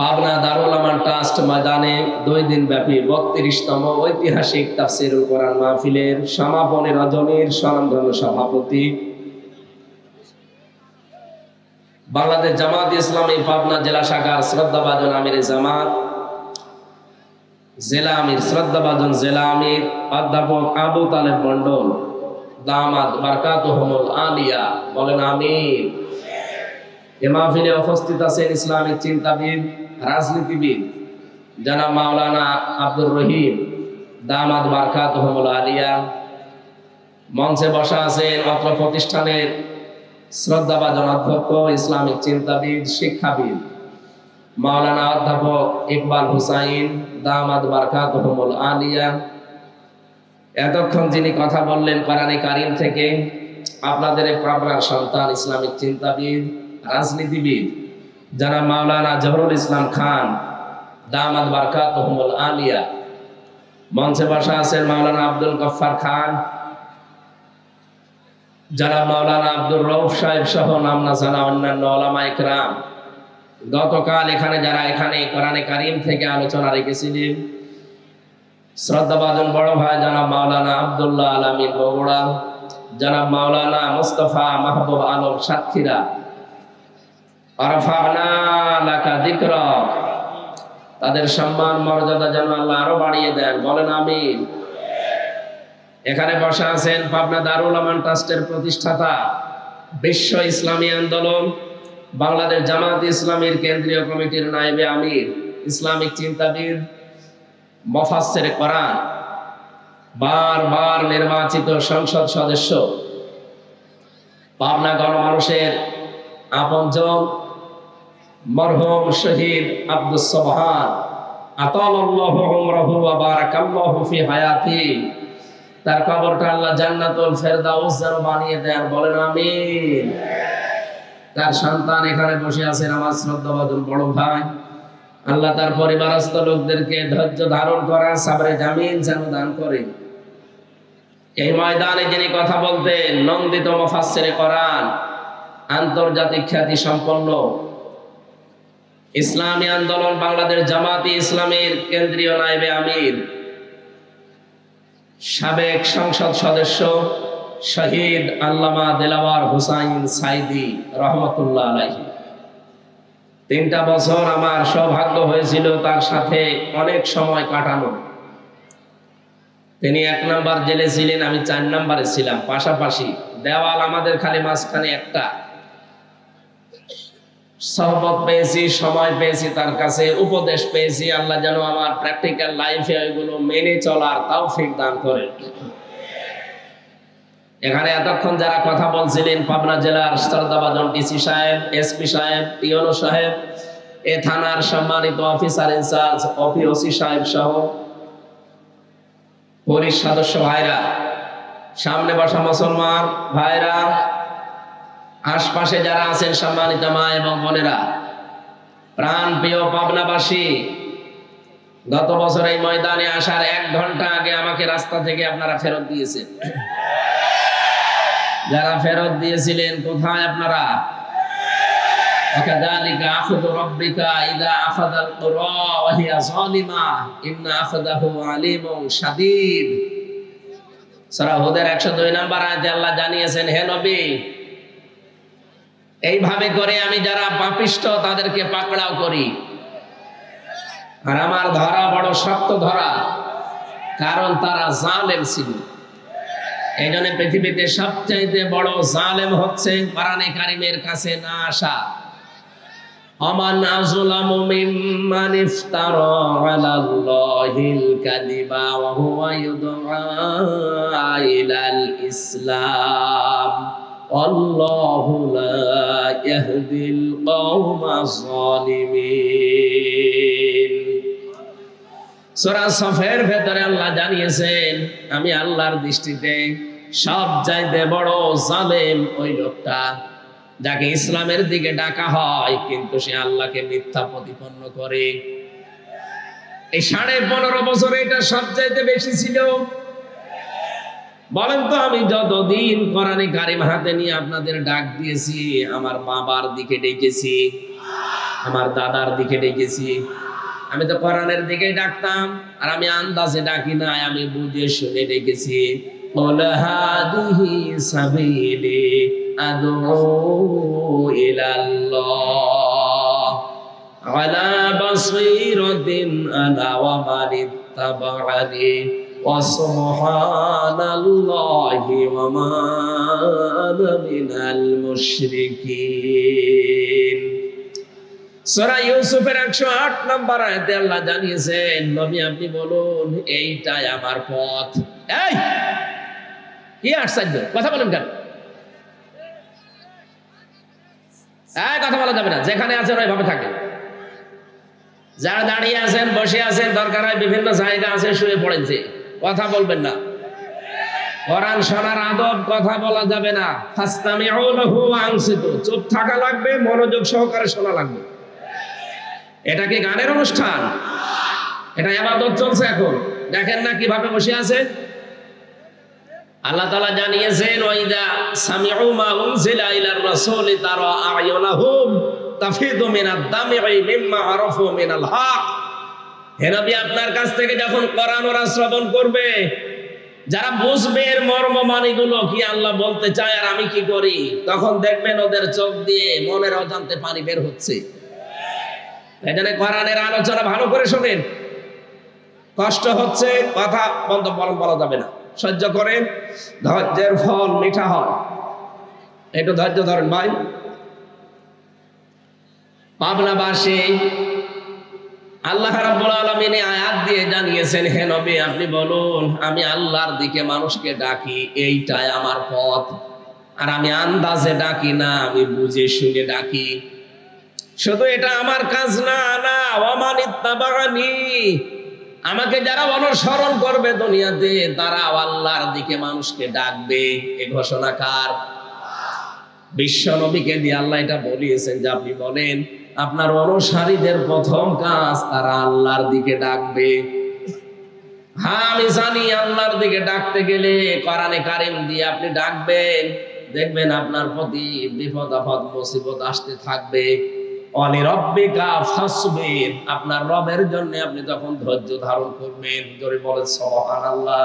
পাবনা দারুল আমান trust ময়দানে 2 দিন ব্যাপী 32তম ঐতিহাসিক তাফসীরুল কোরআন মাহফিলের সমাপনী রজনীর স্বনামধন্য সভাপতি বাংলাদেশ জামাত ইসলামী পাবনা জেলা শাখার শ্রদ্ধাভাজন আমির জামাত জেলা আমির শ্রদ্ধাভাজন জেলা আমির অধ্যাপক আবু তালেব মন্ডল দামাত বারকাতুহুমুল আলিয়া বলেন আমিন। এ মাহফিলে উপস্থিত আছেন ইসলামিক চিন্তাবিদ, রাজনীতিবিদ জনাব মাওলানা আব্দুর রহিম দামাত বারকাতুহুমুল আলিয়া। মঞ্চে বসা আছেন অত্র প্রতিষ্ঠানের শ্রদ্ধাভাজন অধ্যক্ষ, ইসলামিক চিন্তাবিদ, শিক্ষাবিদ মাওলানা অধ্যাপক ইকবাল হুসাইন দামাত বারকাতুহুমুল আলিয়া। এতক্ষণ যিনি কথা বললেন কোরআনে কারীম থেকে, আপনাদের পাবনার সন্তান, ইসলামিক চিন্তাবিদ, রাজনীতিবিদ জনাব মাওলানা জহুরুল ইসলাম খান দামাত বারকাতুহুমুল আলিয়া। মঞ্চে বসা আছেন মাওলানা আব্দুল গফফার খান, জনাব মাওলানা আব্দুর রউফ সাহেব সহ নামনা জানা অন্যান্য উলামা ইকরাম। গতকাল যারা এখানে কোরআনে কারীম থেকে আলোচনা রেখেছিলেন, শ্রদ্ধাভাজন বড় ভাই জনাব মাওলানা আব্দুল্লাহ আলামিন বগুড়া, জনাব মাওলানা মুস্তাফা মাহবুব আলম সাতক্ষীরা। আরফা'না লাকা যিকরাক, তাদের সম্মান মর্যাদা যেন আল্লাহ আরো বাড়িয়ে দেন, বলেন আমিন। এখানে বসা আছেন পাবনা দারুল আমান ট্রাস্টের প্রতিষ্ঠাতা, বিশ্ব ইসলামী আন্দোলন বাংলাদেশ জামাত ইসলামীর কেন্দ্রীয় কমিটির নায়েবে আমির, ইসলামিক চিন্তাবিদ, মুফাসসির কোরআন, বারবার নির্বাচিত সংসদ সদস্য, পাবনা গণমানুষের আপনজন মরহুম শহীদ আব্দুস সুবহান আতালাল্লাহু উমরাহু ওয়া বারাকাল্লাহু ফি হায়াতি, তার কবরটা আল্লাহ জান্নাতুল ফেরদাউস যেন বানিয়ে দেন, বলেন আমিন। তার সন্তান এখানে বসে আছেন আমার শ্রদ্ধাভাজন বড় ভাই, আল্লাহ তার পরিবারস্থ লোকদেরকে ধৈর্য ধারণ করা সাবরে জামিল যেন দান করেন। এই ময়দানে যিনি কথা বলতেন, নন্দিত মুফাসসিরে কোরআন, আন্তর্জাতিক খ্যাতি সম্পন্ন ইসলামী আন্দোলন বাংলাদেশ জামাতি ইসলামীর কেন্দ্রীয় নায়েবে আমির, সাবেক সংসদ সদস্য শহীদ আল্লামা দেলাওয়ার হুসাইন সাইদি রহমতুল্লাহ আলাইহি। 3টা বছর আমার সৌভাগ্য হয়েছিল তার সাথে অনেক সময় কাটানো। তিনি 1 নাম্বার জেলে ছিলেন, আমি 4 নাম্বারে ছিলাম, পাশাপাশি দেওয়াল আমাদের খালি মাঝখানে একটা। সহবত পেয়েছি, সময় পেয়েছি, তার কাছে উপদেশ পেয়েছি। আল্লাহ যেন আমার প্র্যাকটিক্যাল লাইফে ওইগুলো মেনে চলার তৌফিক দান করেন। এখানে এতক্ষণ যারা কথা বলছিলেন, পাবনা জেলার শ্রদ্ধাভাজন ডিসি সাহেব, এসপি সাহেব, টিওনো সাহেব, এ থানার সম্মানিত অফিসার ইনচার্জ ওসি সাহেব সহ পুলিশ সদস্য ভাইরা, সামনে বসা মুসলমান ভাইরা, আশপাশে যারা আছেন সম্মানিত মা এবং বোনেরা, প্রাণ প্রিয় পাবনাবাসী, গত বছর এই ময়দানে আসার 1 ঘন্টা আগে আমাকে রাস্তা থেকে আপনারা ফেরত দিয়েছেন। যারা ফেরত দিয়েছিলেন কোথায় আপনারা? وكذلك أخذ ربك إذا أخذ القرى وهي ظالمة إن أخذه عليم شديد। সূরা হুদের 102 নম্বর আয়াতে আল্লাহ জানিয়েছেন, হে নবী, এইভাবে করে আমি যারা পাপিষ্ঠ তাদেরকে পাকড়াও করি, আর আমার ধরা বড় শক্ত ধরা, কারণ তারা জালেম ছিল। এই জন্য পৃথিবীতে সবচাইতে বড় জালেম হচ্ছে কোরআনে কারীমের কাছে না আসা। আমান আযলামু মিম্মান ইফতারা আলাল্লাহিল কাযিবা ওয়া হুয়া ইউদআ ইলাল ইসলাম আল্লাহু লা ইয়াহদিল কওমাজ জালিমিন। সূরা সফের ভেতরে আল্লাহ জানিয়েছেন, আমি আল্লাহর দৃষ্টিতে সবচাইতে বড় জালেম ওই লোকটা যাকে ইসলামের দিকে ডাকা হয় কিন্তু সে আল্লাহকে মিথ্যা প্রতিপন্ন করে। এই 15.5 বছরে এটা সবচাইতে বেশি ছিল। বলেন তো, আমি যতদিন কোরআনে কারীম হাতে নিয়ে আপনাদের ডাক দিয়েছি, আমার বাবার দিকে ডেকেছি, আমার দাদার দিকে ডেকেছি। আমি তো কোরআনের দিকেই ডাকতাম, আর আমি আন্দাজে ডাকি না, আমি বুঝে শুনে ডেকেছি। قل هذه سبيلي أدعو إلى الله على بصيرة أنا ومن اتبعني وسبحان الله وما أنا من المشركين। সূরা ইউসুফের 108 নম্বর আয়াতে আল্লাহ জানিয়েছেন, নবী আপনি বলুন এইটাই আমার পথ। এই কি আশ্চর্য, কথা বলেন কেন? কথা বলা যাবে না, যেখানে আছেন ওইভাবে থাকেন। যারা দাঁড়িয়ে আছেন, বসে আছেন, দরকার হয় বিভিন্ন জায়গা আছে, শুয়ে পড়েছে, কথা বলবেন না। কোরআন শোনার আদব, কথা বলা যাবে না। ফাসতামিউ লাহু ওয়া আনসিতু, চুপ থাকা লাগবে, মনোযোগ সহকারে শোনা লাগবে। এটা কি গানের অনুষ্ঠান? এটা ইবাদত চলছে এখন। দেখেন না কিভাবে বসে আছে। আল্লাহ তাআলা জানিয়েছেন, ওয়াইদা সামিউ মা উনজিলা ইলার রাসূলি তারা আ'য়ুনাহুম তাফিদু মিনাদ দাম'i মিম্মা আরাফু মিনাল হক। হে নবী, আপনার কাছ থেকে যখন কোরআন ওরা শ্রবণ করবে, যারা বুঝবে এর মর্ম মানিগুলো কি আল্লাহ বলতে চায় আর আমি কি করি, তখন দেখবেন ওদের চোখ দিয়ে মনের অজান্তে পানি বের হচ্ছে। এখানে কোরআনের আলোচনা ভালো করে শোনেন। কষ্ট হচ্ছে, কথা বন্ধ বলা যাবে না, সহ্য করেন। ধৈর্যের ফল মিঠা হয়, একটু ধৈর্য ধরেন ভাই। পাবনাবাসী আল্লাহ রাব্বুল আলামিন আয়াত দিয়ে জানিয়েছেন, হে নবী আপনি বলুন আমি আল্লাহর দিকে মানুষকে ডাকি, এইটাই আমার পথ। আর আমি আন্দাজে ডাকি না, আমি বুঝে শুনে ডাকি। শুধু এটা আমার কাজ না, না ওয়ামান ইত্তাবানি, আমাকে যারা অনুসরণ করবে দুনিয়াতে, তারা আল্লাহর দিকে মানুষকে ডাকবে। এই ঘোষণা কার? বিশ্ব নবীকে দিয়ে আল্লাহ এটা বলিয়েছেন যে আপনি বলেন আপনার অনুসারীদের প্রথম কাজ তারা আল্লাহর দিকে ডাকবে। হ্যাঁ আমি জানি আল্লাহর দিকে ডাকতে গেলে কোরআনে কারীম দিয়ে আপনি ডাকবেন, দেখবেন আপনার প্রতি বিপদ আপদ মুসিবত আসতে থাকবে। অলিরব্বিকা ফাসবির, আপনার রবের জন্য আপনি তখন ধৈর্য ধারণ করবেন। জোরে বলেন সুবহানাল্লাহ।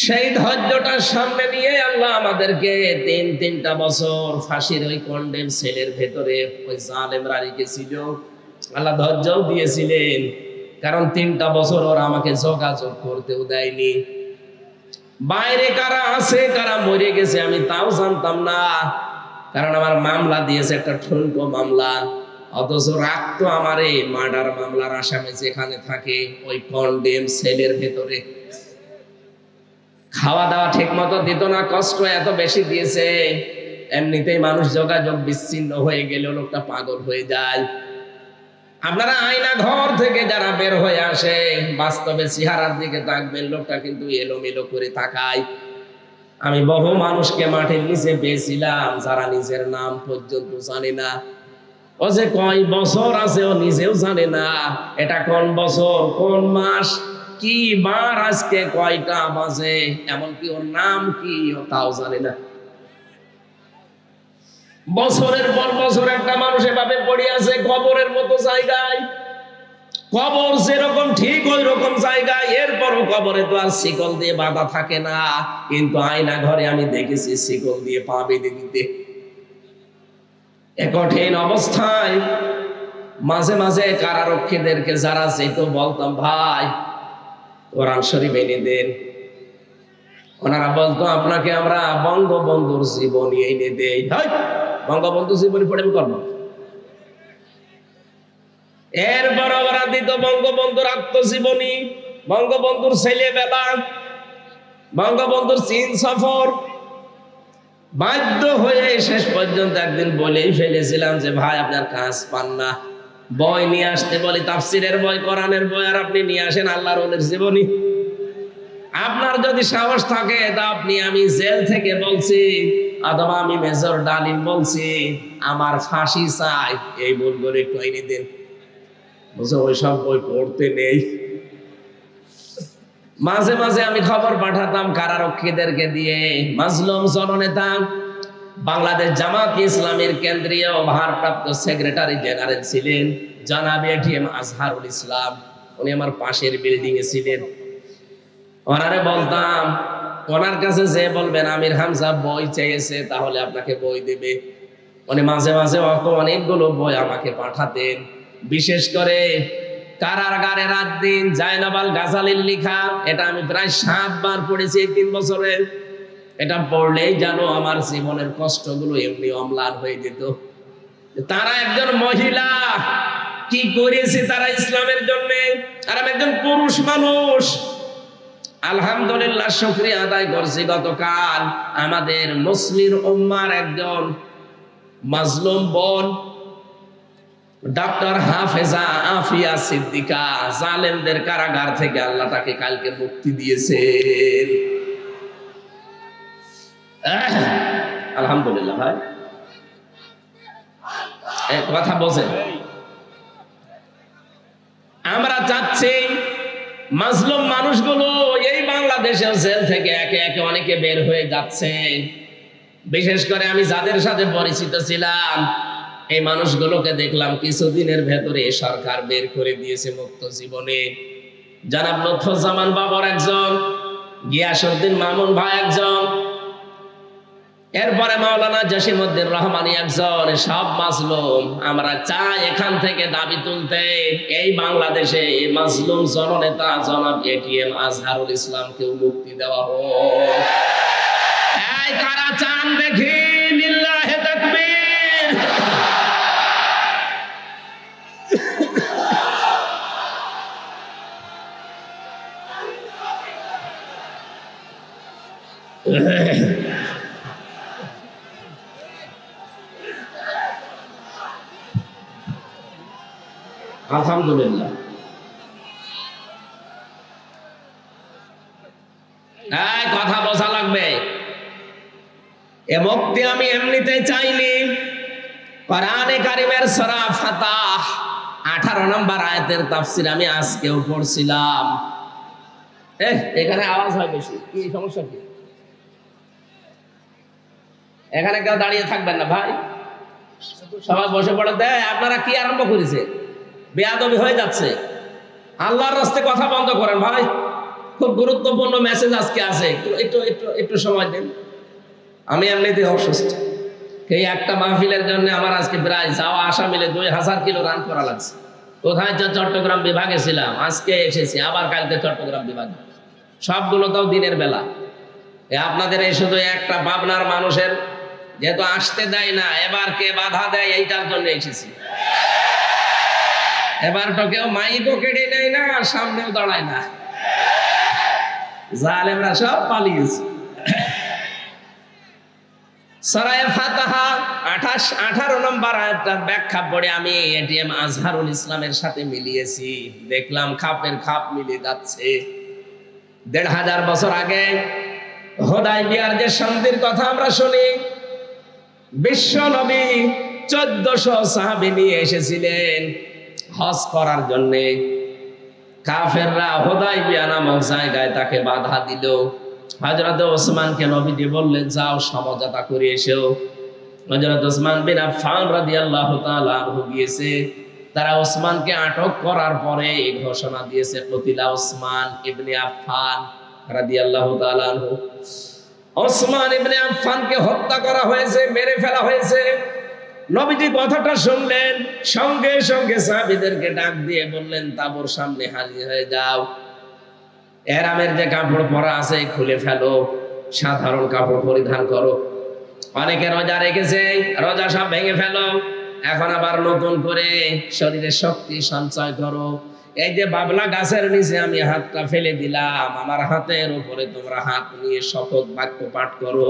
সেই ধৈর্যটার সামনে নিয়ে আল্লাহ আমাদেরকে তিনটা বছর ফাঁসির ওই কন্ডেম সেলের ভেতরে ওই জালেমরা রেখেছিল। আল্লাহ ধৈর্যও দিয়েছিলেন, কারণ 3টা বছর ওরা আমাকে যোগাযোগ করতেও দেয়নি। বাইরে কারা আছে, কারা মরে গেছে আমি তাও জানতাম না, কারণ আমার মামলা দিয়েছে একটা ঠুনকো মামলা। অথচ রাখতো আমারে মার্ডার মামলার আসামি যেখানে থাকে ওই কন্ডেম সেলের ভেতরে। খাওয়া দাওয়া ঠিক মতো দিত না, কষ্ট এত বেশি দিয়েছে। এমনিতেই মানুষ যোগাযোগ বিচ্ছিন্ন হয়ে গেলে লোকটা পাগল হয়ে যায়। আপনারা আয়না ঘর থেকে যারা বের হয়ে আসে, বাস্তবে চেহারার দিকে তাকবেন, লোকটা কিন্তু এলোমেলো করে তাকায়। আমি বহু মানুষকে মাঠের নিচে পেয়েছিলাম যারা নিজের নাম পর্যন্ত জানে না। ও যে কয় বছর আছে ও নিজেও জানে না, এটা কোন বছর কোন মাস কি বার, আজকে কয়টা বাজে, এমনকি ওর নাম কি ও তাও জানে না। বছরের পর বছর একটা মানুষ এভাবে পড়ে আছে কবরের মতো জায়গায়। কবর যেরকম ঠিক ওই রকম জায়গায়, এরপরও কবরে তো আর শিকল দিয়ে বাঁধা থাকে না, কিন্তু আয়না ঘরে আমি দেখেছি শিকল দিয়ে পা বেঁধে দিতে। এ কঠিন অবস্থায় মাঝে মাঝে কারারক্ষীদেরকে যারা যেত বলতাম ভাই কোরআন শরীফ এনে দেন। ওনারা বলতো আপনাকে আমরা বঙ্গবন্ধুর জীবনী এনে দেই। বঙ্গবন্ধু জীবনী পড়ে আমি করবো। এরপর ওরা দিত বঙ্গবন্ধুর আত্মজীবনী, বঙ্গবন্ধুর ছেলেবেলা, বঙ্গবন্ধুর চীন সফর। বাধ্য হয়ে শেষ পর্যন্ত একদিন বলেই ফেলেছিলাম যে ভাই আপনার কাজ পান না, বই নিয়ে আসতে বলি, তাফসিরের বই, কোরআনের বই, আর আপনি নিয়ে আসেন আল্লাহর ওলির জীবনী। আপনার যদি সাহস থাকে তা আপনি, আমি জেল থেকে বলছি অথবা আমি মেজর ডালিম বলছি আমার ফাঁসি চাই, এই বইগুলো একটু এনে দেন। বুঝো ওইসব বই পড়তে নেই। মাঝে মাঝে আমি খবর পাঠাতাম কারারক্ষীদেরকে দিয়ে, মাজলুম জননেতা বাংলাদেশ জামাত ইসলামের কেন্দ্রীয় ভারপ্রাপ্ত সেক্রেটারি জেনারেল ছিলেন জনাব এটিএম আজহারুল ইসলাম। উনি আমার পাশের বিল্ডিং এ ছিলেন। ওনারে বলতাম, ওনার কাছে যে বলবেন আমির হামজা বই চেয়েছে তাহলে আপনাকে বই দেবে। উনি মাঝে মাঝে অনেকগুলো বই আমাকে পাঠাতেন। বিশেষ করে কারাগারে রাত দিন জায়নাবাল গাজালির লেখা, এটা আমি প্রায় 7 বার পড়েছি এই 3 বছরে। এটা পড়লেই যেন আমার জীবনের কষ্টগুলো এমনি অম্লান হয়ে যেত। তারা একজন মহিলা, কি করেছে তারা ইসলামের জন্য, আর আমি একজন পুরুষ মানুষ। আলহামদুলিল্লাহ, শুকরিয়া আদায় করছি। গতকাল আমাদের মুসলিম উম্মার একজন মাজলুম বোন ডক্টর হাফেজা আফিয়া সিদ্দিকা, জালেমদের কারাগার থেকে আল্লাহ তাকে কালকে মুক্তি দিয়েছেন। আলহামদুলিল্লাহ। ভাই এক কথা বলছেন, আমরা চাচ্ছি মাজলুম মানুষগুলো এই বাংলাদেশের জেল থেকে একে একে অনেকে বের হয়ে যাচ্ছে। বিশেষ করে আমি যাদের সাথে পরিচিত ছিলাম, এই মানুষগুলোকে দেখলাম কিছুদিনের ভেতরে সরকার বের করে দিয়েছে মুক্ত জীবনে। জনাব লুৎফুজ্জামান বাবর একজন, গিয়াসউদ্দিন মামুন ভাই একজন, এরপরে মাওলানা জসিমউদ্দিন রহমানী একজন। সব মাজলুম। আমরা চাই এখান থেকে দাবি তুলতে, এই বাংলাদেশে এই মাজলুম জননেতা জনাব এটিএম আজহারুল ইসলামকেও মুক্তি দেওয়া হোক। এই কারা চান দেখি, লিল্লাহে তাকবীর। আলহামদুলিল্লাহ। কথা বোঝা লাগবে। এ মুক্তি আমি এমনিতে চাইনি। কোরআনে কারিমের সূরা ফাতাহ 18 নম্বর আয়াতের তাফসীর আমি আজকেও পড়ছিলাম। এখানে আওয়াজ হয় বেশি, কি সমস্যা কি? এখানে কেউ দাঁড়িয়ে থাকবেন না ভাই, সবাই বসে পড়ে। আপনারা কি আরম্ভ করেছে? বেয়াদবি হয়ে যাচ্ছে। আল্লাহর রাস্তায় কথা বন্ধ করেন ভাই। খুব গুরুত্বপূর্ণ মেসেজ আজকে আছে, একটু একটু একটু সময় দেন। আমি এমনিতে অসুস্থ। এই একটা মাহফিলের জন্য আমার আজকে প্রায় যাওয়া আসা মিলে 2000 কিলো রান করা লাগছে। কোথায় চট্টগ্রাম বিভাগে ছিলাম, আজকে এসেছি আবার কালকে চট্টগ্রাম বিভাগে। সবগুলো তাও দিনের বেলা। আপনাদের এই শুধু একটা পাবনার মানুষের যেহেতু আসতে দেয় না, এবার কে বাধা দেয় এইটার জন্য এসেছি। এবার তো কেউ মাইকও কেড়ে নেয় না, আর সামনেও দাঁড়ায় না। জালেমরা সব পালিয়েছে। সূরা ফাতিহা 18 নম্বর আয়াতটার ব্যাখ্যা পড়ে আমি এটিএম আজহারুল ইসলামের সাথে মিলিয়েছি। দেখলাম খাপের খাপ মিলে যাচ্ছে। 1500 বছর আগে হুদায়বিয়ার যে সন্ধির কথা আমরা শুনি, বিশ্ব নবী 1400 সাহাবী নিয়ে এসেছিলেন হজ করার জন্য। কাফেররা হুদায়বিয়া নামক জায়গায় তাকে বাধা দিল। হযরত ওসমানকে নবীজি বললেন, যাও সমঝোতা করে এসো। হযরত ওসমান বিন আফফান রাদিয়াল্লাহু তাআলা আনহু গিয়েছে। তারা ওসমানকে আটক করার পরে ঘোষণা দিয়েছে, কতিলা ওসমান ইবনে আফফান রাদিয়াল্লাহু তাআলা আনহু। ওসমান ইবনে আফফানকে হত্যা করা হয়েছে, মেরে ফেলা হয়েছে। নবীজি কথাটা শুনলেন, সঙ্গে সঙ্গে সাহাবীদেরকে ডাক দিয়ে বললেন, তাবুর সামনে হাজির হয়ে যাও। এহরামের যে কাপড় পরা আছে খুলে ফেলো, সাধারণ কাপড় পরিধান করো। অনেকে রোজা রেখেছে, রোজা সব ভেঙে ফেলো। এখন আবার নতুন করে শরীরে শক্তি সঞ্চয় করো। এই যে বাবলা গাছের নিচে আমি হাতটা ফেলে দিলাম, আমার হাতের উপরে তোমরা হাত নিয়ে শপথ বাক্য পাঠ করো।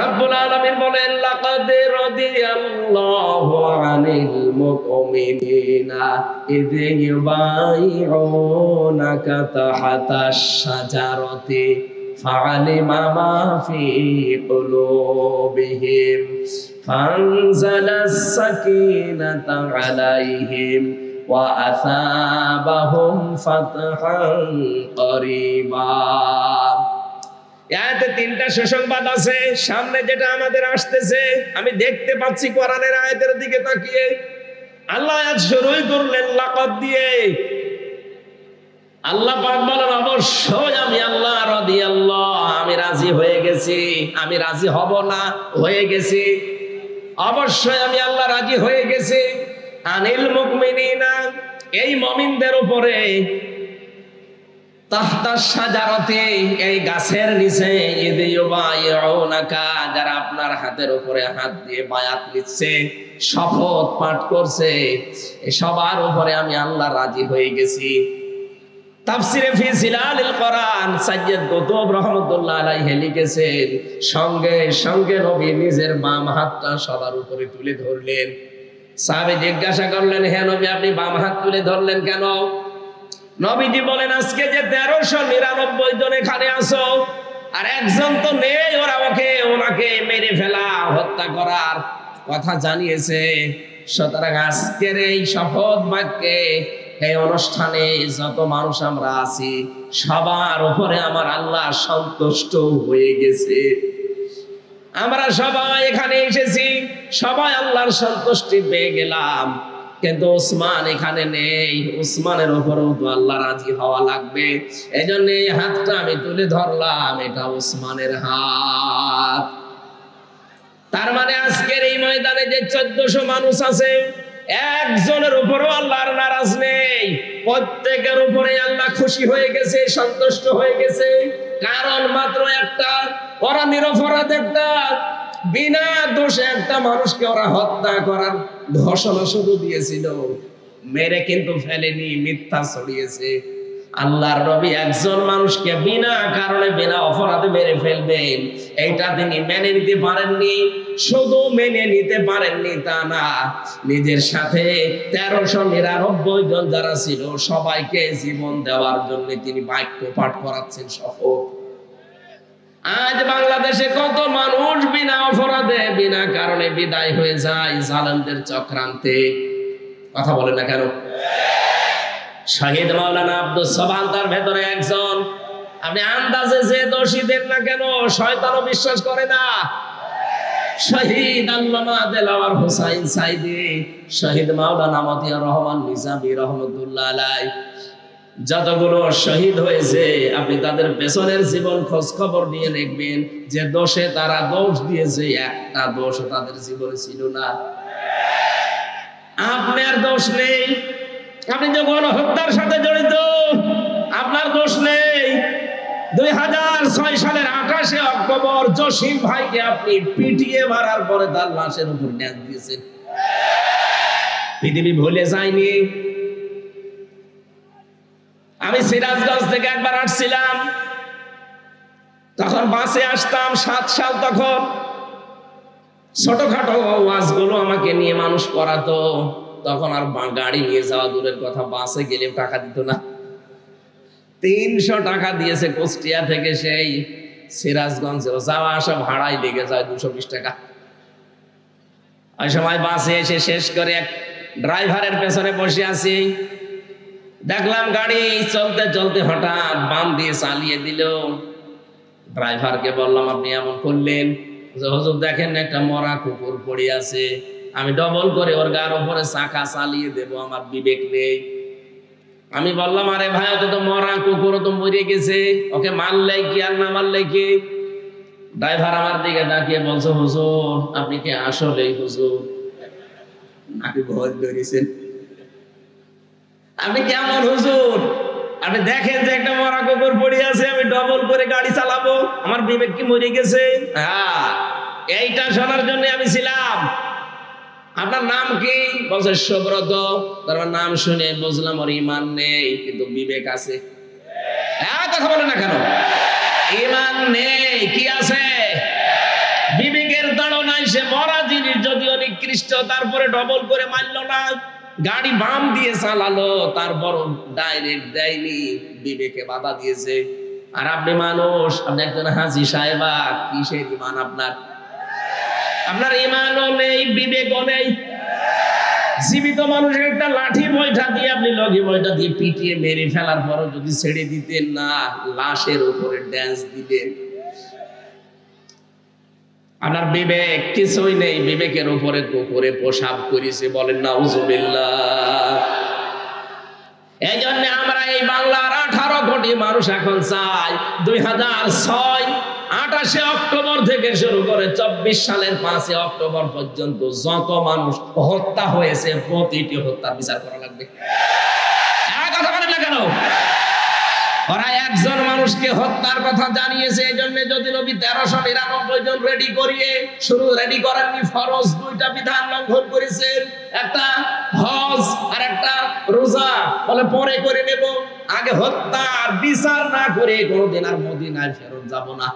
রব্বুল আলামিন বলেন, লাকাদ রাদিয়াল্লাহু আনিল মুমিনিনা ইয ইউবাইউনাকা তাহতাশ শাজারাতি ফাআলিমা মা ফি কুলুবিহিম ফানজালাস সাকিনাতা আলাইহিম ওয়া আসাবাহুম ফাতহান করিবা। আয়াতে তিনটা সুসংবাদ আছে। সামনে যেটা আমাদের আসতেছে আমি দেখতে পাচ্ছি কোরআনের আয়াতের দিকে তাকিয়ে আল্লাহ আয়াত শুরুই করলেন লাকাদ দিয়ে। আল্লাহ পাক বলেন অবশ্যই আমি আল্লাহ রাদিয়াল্লাহ, আমি রাজি হয়ে গেছি। আমি রাজি হব না, হয়ে গেছি। অবশ্যই আমি আল্লাহ রাজি হয়ে গেছি আনিল মুমিনিনা, এই মুমিনদের উপরে তাহতা শাজারাতে, এই গাছের নিচে ইউবাইউনাকা, যারা আপনার হাতের উপরে হাত দিয়ে বায়াত নিচ্ছে, শপথ পাঠ করছে, এই সবার উপরে আমি আল্লাহ রাজি হয়ে গেছি। তাফসিরে ফি জিলালিল কোরআন সাইয়্যিদ কুতুব রাহমাতুল্লাহ আলাইহি লিখেছেন, সঙ্গে সঙ্গে নবী নিজের বাম হাতটা সবার উপরে তুলে ধরলেন। সাহাবী জিজ্ঞাসা করলেন, হে নবী আপনি বাম হাত তুলে ধরলেন কেন? নবীজি বলেন, আজকে যে 1399 জন এখানে আছো আর একজন তো নেই, ওনাকে মেরে ফেলা, হত্যা করার কথা জানিয়েছে। সুতরাং আজকের এই শপথ বাক্যে, এই অনুষ্ঠানে যত মানুষ আমরা আছি সবার উপরে আমার আল্লাহ সন্তুষ্ট হয়ে গেছে। আমরা সবাই এখানে এসেছি, সবাই আল্লাহর সন্তুষ্টি পেয়ে গেলাম, কিন্তু ওসমান এখানে নেই। ওসমানের উপরেও তো আল্লাহ রাজি হওয়া লাগবে। এই জন্য এই হাতটা আমি তুলে ধরলাম, এটা ওসমানের হাত। তার মানে আজকের এই ময়দানে যে 1400 মানুষ আছে, একজনের উপরেও আল্লাহর নারাজ নেই, প্রত্যেকের উপরে আল্লাহ খুশি হয়ে গেছে, সন্তুষ্ট হয়ে গেছে। কারণ মাত্র একটা, ওরা নিরপরাধ, একটা বিনা দোষে একটা মানুষকে ওরা হত্যা করার ঘোষণা শুধু দিয়েছিল, মেরে কিন্তু ফেলেনি, মিথ্যা ছড়িয়েছে। আল্লাহর নবী একজন মানুষকে বিনা কারণে বিনা অপরাধে মেরে ফেলবেন, এইটা তিনি মেনে নিতে পারেননি। শুধু মেনে নিতে পারেননি তা না, নিজের সাথে 1399 জন যারা ছিল সবাইকে জীবন দেওয়ার জন্য তিনি বাক্য পাঠ করাচ্ছেন শপথ। আজ বাংলাদেশে কত মানুষ বিনা অপরাধে বিনা কারণে বিদায় হয়ে যায় জালেমদের চক্রান্তে। কথা বলে না কেন? শহীদ মাওলানা আব্দুস সোবহান তার ভেতরে একজন। আপনি আন্দাজে যে দোষী দেন না কেন, শয়তানও বিশ্বাস করে না। শহীদ আল্লামা দেলাওয়ার হোসাইন সাইদি, শহীদ মাওলানা মতিয়ার রহমান নিজামী রহমতুল্লাহ আলাইহি, যতগুলো শহীদ হয়েছে আপনি তাদের পেছনের জীবন খোঁজ খবর নিয়ে দেখবেন, যে দোষে তারা দোষ দিয়েছে একটা দোষ তাদের জীবনে ছিল না। আপনার দোষ নেই, আপনি যখন হত্যার সাথে জড়িত আপনার দোষ নেই। 2006 সালের 28 অক্টোবর জসিম ভাইকে আপনি পিটিয়ে মারার পরে তার লাশের উপর ড্যান্স দিয়েছেন, পৃথিবী ভুলে যায়নি। আমি সিরাজগঞ্জ থেকে একবার আসছিলাম, তখন বাসে আসতাম, 7 সাল, তখন ছোটখাটো ওয়াজগুলো আমাকে নিয়ে মানুষ করাতো। তখন আর গাড়ি নিয়ে যাওয়া দূরের কথা, বাসে গেলে টাকা দিত না। 300 টাকা দিয়েছে কুষ্টিয়া থেকে সেই সিরাজগঞ্জ, যাওয়া আসা ভাড়াই লেগে যায় 220 টাকা। ওই সময় বাসে এসে শেষ করে এক ড্রাইভারের পেছনে বসে আছি, দেখলাম গাড়ি চলতে চলতে হঠাৎ বাম দিয়ে চালিয়ে দিল। ড্রাইভারকে বললাম, আপনি এমন করলেন? হুজুর দেখেন একটা মরা কুকুর পড়ে আছে, আমি ডবল করে ওর গার উপরে চাকা চালিয়ে দেব, আমার বিবেক নেই। আমি বললাম, আরে ভাই ওকে তো মরা কুকুর, তো মরে গেছে, ওকে মারলে কি আর না মারলে কি? ড্রাইভার আমার দিকে তাকিয়ে বলছে, হুজুর আপনি কি আসলেই হুজুর? নাকি ভয় ধরেছেন? আপনি কেমন হুজুর? আপনি দেখেন যে একটা মরা কুকুর পড়ে আছে, আমি ডবল করে গাড়ি চালাবো, আমার বিবেক কি মরে গেছে? হ্যাঁ, এইটা শোনার জন্য আমি ছিলাম। আপনার নাম কি? বলছে সুব্রত। তার নাম শুনে বুঝলাম ওর ঈমান নেই, কিন্তু বিবেক আছে। হ্যাঁ, কথা বলে না কেন? ঈমান নেই, কি আছে? বিবেকের তাড়নায় সে মরা জিনিস যদিও নিকৃষ্ট, তারপরে ডবল করে মারল না, গাড়ি বাম দিয়ে চালালো, তারপর ডাইরেক্ট দেয়নি, বিবেকে বাধা দিয়েছে। আর আপনি মানুষ, আপনি একজন হাজী সাহেবা, কিসের ঈমান আপনার? আপনার ঈমানও নেই, বিবেকও নেই। জীবিত মানুষের একটা লাঠি বৈঠা দিয়ে আপনি লগি বৈঠা দিয়ে পিটিয়ে মেরে ফেলার পরও যদি ছেড়ে দিতেন না, লাশের উপরে ড্যান্স দিতেন। আপনার বিবেক কিছুই নেই, বিবেকের উপরে কুকুরে পেশাব করেছে, বলেন নাউজুবিল্লাহ। এই জন্য আমরা এই বাংলার 18 কোটি মানুষ এখন চাই 2006 28 অক্টোবর থেকে শুরু করে 24 সালের 5 অক্টোবর পর্যন্ত যত মানুষ হত্যা হয়েছে প্রতিটি হত্যার বিচার করা লাগবে। কথা বলেন না কেন? ওরা একজন মানুষকে হত্যার কথা জানিয়েছে, এই জন্য যদি নবী 1399 জন রেডি করেননি, ফরজ 2টা বিধান লঙ্ঘন করেছেন, একটা হজ আর একটা রোজা, বলে পরে করে নেব, আগে হত্যার বিচার না করে কোনোদিন আর মদিনায় ফেরত যাব না।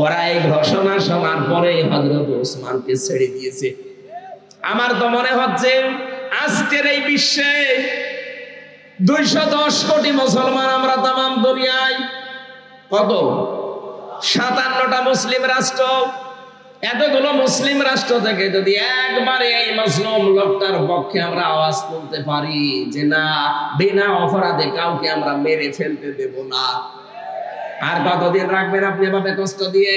ওরা এই ঘোষণা শোনার পরে হযরত ওসমানকে ছেড়ে দিয়েছে। আমার তো মনে হচ্ছে আজকের এই বিশ্বে 210 কোটি মুসলমান আমরা তামাম দুনিয়ায়, কত 57টা মুসলিম রাষ্ট্র, এতগুলো মুসলিম রাষ্ট্র থেকে যদি একবারে এই মুসলিম লোকটার পক্ষে আমরা আওয়াজ তুলতে পারি যে না, বিনা অপরাধে কাউকে আমরা মেরে ফেলতে দেব না, আর কতদিন রাখবেন আপনি এভাবে কষ্ট দিয়ে?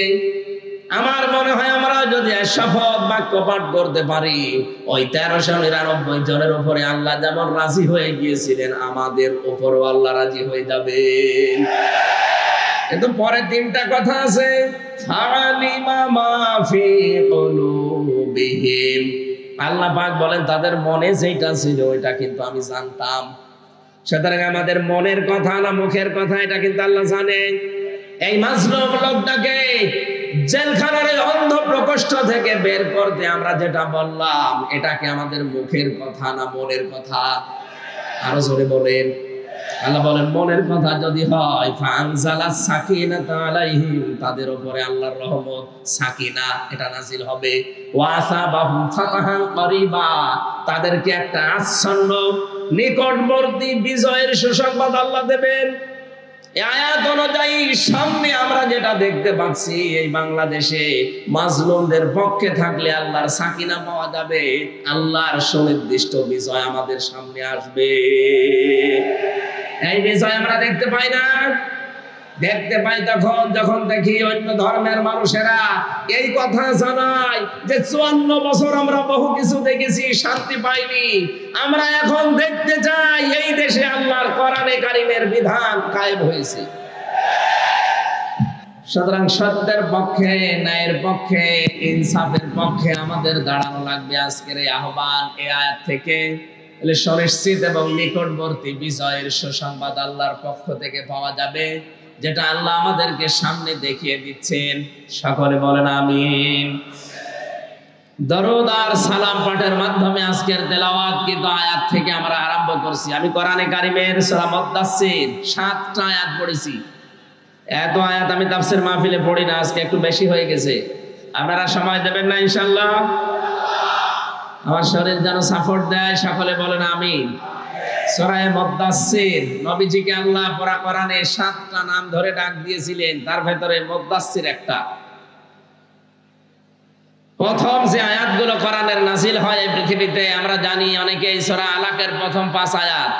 আমার মনে হয় আমরা যদি শপথ বাক্য পাঠ করতে পারি, ওই 1399 জনের উপরে আল্লাহ যেমন রাজি হয়ে গিয়েছিলেন, আমাদের উপরও আল্লাহ রাজি হয়ে যাবেন। কিন্তু পরে 3টা কথা আছে, ফালিমা মা ফি কুলুবিহিম, আল্লাহ পাক বলেন তাদের মনে যেটা ছিল ওইটা কিন্তু আমি জানতাম। সুতরাং আমাদের মনের কথা না মুখের কথা এটা কিন্তু আল্লাহ জানেন। এই মাজলুম লোকটাকে জেলখানার অন্ধ প্রকোষ্ঠ থেকে বের করতে আমরা যেটা বললাম, এটাকে আমাদের মুখের কথা না মনের কথা? আরো জোরে বলেন। আল্লাহ বলেন মনের কথা যদি হয়, ফানজালাস সাকিনাতা আলাইহিম, তাদের উপরে আল্লাহর রহমত সাকিনা এটা নাজিল হবে, ওয়াসাবাহুম ফাতাহান করিবা, তাদেরকে একটা আচ্ছন্ন নিকটবর্তী বিজয়ের সুসংবাদ আল্লাহ দেবেন। এই আয়াত অনুযায়ী সামনে আমরা যেটা দেখতে পাচ্ছি, এই বাংলাদেশে মাজলুমদের পক্ষে থাকলে আল্লাহর সাকিনা পাওয়া যাবে, আল্লাহর সুনির্দিষ্ট বিজয় আমাদের সামনে আসবে। এই বিজয় আমরা দেখতে পাই না, দেখতে পাই তখন যখন দেখি অন্য ধর্মের মানুষেরা এই কথা জানায় যে 54 বছর আমরা বহু কিছু দেখেছি, শান্তি পাইনি, আমরা এখন দেখতে চাই এই দেশে আল্লাহর কোরআনে কারিমের বিধান কায়েম হয়েছে। সুতরাং সত্যের পক্ষে, ন্যায়ের পক্ষে, ইনসাফের পক্ষে আমাদের দাঁড়ানো লাগবে। আজকের এই আহ্বান এই আয়াত থেকে সুনিশ্চিত এবং নিকটবর্তী বিজয়ের সুসংবাদ আল্লাহর পক্ষ থেকে পাওয়া যাবে, যেটা আল্লাহ আমাদেরকে সামনে দেখিয়ে দিচ্ছেন। সকলে বলেন আমিন। দরুদ আর সালাম পাঠের মাধ্যমে আজকের তেলাওয়াত কিন্তু আয়াত থেকে আমরা আরম্ভ করছি। আমি কোরআনে কারিমের সূরা মুদ্দাসসির 7টা আয়াত পড়েছি। এত আয়াত আমি তাফসীর মাহফিলে পড়ি না, আজকে একটু বেশি হয়ে গেছে। আপনারা সময় দেবেন না ইনশাআল্লাহ? আমার শরীর যেন সাপোর্ট দেয়, সকলে বলেন আমিন। সূরা মুদ্দাসসির, নবীজিকে আল্লাহ পুরা কোরআনে 7টা নাম ধরে ডাক দিয়েছিলেন, তার ভেতরে মুদ্দাসসির একটা। প্রথম যে আয়াতগুলো কোরআনের নাজিল হয় এই পৃথিবীতে, আমরা জানি অনেকে এই সূরা আলাকের প্রথম 5 আয়াত,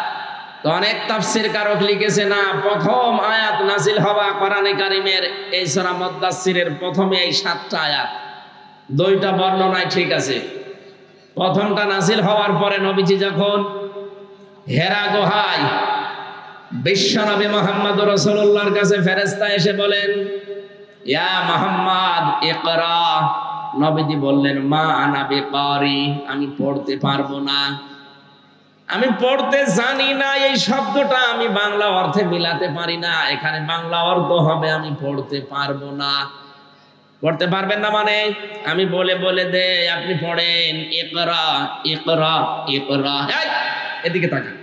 তো অনেক তাফসীর কারক লিখেছে না, প্রথম আয়াত নাজিল হওয়া কোরআনে কারিমের এই সূরা মুদ্দাসসিরের প্রথমে এই 7টা আয়াত। 2টা বর্ণনায় ঠিক আছে। প্রথমটা নাজিল হওয়ার পরে নবীজি যখন হেরা গুহায় বিশ্বনবী মুহাম্মদ রাসূলুল্লাহর কাছে ফেরেশতা এসে বলেন, ইয়া মুহাম্মদ ইকরা, নবীজি বললেন মা আনা বিকারি, আমি পড়তে পারবো না, আমি পড়তে জানি না। এই শব্দটা আমি বাংলা অর্থে মিলাতে পারি না, এখানে বাংলা অর্থ হবে আমি পড়তে পারবো না। পড়তে পারবেন না মানে আমি বলে বলে দে, আপনি পড়েন ইকরা ইকরা ইকরা। এদিকে তাকান,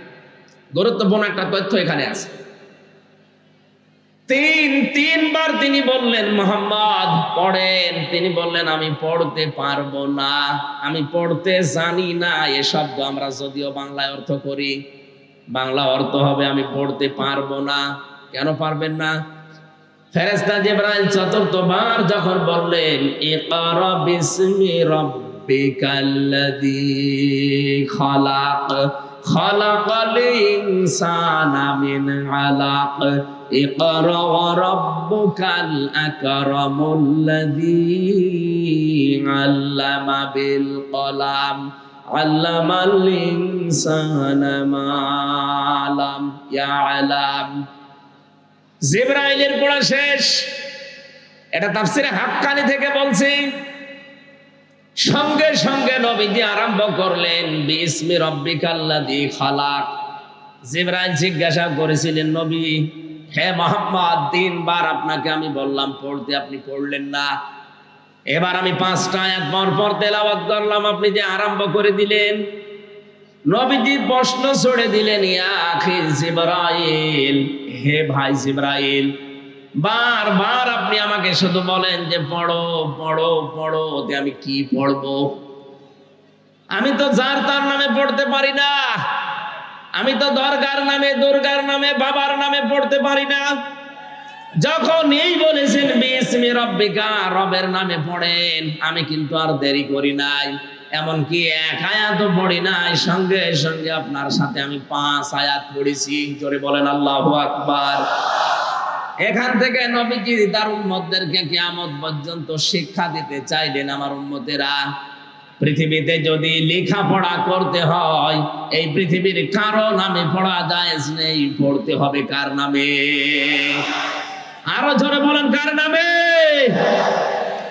গুরুত্বপূর্ণ একটা তথ্য এখানে আছে। তিনবার তিনি বললেন মুহাম্মদ পড়েন, তিনি বললেন আমি পড়তে পারবো না, আমি পড়তে জানি না। এ শব্দ আমরা যদিও বাংলায় অর্থ করি, বাংলা অর্থ হবে আমি পড়তে পারবো না। কেন পারবেন না? ফেরেশতা জিবরাইল 4বার যখন বললেন ইকরা বিসমি রাব্বিকাল্লাযী খালাক খালাকাল ইনসানা মিন আলাক ইকরা ওয়া রাব্বুকাল আকরামুল্লাযী আল্লামা বিল কলাম আল্লামাল ইনসানা মা লাম ইয়ালাম। জিবরাইলের পড়া শেষ। এটা তাফসীরে হাক্কানি থেকে বলছি। সঙ্গে সঙ্গে নবীজি আরম্ভ করলেন বিসমি রাব্বিকাল্লাযী খালাক। জিবরাইল জিজ্ঞাসা করেছিলেন, নবী হে মুহাম্মদ, 3 বার আপনাকে আমি বললাম পড়তে, আপনি পড়লেন না। এবার আমি 5টা আয়াত পর তেলাওয়াত করলাম, আপনি যে আরম্ভ করে দিলেন। নবীজি প্রশ্ন ছড়ে দিলেন, ইয়া আখি জিবরাইল, হে ভাই জিবরাইল, বারবার আপনি আমাকে শুধু বলেন যে পড়ো পড়ো পড়ো, আমি কি পড়বো? আমি তো যার তার নামে পড়তে পারি না, আমি তো দরগার নামে, দুর্গার নামে, বাবার নামে পড়তে পারি না। যখন এই বলেছেন বিসমি রাব্বিকা, রবের নামে পড়েন, আমি কিন্তু আর দেরি করি নাই, এমনকি 1 আয়াতও পড়ি নাই, সঙ্গে সঙ্গে আপনার সাথে আমি 5 আয়াত পড়েছি। জোরে বলেন আল্লাহু আকবার। এখান থেকে নবীজি তার উম্মতদেরকে কিয়ামত পর্যন্ত শিক্ষা দিতে চাইলেন, আমার উম্মতেরা, পৃথিবীতে যদি লেখাপড়া করতে হয়, এই পৃথিবীর কারো নামে পড়া জায়েজ নেই, পড়তে হবে কার নামে? আরো জোরে বলেন, কার নামে?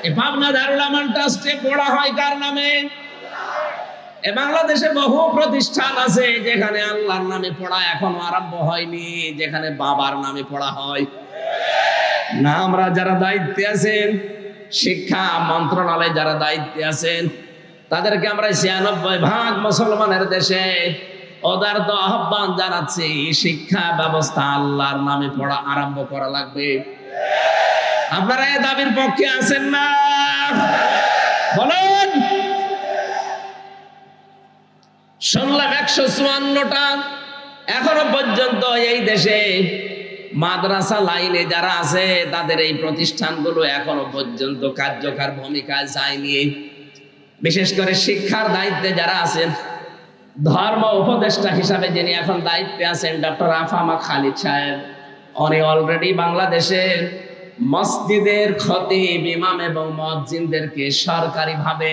এই পাবনা দারুল আমান ট্রাস্টে পড়া হয় কার নামে? এ বাংলাদেশে বহু প্রতিষ্ঠান আছে যেখানে আল্লাহর নামে পড়া এখনো আরম্ভ হয়নি, যেখানে বাবার নামে পড়া হয় না। আমরা যারা দায়িত্বে আছেন, শিক্ষা মন্ত্রণালয়ে যারা দায়িত্বে আছেন, তাদেরকে আমরা 96% মুসলমানের দেশে উদারত আহ্বান জানাচ্ছি, শিক্ষা ব্যবস্থা আল্লাহর নামে পড়া আরম্ভ করা লাগবে। আপনারা এই দাবির পক্ষে আছেন না? বলেন। শুনলাম 154টা এখনো পর্যন্ত এই দেশে মাদ্রাসা লাইনে যারা আছে, তাদের এই প্রতিষ্ঠানগুলো এখনো পর্যন্ত কার্যকর ভূমিকায় যায়নি। বিশেষ করে শিক্ষার দায়িত্বে যারা আছেন, ধর্ম উপদেষ্টা হিসাবে যিনি এখন দায়িত্বে আছেন ডক্টর আফামা খালিদ সাহেব, উনি অলরেডি বাংলাদেশের মসজিদের খতিব, ইমাম এবং মুয়াজ্জিনদেরকে সরকারিভাবে,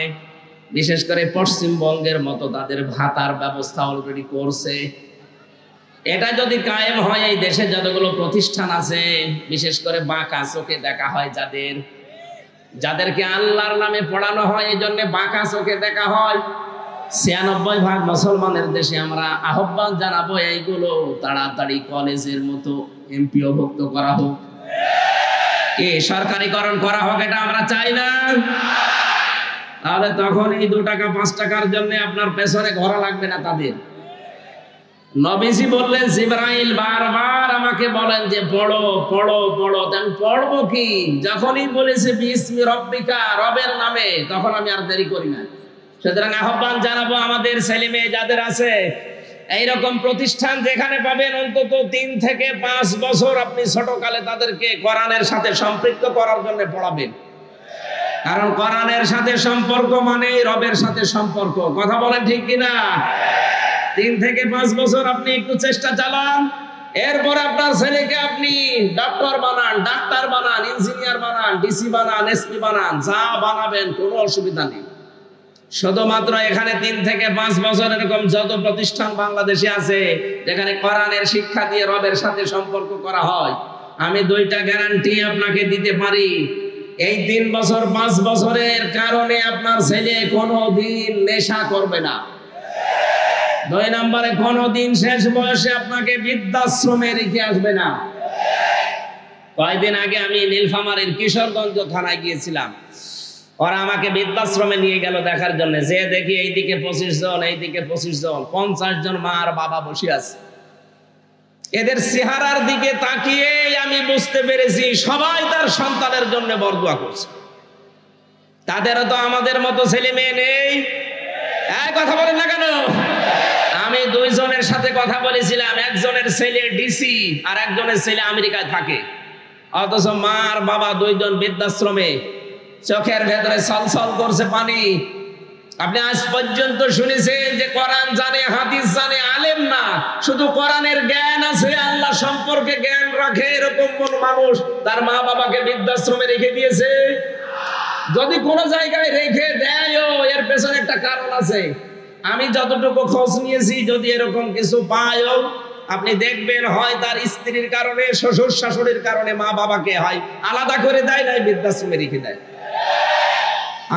বিশেষ করে পশ্চিমবঙ্গের মতো, তাদের ভাতার ব্যবস্থা অলরেডি করছে। এটা যদি কায়েম হয়, এই দেশে যতগুলো প্রতিষ্ঠান আছে, বিশেষ করে বাঁকা চোখে দেখা হয় যাদেরকে আল্লাহর নামে পড়ানো হয়, এই জন্য বাঁকা চোখে দেখা হয়। 96% মুসলমানের দেশে আমরা আহ্বান জানাবো, এইগুলো তাড়াতাড়ি কলেজের মতো এমপিওভুক্ত করা হোক, কি সরকারিকরণ করা হোক, এটা আমরা চাই না। তাহলে তখন এই 2 টাকা 5 টাকার জন্য আপনার পেছনে ঘোরা লাগবে না তাদের। নবীজি বললেন, জিবরাইল বারবার আমাকে বলেন যে পড়ো পড়ো পড়ো, আমি পড়বো কি? যখনই বলেছে বিসমি রাব্বিকা, রবের নামে, তখন আমি আর দেরি করি না। সুতরাং আহ্বান জানাবো আমাদের ছেলে মেয়ে যাদের আছে, এইরকম প্রতিষ্ঠান যেখানে পাবেন, অন্তত 3 থেকে 5 বছর আপনি ছোটকালে তাদেরকে কোরআনের সাথে সম্পৃক্ত করার জন্য পড়াবেন। কারণ কোরআনের সাথে সম্পর্ক মানে রবের সাথে সম্পর্ক। কথা বলেন ঠিক কিনা? 3 থেকে 5 বছর আপনি একটু চেষ্টা চালান, এরপর আপনার ছেলেকে আপনি ডক্টর বানান, ডাক্তার বানান, ইঞ্জিনিয়ার বানান, ডিসি বানান, এসপি বানান, যা বানাবেন কোনো অসুবিধা নেই। শুধুমাত্র এখানে 3 থেকে 5 বছর এরকম যত প্রতিষ্ঠান বাংলাদেশে আছে যেখানে কোরআনের শিক্ষা দিয়ে রবের সাথে সম্পর্ক করা হয়, আমি 2টা গ্যারান্টি আপনাকে দিতে পারি। এই 3 বছর 5 বছরের কারণে আপনার ছেলে কোনোদিন নেশা করবে না। 2 নম্বরে, কোনোদিন শেষ বয়সে আপনাকে বৃদ্ধাশ্রমে রেখে আসবে না। কয়েকদিন আগে আমি নীলফামারীর কিশোরগঞ্জ থানায় গিয়েছিলাম, ওরা আমাকে বৃদ্ধাশ্রমে নিয়ে গেল দেখার জন্য। যে দেখি এইদিকে 25 জন, এইদিকে 25 জন, 50 জন মা আর বাবা বসে আছে। এদের চেহারার দিকে তাকিয়ে আমি বুঝতে পেরেছি সবাই তার সন্তানের জন্য বরদোয়া করছে। তাদেরও তো আমাদের মতো ছেলে মেয়ে নেই। কথা বলেন না কেন? আমি 2 জনের সাথে কথা বলেছিলাম, একজনের ছেলে ডিসি আর একজনের ছেলে আমেরিকায় থাকে, অথচ মা আর বাবা 2 জন বৃদ্ধাশ্রমে, চোখের ভেতরে ছলছল করছে পানি। আপনি আজ পর্যন্ত শুনেছেন যে কোরআন জানে, হাদিস জানে, আলেম না, শুধু কোরআনের জ্ঞান আছে, আল্লাহ সম্পর্কে জ্ঞান রাখে, এরকম কোন মানুষ তার মা বাবাকে বৃদ্ধাশ্রমে রেখে দিয়েছে? যদি কোনো জায়গায় রেখে দেয়ও, এর পেছনে একটা কারণ আছে। আমি যতটুকু খোঁজ নিয়েছি, যদি এরকম কিছু পায়ও, আপনি দেখবেন হয় তার স্ত্রীর কারণে, শ্বশুর শাশুড়ির কারণে মা বাবাকে হয় আলাদা করে দেয়, নাই বৃদ্ধাশ্রমে রেখে দেয়।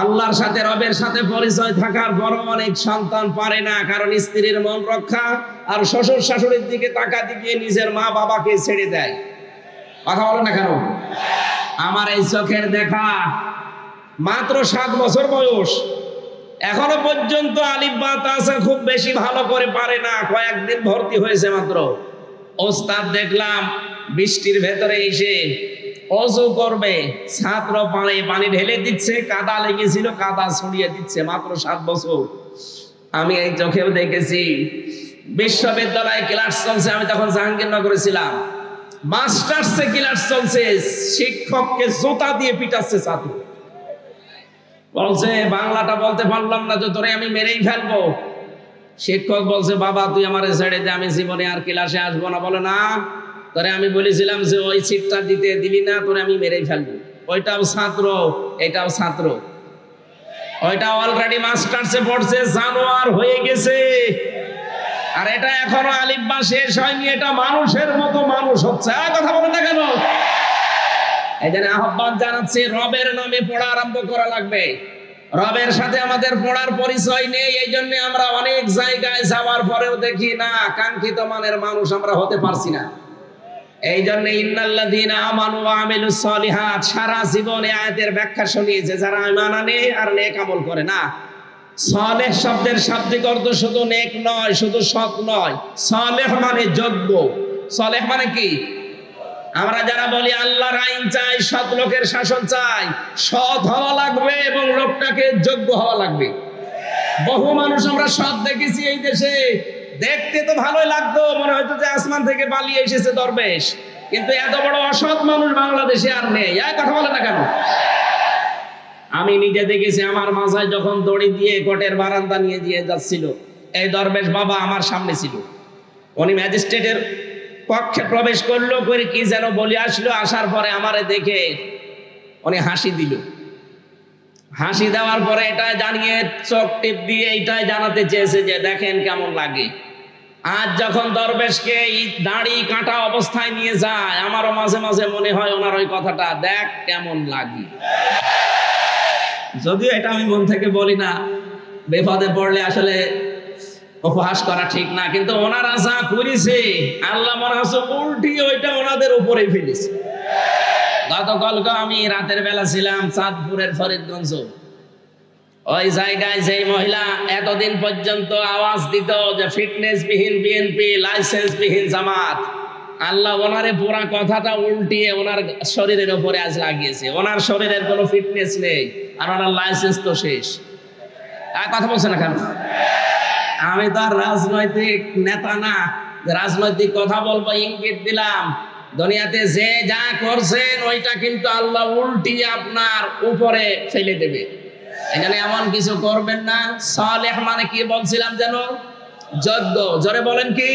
আল্লাহর সাথে, রবের সাথে পরিচয় থাকার পরও অনেক সন্তান পারে না, কারণ স্ত্রীর মন রক্ষা আর শ্বশুর শাশুড়ির দিকে তাকাতে গিয়ে নিজের মা বাবাকে ছেড়ে দেয়। কথা বলো না কেন? আমার এই চোখের দেখা, মাত্র 7 বছর বয়স, এখনো পর্যন্ত আলিফ বা তাসা খুব বেশি ভালো করে পারে না, কয়েকদিন ভর্তি হয়েছে মাত্র। ওস্তাদ দেখলাম বৃষ্টির ভেতরে এসে অজু করবে, ছাত্র পানি ঢেলে দিচ্ছে, কাদা লেগেছিল কাদা ছড়িয়ে দিচ্ছে, মাত্র 7 বছর। আমি এই চোখেও দেখেছি। বিশ্ববিদ্যালয়ে ক্লাস চলছে, আমি তখন জাহাঙ্গীরনগরে ছিলাম, মাস্টার্সে ক্লাস চলছে, শিক্ষককে জুতা দিয়ে পিটাচ্ছে ছাত্র। বলছে বাংলাটা বলতে পারলাম না তো তোরে আমি মেরেই ফেলবো। শিক্ষক বলছে বাবা তুই আমারে ছেড়ে দে, আমি জীবনে আর ক্লাসে আসবো না। বলে না, তোরে আমি বলেছিলাম যে ওই সিটটা দিতে দিলি না, তোরে আমি মেরেই ফেলবো। ওইটাও ছাত্র, এটাও ছাত্র, ওইটা অলরেডি মাস্টার্সে পড়ছে, জানোয়ার হয়ে গেছে, আর এটা এখনো আলিফ বা শেষ হয়নি, এটা মানুষের মতো মানুষ হচ্ছে। কথা বলেন না কেন? এই জন্য আহ্বান জানাচ্ছি, রবের নামে পড়া আরম্ভ করা লাগবে। রবের সাথে আমাদের পড়ার পরিচয় নেই, এই জন্য আমরা অনেক জায়গায় যাওয়ার পরেও দেখি না কাঙ্ক্ষিত মানের মানুষ আমরা হতে পারছি না। এই জন্য ইন্নাল্লাযীনা আমানু ওয়া আমিলুস সলিহাত, সারা জীবনে আয়াতের ব্যাখ্যা শুনিয়েছে, যারা ঈমান আনে আর নেক আমল করে। না, সালেহ শব্দের শাব্দিক অর্থ শুধু নেক নয়, শুধু সৎ নয়, সালেহ মানে যোগ্য। সালেহ মানে কি? আমরা যারা বলি আল্লাহর আইন চাই, সৎ লোকের শাসন চাই, সৎ হওয়া লাগবে এবং লোকটাকে যোগ্য হওয়া লাগবে। বহু মানুষ আমরা সৎ দেখেছি এই দেশে, দেখতে তো ভালোই লাগতো, মনে হয়তো যে আসমান থেকে পালিয়ে এসেছে দরবেশ, কিন্তু এত বড় অসৎ মানুষ বাংলাদেশে আর নেই। কথা বলে না কেন? আমি নিজে দেখেছি, আমার মাথায় যখন দড়ি দিয়ে কোর্টের বারান্দা নিয়ে দিয়ে যাচ্ছিল, এই দরবেশ বাবা আমার সামনে ছিল। উনি ম্যাজিস্ট্রেটের কক্ষে প্রবেশ করলো, করে কি যেন বলে আসলো, আসার পরে আমারে দেখে উনি হাসি দিল। হাসি দেওয়ার পরে এটা জানিয়ে চোখ টিপ দিয়ে এইটাই জানাতে চেয়েছে যে দেখেন কেমন লাগে। আজ যখন দরবেশকে দাড়ি কাটা অবস্থায় নিয়ে যায়, আমারও মাঝে মাঝে মনে হয় ওনার ওই কথাটা, দেখ কেমন লাগে। যদিও এটা আমি মন থেকে বলি না, বিপদে পড়লে আসলে উপহাস করা ঠিক না, কিন্তু ওনারা যা করেছে আল্লাহ মনে হচ্ছে উল্টিয়ে ওইটা ওনাদের উপরে ফেলেছে। গতকালকে আমি রাতের বেলা ছিলাম চাঁদপুরের ফরিদগঞ্জ, ওই জায়গায় যে মহিলা এতদিন পর্যন্ত আওয়াজ দিত যে ফিটনেস বিহীন বিএনপি, লাইসেন্স বিহীন জামাত, আল্লাহ ওনারে পুরা কথাটা উল্টিয়ে ওনার শরীরের উপরে আজ লাগিয়েছে। ওনার শরীরের কোনো ফিটনেস নেই, আর ওনার লাইসেন্স তো শেষ। কথা বলছে না কেন? আমি তো আর রাজনৈতিক নেতা না, রাজনৈতিক কথা বলবো ইঙ্গিত দিলাম। দুনিয়াতে যে যা করছেন ওইটা কিন্তু আল্লাহ উল্টিয়ে আপনার উপরে ফেলে দেবে। এখানে এমন কিছু করবেন না। সালেহ মানে কি বলছিলাম যেন? যোগ্য। জোরে বলেন কি?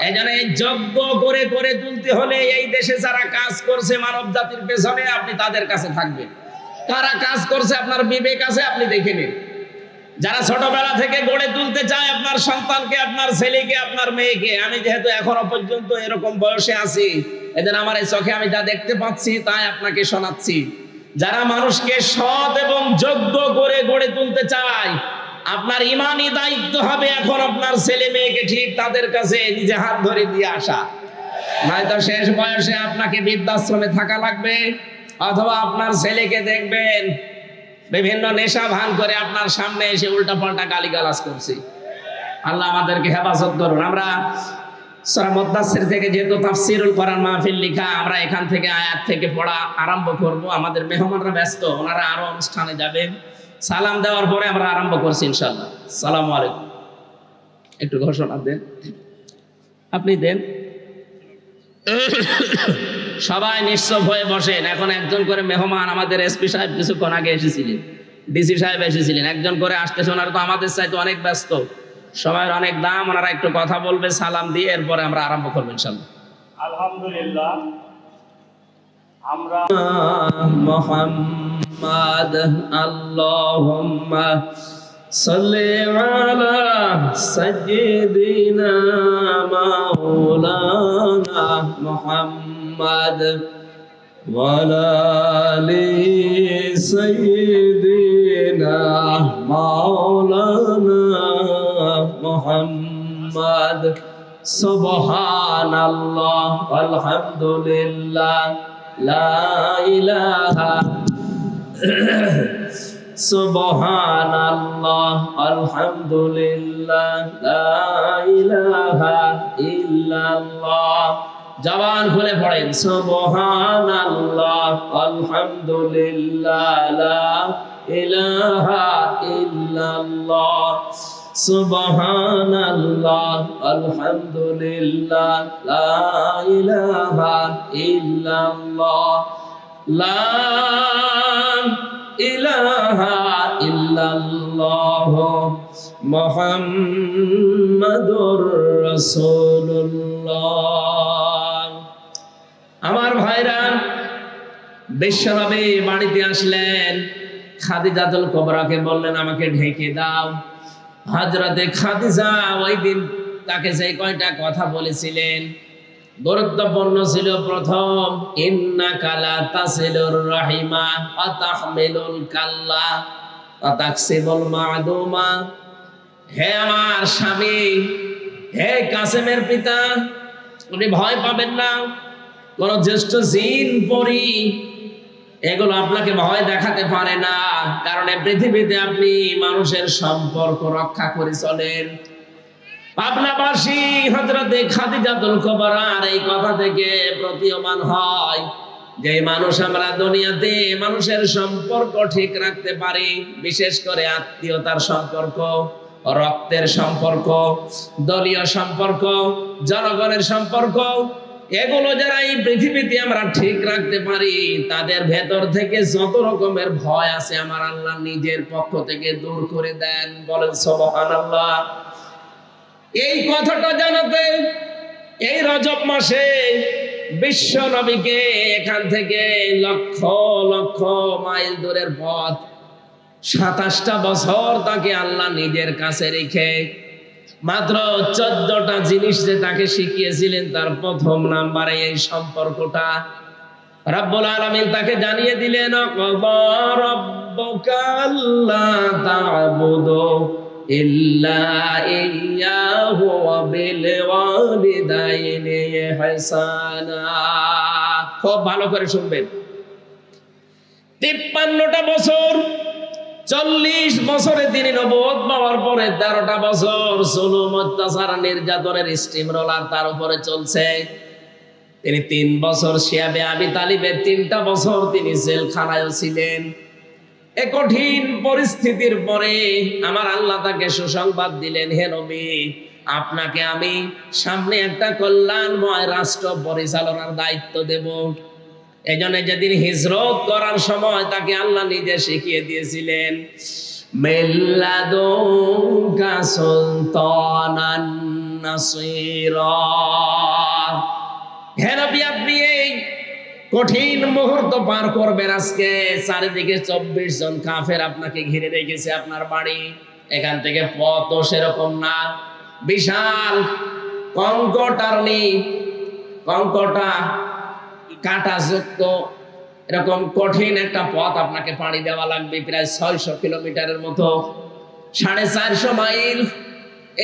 এই জন্য যোগ্য করে করে তুলতে হলে এই দেশে যারা কাজ করছে মানব জাতির পেছনে, আপনি তাদের কাছে থাকবেন। কারা কাজ করছে আপনার বিবেক আছে, আপনি দেখে নিন। যারা ছোটবেলা থেকে গড়ে তুলতে চায় আপনার সন্তানকে, আপনার ছেলেকে, আপনার মেয়েকে, আমি যেহেতু এখনো পর্যন্ত এরকম বয়সে আছি, এজন্য আমার এই চোখে আমি যা দেখতে পাচ্ছি তাই আপনাকে শোনাচ্ছি। যারা মানুষকে সৎ এবং যোগ্য করে গড়ে তুলতে চায়, আপনার ইমানি দায়িত্ব হবে এখন আপনার ছেলে মেয়েকে ঠিক তাদের কাছে নিজে হাত ধরে দিয়ে আসা। নয়তো শেষ বয়সে আপনাকে বৃদ্ধাশ্রমে থাকা লাগবে, অথবা আপনার ছেলেকে দেখবেন বিভিন্ন নেশা ভান করে আপনার সামনে এসে উল্টাপাল্টা গালিগালাজ করছে। আল্লাহ আমাদেরকে হেফাজত করুন। আমরা সূরা মুদ্দাসসির থেকে যেহেতু তাফসীরুল কোরআন মাহফিল লিখা, আমরা এখান থেকে আয়াত থেকে পড়া আরম্ভ করব। আমাদের মেহমানরা ব্যস্ত, ওনারা আরো অনুষ্ঠানে যাবেন। সালাম দেওয়ার পরে আমরা আরম্ভ করছি ইনশাআল্লাহ। আসসালামু আলাইকুম। একটু ঘোষণা দেন, আপনি দেন। সবাই নিশ্চুপ হয়ে বসেন। এখন একজন করে মেহমান, আমাদের এসপি সাহেব কিছুক্ষণ আগে এসেছিলেন, ডিসি সাহেব এসেছিলেন, একজন করে আসতেছে, ওনারা তো আমাদের চাইতে অনেক ব্যস্ত, সময়ের অনেক দাম, ওনারা একটু কথা বলবে সালাম দিয়ে, এরপরে আমরা আরম্ভ করবো ইনশাআল্লাহ। আলহামদুলিল্লাহ আমরা মুহাম্মাদ আল্লাহুম্মা সাল্লি আলা সাইয়্যিদিনা মাওলানা মুহাম্মাদ ওয়া আলা আলি সাইয়্যিদিনা মাওলানা মুহাম্মাদ। সুবহানাল্লাহ আলহামদুলিল্লাহ লা ইলাহা সুবহানাল্লাহ আলহামদুলিল্লাহ লা ইলাহা ইল্লাল্লাহ। জবান খুলে পড়েন সুবহানাল্লাহ আলহামদুলিল্লাহ লা ইলাহা ইল্লাল্লাহ। সুবহানাল্লাহ আলহামদুলিল্লাহ লা ইলাহা ইল্লাল্লাহ। লা ইলাহা ইল্লাল্লাহ মুহাম্মাদুর রাসূলুল্লাহ। আমার ভাইরা, বিশ্বনবী বাড়িতে আসলেন, খাদিজাতুল কুবরাকে বললেন আমাকে ঢেকে দাও। হযরতে খাদিজা ওই দিন তাকে যে কয়টা কথা বলেছিলেন গুরুত্বপূর্ণ ছিল, প্রথম ইন্নাকা লা তাসিলুর রাহিমা ওয়া তাহমিলুল কাল্লা ওয়া তাকসিবুল মা'দুমা। হে আমার স্বামী, হে কাসেমের পিতা, আপনি ভয় পাবেন না। কোন জ্যেষ্ঠ জিন পরী এগুলো আপনাকে ভয় দেখাতে পারে না, কারণ এই পৃথিবীতে আপনি মানুষের সম্পর্ক রক্ষা করে চলেন। পাবনাবাসী হযরতে খাদিজাতুল কুবরার এই কথা থেকে প্রতীয়মান হয় যে মানুষ আমরা দুনিয়াতে মানুষের সম্পর্ক ঠিক রাখতে পারি, বিশেষ করে আত্মীয়তার সম্পর্ক, রক্তের সম্পর্ক, দলীয় সম্পর্ক, জনগণের সম্পর্ক, এগুলো যারা এই পৃথিবীতে আমরা ঠিক রাখতে পারি তাদের ভেতর থেকে যত রকমের ভয় আছে আমার আল্লাহ নিজের পক্ষ থেকে দূর করে দেন। বলেন সুবহানাল্লাহ। এই কথাটা জানাতে এই রজব মাসে বিশ্ব নবীকে এখান থেকে লক্ষ লক্ষ মাইল দূরের পথ 27টা বছর তাকে আল্লাহ নিজের কাছে রেখে মাত্র 14টা জিনিস যে তাকে শিখিয়েছিলেন, তার প্রথম নাম্বারে এই সম্পর্কটা রব্বুল আলামিন তাকে জানিয়ে দিলেন, ক্বাদা রাব্বুকা আল্লা তা'বুদু ইল্লা ইয়্যাহু ওয়া বিল ওয়ালিদাইনি ইহসানা। খুব ভালো করে শুনবেন। 53টা বছর, 40 বছরে তিনি নবুয়ত পাওয়ার পরে 13টা বছর জুলুম, অত্যাচার, নির্যাতনের স্টিম রোলার তার উপরে চলছে। তিনি 3 বছর শিয়াবে আবি তালিবের 3টা বছর তিনি জেলখানায় ছিলেন। এই কঠিন পরিস্থিতির পরে আমার আল্লাহ তাকে সুসংবাদ দিলেন, হে নবী, আপনাকে আমি সামনে একটা কল্যাণময় রাষ্ট্র পরিচালনার দায়িত্ব দেব। এজন্য যেদিন হিজরত করার সময় তাকে আল্লাহ নিজে শিখিয়ে দিয়েছিলেন, মিল্লাদুনকা সুলতানান নাসীরা। হে নবী, আপনি এই কঠিন মুহূর্ত পার করবেন। আজকে চারিদিকে 24 জন কাফের আপনাকে ঘিরে রেখেছে। আপনার বাড়ি এখান থেকে পথও সেরকম না, বিশাল কঙ্কটারণী, কঙ্কটা কাঁটাযুক্ত এরকম কঠিন একটা পথ আপনাকে পাড়ি দেওয়া লাগবে, প্রায় 600 কিলোমিটারের মতো, 450 মাইল।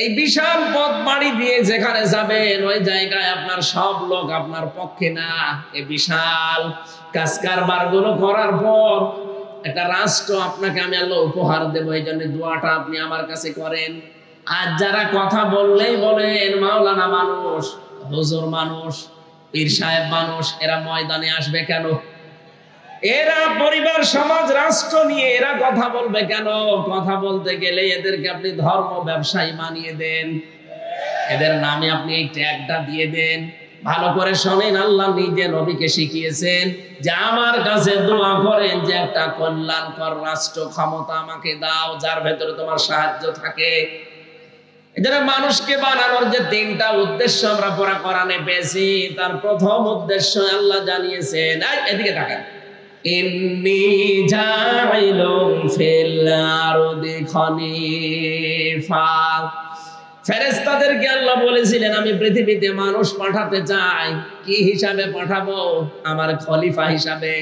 এই বিশাল পথ পাড়ি দিয়ে যেখানে যাবেন ওই জায়গায় আপনার সব লোক আপনার পক্ষে না। এই বিশাল কাজ কারবার গুলো করার পর একটা রাষ্ট্র আপনাকে আমি আল্লাহ উপহার দেবো। এই জন্য দোয়াটা আপনি আমার কাছে করেন। আর যারা কথা বললেই বলেন মাওলানা মানুষ, হুজুর মানুষ, পীর সাহেব মানুষ, এরা ময়দানে আসবে কেন? এরা পরিবার, সমাজ, রাষ্ট্র নিয়ে এরা কথা বলবে কেন? কথা বলতে গেলে এদেরকে আপনি ধর্ম ব্যবসায়ী বানিয়ে দেন, এদের নামে আপনি এই ট্যাগটা দিয়ে দেন, ভালো করে শোনেন, আল্লাহ নিজে নবীকে শিখিয়েছেন যে আমার কাছে দোয়া করেন যে একটা কল্যাণকর রাষ্ট্র ক্ষমতা আমাকে দাও যার ভেতরে তোমার সাহায্য থাকে। এজন্য মানুষকে বানানোর যে তিনটা উদ্দেশ্য আমরা পড়া কোরআনে পেয়েছি, তার প্রথম উদ্দেশ্য আল্লাহ জানিয়েছেন, এদিকে তাকান, ইন্নী জাইলুম ফিল আরদি খলিফা। ফেরেশতাদেরকে আল্লাহ বলেছিলেন আমি পৃথিবীতে মানুষ পাঠাতে চাই। কি হিসাবে পাঠাবো? আমার খলিফা হিসাবে।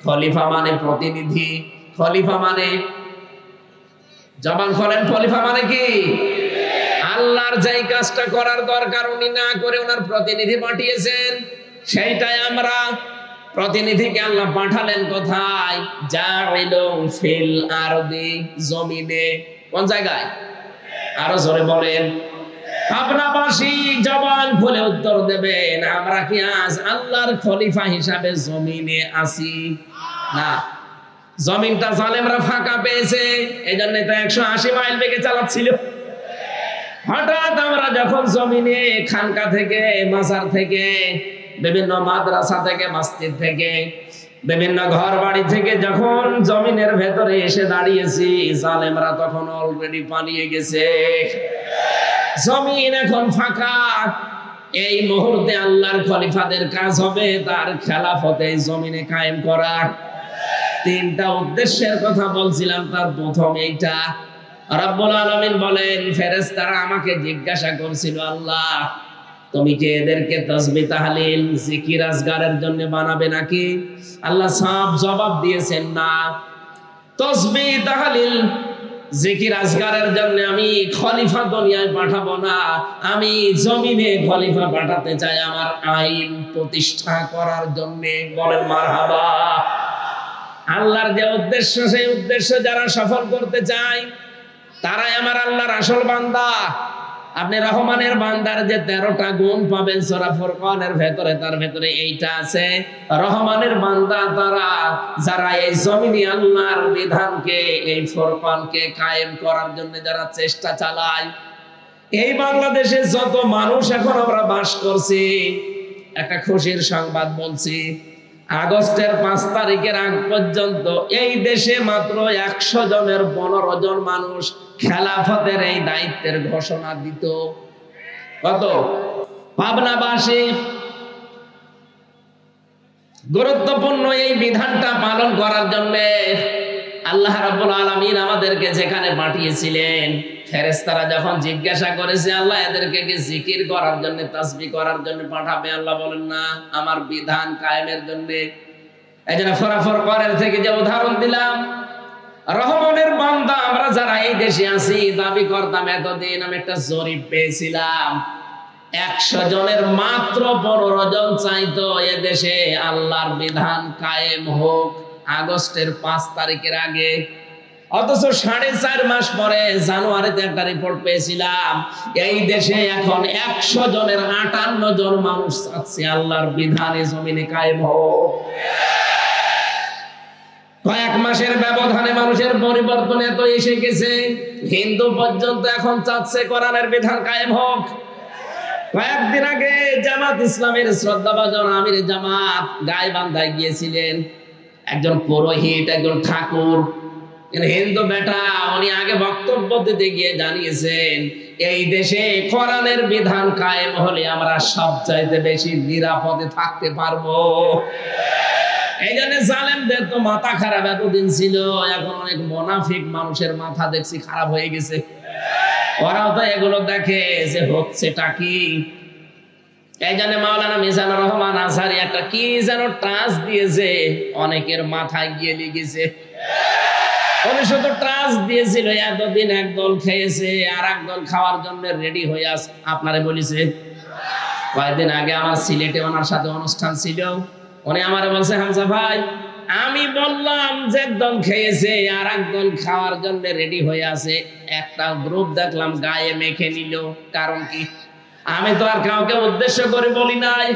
খলিফা মানে প্রতিনিধি, খলিফা মানে, জবান খোলেন, খলিফা মানে কি? আল্লাহর যেই কাজটা করার দরকার উনি না করে ওনার প্রতিনিধি পাঠিয়েছেন, সেইটাই আমরা। প্রতিনিধিকে আল্লাহ পাঠালেন কোথায়? জাইলুম ফিল আরদি, জমিনে। কোন জায়গায়? আরো জোরে বলেন। আপনাবাসী জবান খুলে উত্তর দেবেন, আমরা কি আজ আল্লাহর খলিফা হিসাবে জমিনে আছি? না, জমিনটা জালেমরা ফাঁকা পেয়েছে, এই জন্য তো 180 মাইল বেগে চালাচ্ছিল। হঠাৎ আমরা যখন জমিনে খানকা থেকে, মাজার থেকে, বিভিন্ন মাদ্রাসা থেকে, মসজিদ থেকে, বিভিন্ন ঘর বাড়ি থেকে যখন জমিনের ভেতরে এসে দাঁড়িয়েছি, জালেমরা তখন অলরেডি পালিয়ে গেছে। জমিন এখন ফাঁকা। এই মুহূর্তে আল্লাহর খলিফাদের কাজ হবে তার খেলাফতে জমিনে কায়েম করা। তিনটা উদ্দেশ্যের কথা বলছিলাম, তার প্রথম এইটা। রব্বুল আলামিন বলেন, ফেরেশতারা আমাকে জিজ্ঞাসা করছিল, আল্লাহ তুমি কি এদেরকে তাসবিহ তাহলিল জিকির আজগারের জন্য বানাবে নাকি? আল্লাহ সাফ জবাব দিয়েছেন, না, তাসবিহ তাহলিল জিকির আজগারের জন্য আমি খলিফা দুনিয়ায় পাঠাবো না, আমি জমিনে খলিফা পাঠাতে চাই আমার আইন প্রতিষ্ঠা করার জন্য। বলেন মারহাবা। আল্লাহর যে উদ্দেশ্য, সেই উদ্দেশ্য যারা সফল করতে চায় তারাই আমার আল্লাহর আসল বান্দা। আপনি রহমানের বান্দার যে 13টা গুণ পাবেন সূরা ফুরকানের ভেতরে, তার ভেতরে এইটা আছে। রহমানের বান্দা তারা যারা এই জমিনে আল্লাহর বিধানকে, এই ফুরকানকে কায়েম করার জন্য যারা চেষ্টা চালায়। এই বাংলাদেশে যত মানুষ এখন আমরা বাস করছি, একটা খুশির সংবাদ বলছি, আগস্টের 5 তারিখের আগ পর্যন্ত এই দেশে মাত্র 100 জনের 15 জন মানুষ খেলাফতের এই দায়িত্বের ঘোষণা দিত। কত? পাবনাবাসী গুরুত্বপূর্ণ এই বিধানটা পালন করার জন্য আল্লাহ রাব্বুল আলামিন আমাদেরকে যেখানে পাঠিয়েছিলেন, ফেরেশতারা যখন জিজ্ঞাসা করেছে আল্লাহ এদেরকে কি জিকির করার জন্য, তাসবিহ করার জন্য পাঠাবে? আল্লাহ বলেন না, আমার বিধান কায়েমের জন্য। এইজন্য সূরা ফুরকানের থেকে যে উদাহরণ দিলাম, রহমানের বান্দা আমরা যারা এই দেশে আছি দাবি করতাম এতদিন, আমি একটা জরিপ পেয়েছিলাম, 100 জনের মাত্র 15 জন চাইতো এ দেশে আল্লাহর বিধান কায়েম হোক আগস্টের 5 তারিখের আগে। অথচ 4.5 মাস পরে জানুয়ারিতে একটা রিপোর্ট পেয়েছিলাম, এই দেশে এখন 100 জনের 58 জন মানুষ চাচ্ছে আল্লাহর বিধানে জমিনে কায়েম হোক। কয়েক মাসের ব্যবধানে মানুষের পরিবর্তন এত এসে গেছে, হিন্দু পর্যন্ত এখন চাচ্ছে কোরআনের বিধান কায়েম হোক। কয়েকদিন আগে জামাত ইসলামের শ্রদ্ধাভাজন আমির জামাত গাইবান্ধায় গিয়েছিলেন। একজন পুরোহিত, একজন ঠাকুর, হিন্দু বেটা, উনি আগে বক্তব্য দিতে গিয়ে জানিয়েছেন এই দেশে কোরআনের বিধান কায়েম হলে আমরা সবচাইতে বেশি নিরাপদে থাকতে পারবো। এই জন্য জালেমদের তো মাথা খারাপ এতদিন ছিল, এখন অনেক মুনাফিক মানুষের মাথা দেখছি খারাপ হয়ে গেছে। ওরাও তো এগুলো দেখে যে হচ্ছেটা কি। এই জন্য মাওলানা মিজানুর রহমান আজহারী একটা কি যেন টাচ দিয়েছে, অনেকের মাথায় গিয়ে লেগেছে। উনি শুধু টাচ দিয়েছিল, এতদিন একদল খেয়েছে আর একদল খাওয়ার জন্য রেডি হয়ে আছে। আপনারে বলেছে, কয়েকদিন আগে আমার সিলেটে ওনার সাথে অনুষ্ঠান ছিল, উনি আমারে বলছে, হামজা ভাই আমি বললাম যে একদম খেয়েছে আর একদম খাওয়ার জন্য রেডি হয়ে আছে, একটা গ্রুপ দেখলাম গায়ে মেখে নিল। কারণ কি? আমি তো আর কাউকে উদ্দেশ্য করে বলি নাই।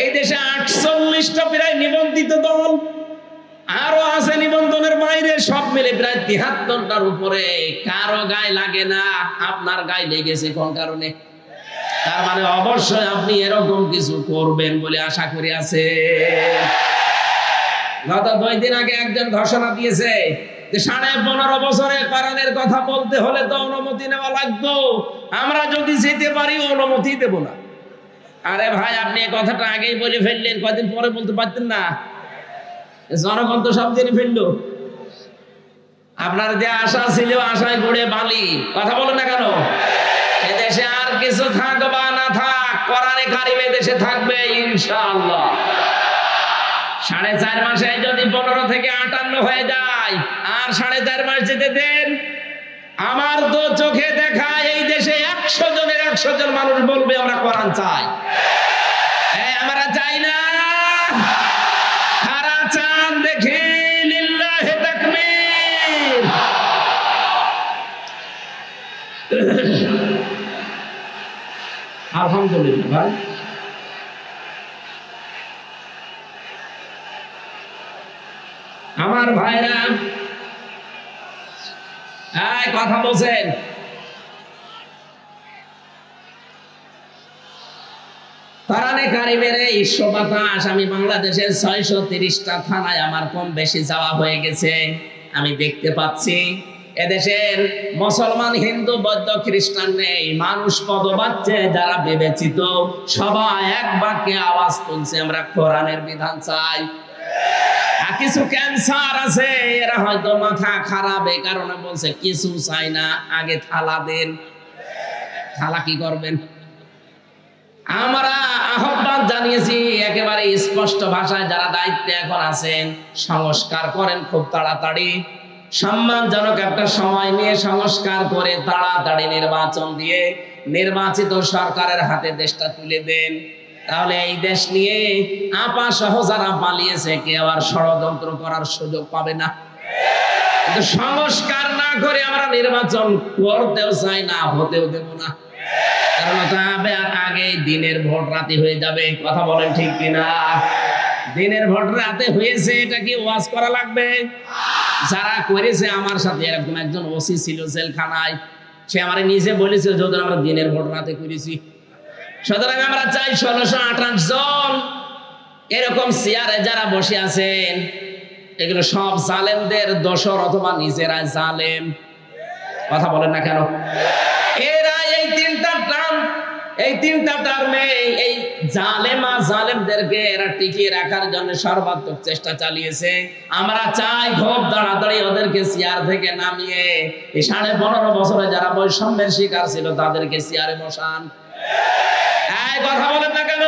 এই দেশে 48টা প্রায় নিবন্ধিত দল, আরো আছে নিবন্ধনের বাইরে, সব মিলে প্রায় 73টার উপরে। কারো গায়ে লাগে না, আপনার গায়ে লেগেছে কোন কারণে? তার মানে অবশ্যই আপনি এরকম কিছু করবেন বলে আশা করি আছে। গত 2 দিন আগে একজন ঘোষণা দিয়েছে যে 15.5 বছরে কোরআনের কথা বলতে হলে তো অনুমতি নেওয়া লাগতো, আমরা যদি যেতে পারি অনুমতি দেব না। আরে ভাই, আপনি এই কথাটা আগেই বলে ফেললেন, কদিন পরে বলতে পারতেন না? জনগণ তো সব জেনে ফেললো। আপনার যে আশা ছিল, আশায় গড়ে বালি। কথা বলো না কেন? এদেশে আর কিছু থাক বা না থাক, কোরআনে কারিম দেশে থাকবে ইনশাআল্লাহ। 4.5 মাসে যদি 15 থেকে 58 হয়ে যায়, আর 4.5 মাস যেতে দেন, আমার তো চোখে দেখা এই দেশে 100 জনের 100 জন মানুষ বলবে আমরা কোরআন চাই। আমরা চাই না। কারা চান দেখি? লিল্লাহি তাকবীর। আলহামদুলিল্লাহ ভাই। আমার ভাইরা কথা বলছেন, কোরআনে কারিমের এই 127, আমি বাংলাদেশের 630টা থানায় আমার কম বেশি যাওয়া হয়ে গেছে। আমি দেখতে পাচ্ছি এদেশের মুসলমান, হিন্দু, বৌদ্ধ, খ্রিস্টান নেই, মানুষ পদবাচ্চে যারা বিবেচিত সবাই এক বাক্যে আওয়াজ তুলছে আমরা কোরআনের বিধান চাই। কিছু ক্যান্সার আছে, এরা হয়তো মাথা খারাপ, এই কারণে বলছে কিছু চাই না, আগে থালা দেন। থালা কি করবেন? আমরা আহ্বান জানিয়েছি একেবারে স্পষ্ট ভাষায়, যারা দায়িত্বে এখন আছেন সংস্কার করেন খুব তাড়াতাড়ি, সম্মানজনক একটা সময় নিয়ে সংস্কার করে তাড়াতাড়ি নির্বাচন দিয়ে নির্বাচিত সরকারের হাতে দেশটা তুলে দেন। তাহলে এই দেশ নিয়ে আপা সহ যারা পালিয়েছে কেউ আর ষড়যন্ত্র করার সুযোগ পাবে না। কিন্তু সংস্কার না করে আমরা নির্বাচন করতেও চাই না, হতেও দেব না। কারণ আগে দিনের ভোট রাতে হয়ে যাবে। কথা বলেন ঠিক কিনা? দিনের ভোট রাতে হয়েছে, এটা কি ওয়াজ করা লাগবে? যারা করেছে আমার সাথে, এরকম একজন ওসি ছিল জেলখানায়, সে আমার নিজে বলেছে যদি আমরা দিনের ভোট রাতে করেছি। সুতরাং আমরা চাই 1628 জন এরকম চেয়ারে যারা বসে আছেন, এগুলো সব জালেমদের দোসর অথবা নিজেরা জালেম। কথা বলেন না কেন? এরা এই তিনটা টার্মে এই জালেমা জালেমদেরকে এরা টিকিয়ে রাখার জন্য সর্বাত্মক চেষ্টা চালিয়েছে। আমরা চাই খুব তাড়াতাড়ি ওদেরকে চেয়ার থেকে নামিয়ে এই 15.5 বছরে যারা বৈষম্যের শিকার ছিল তাদেরকে চেয়ারে বসান। কথা বলেন না কেন?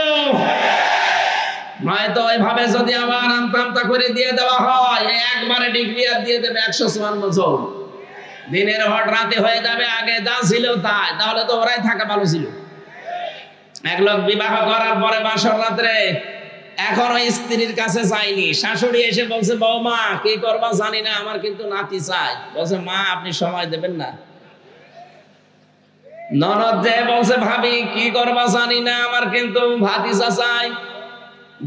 নয়তো এভাবে যদি আবার আমতা করে দিয়ে দেওয়া হয়, একবারে ডিক্লিয়ার দিয়ে দেবে 154 জন, দিনের ভোট রাতে হয়ে যাবে, আগে যা ছিল তাই। তাহলে তো ওরাই থাকা ভালো ছিল। এক লোক বিবাহ করার পরে বাসর রাত্রে এখনো স্ত্রীর কাছে যায়নি, শাশুড়ি এসে বলছে বৌমা কি করবা জানি না, আমার কিন্তু নাতি চাই। বলছে মা আপনি সময় দেবেন না। ননদ যে বলছে ভাবি কি করবা জানি না, আমার কিন্তু ভাতিজা চাই।